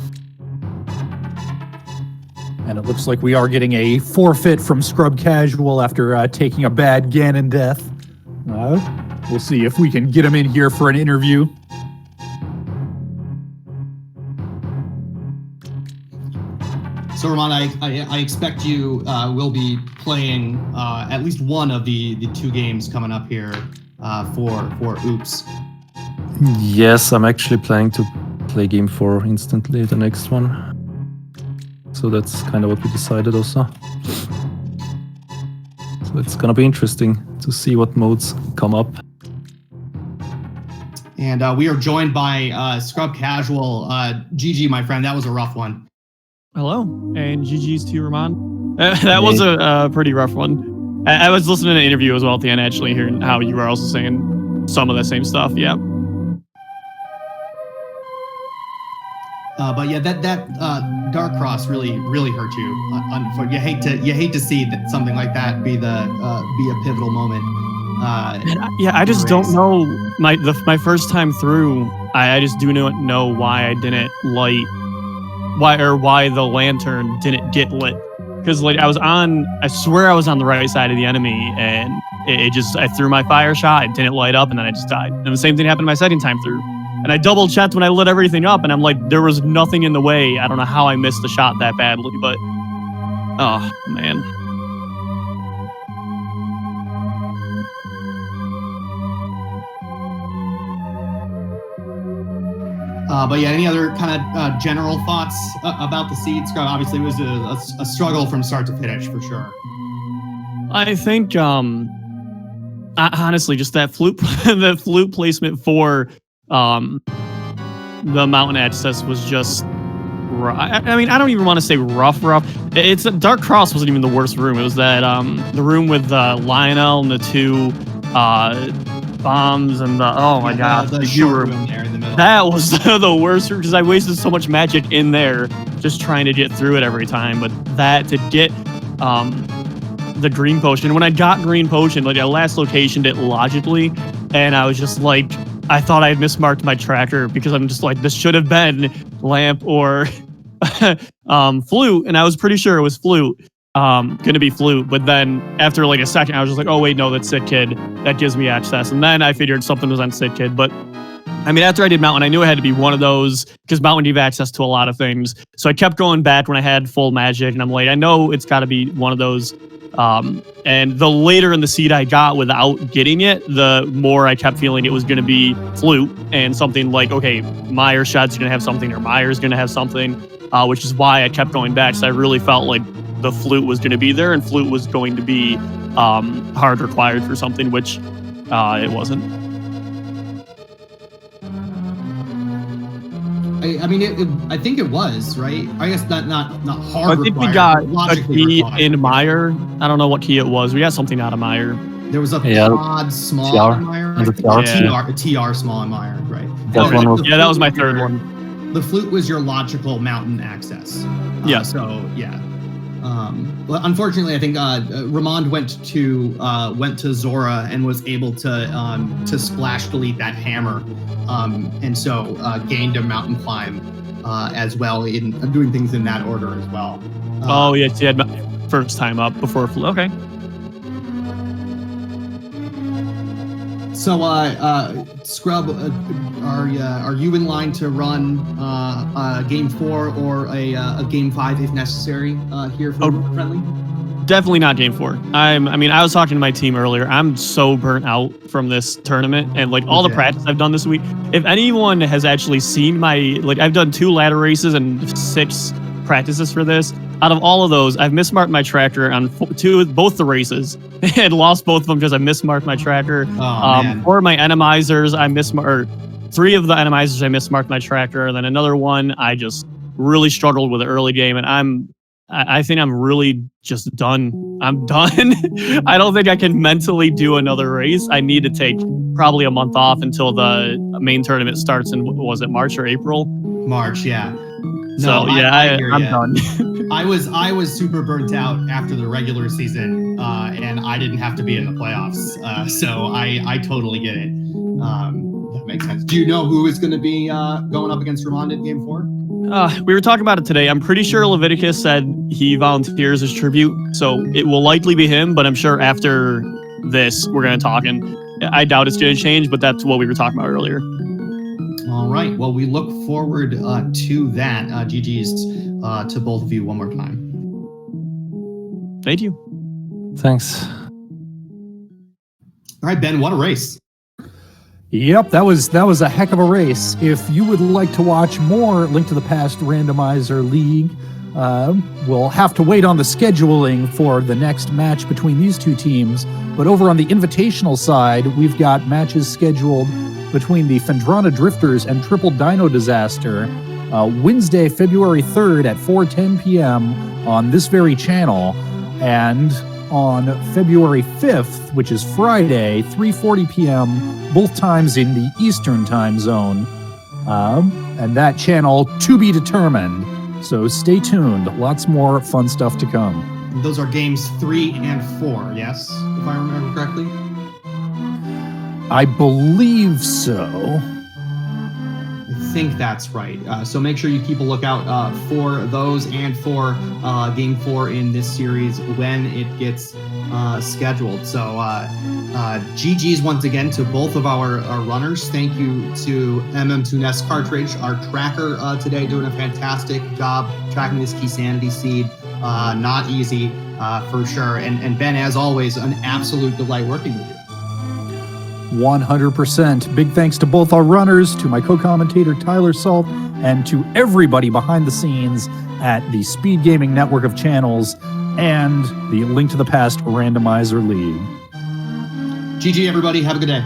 And it looks like we are getting a forfeit from Scrubcasual after taking a bad Ganon death. We'll see if we can get him in here for an interview. So, Ramond, I expect you will be playing at least one of the 2 games coming up here for Oops. Yes, I'm actually planning to play game 4 instantly, the next one. So that's kind of what we decided also. So it's gonna be interesting to see what modes come up. And we are joined by Scrubcasual. GG, my friend, that was a rough one. Hello, and GG's to Ramond. That was a pretty rough one. I was listening to an interview as well at the end, actually, hearing how you were also saying some of the same stuff. Yeah. But yeah, that Dark Cross really hurt you. You hate to see that something like that be a pivotal moment. I just don't know. My first time through, I just do not know why I didn't light. Why the lantern didn't get lit? Because I swear I was on the right side of the enemy, and I threw my fire shot, it didn't light up, and then I just died. And the same thing happened my second time through. And I double checked when I lit everything up, and I'm like, there was nothing in the way. I don't know how I missed the shot that badly, but oh man. But yeah, any other kind of general thoughts about the seed? Obviously, it was a struggle from start to finish for sure. I think, honestly, just that flute, the flute placement for the mountain access was just. I mean, I don't even want to say rough. It's Dark Cross wasn't even the worst room. It was that the room with Lionel and the 2 bombs and the god, the viewer room there in the middle. That was the worst room because I wasted so much magic in there just trying to get through it every time. But that to get the green potion, when I got green potion, I last locationed it logically, and I was just like, I thought I had mismarked my tracker because I'm just like, this should have been lamp or flute, and I was pretty sure it was flute. Gonna be flute, but then after a second, I was just like, oh wait, no, that's Sit Kid. That gives me access, and then I figured something was on Sit Kid. But I mean, after I did Mountain, I knew it had to be one of those because Mountain gave access to a lot of things. So I kept going back when I had full magic, and I'm like, I know it's got to be one of those. And the later in the seed I got without getting it, the more I kept feeling it was going to be flute and something like, okay, Meyer Shed's going to have something or Meyer's going to have something, which is why I kept going back. So I really felt like the flute was going to be there and flute was going to be hard required for something, which it wasn't. I mean, I think it was, right? I guess not hard. I think we got a key in Meyer. I don't know what key it was. We got something out of Meyer. There was a pod small in Meyer. And a TR small in Meyer, right? That was my third one. The flute was your logical mountain access. Yeah. So yeah. Well, unfortunately, I think Ramond went to Zora and was able to splash delete that hammer, and so gained a mountain climb as well in doing things in that order as well. Oh yeah, she had first time up before flew. Okay. So, Scrub, are you in line to run game 4 or a game 5 if necessary here for Friendly? definitely not game 4. I was talking to my team earlier. I'm so burnt out from this tournament and like all the practice I've done this week. If anyone has actually seen I've done 2 ladder races and 6 practices for this. Out of all of those, I've mismarked my tracker on both the races and lost both of them because I mismarked my tracker. Man. 4 of my Randomizers, 3 of the Randomizers I mismarked my tracker, and then another one I just really struggled with the early game, and I think I'm really just done. I'm done. I don't think I can mentally do another race. I need to take probably a month off until the main tournament starts in, was it March or April? March, yeah. So I hear I'm ya. done. I was super burnt out after the regular season, and I didn't have to be in the playoffs, so I totally get it. That makes sense. Do you know who is going to be going up against Ramond in Game 4? We were talking about it today. I'm pretty sure Leviticus said he volunteers as tribute, so it will likely be him, but I'm sure after this we're going to talk, and I doubt it's going to change, but that's what we were talking about earlier. All right. Well, we look forward to that. GG's to both of you one more time. Thank you. Thanks. All right, Ben, what a race. Yep, that was a heck of a race. If you would like to watch more Link to the Past Randomizer League, we'll have to wait on the scheduling for the next match between these two teams. But over on the invitational side, we've got matches scheduled between the Fendrana Drifters and Triple Dino Disaster Wednesday, February 3rd at 4:10 p.m. on this very channel, and on February 5th, which is Friday, 3:40 p.m., both times in the Eastern time zone. And that channel to be determined. So stay tuned. Lots more fun stuff to come. Those are games 3 and 4, yes? If I remember correctly? I believe so. I think that's right. So make sure you keep a lookout for those and for Game 4 in this series when it gets scheduled. So GG's once again to both of our runners. Thank you to MM2Nest Cartridge, our tracker today, doing a fantastic job tracking this Key Sanity seed. Not easy for sure. And Ben, as always, an absolute delight working with you. 100%. Big thanks to both our runners, to my co-commentator Tyler Salt, and to everybody behind the scenes at the Speed Gaming network of channels and the Link to the Past Randomizer League. GG, everybody. Have a good day.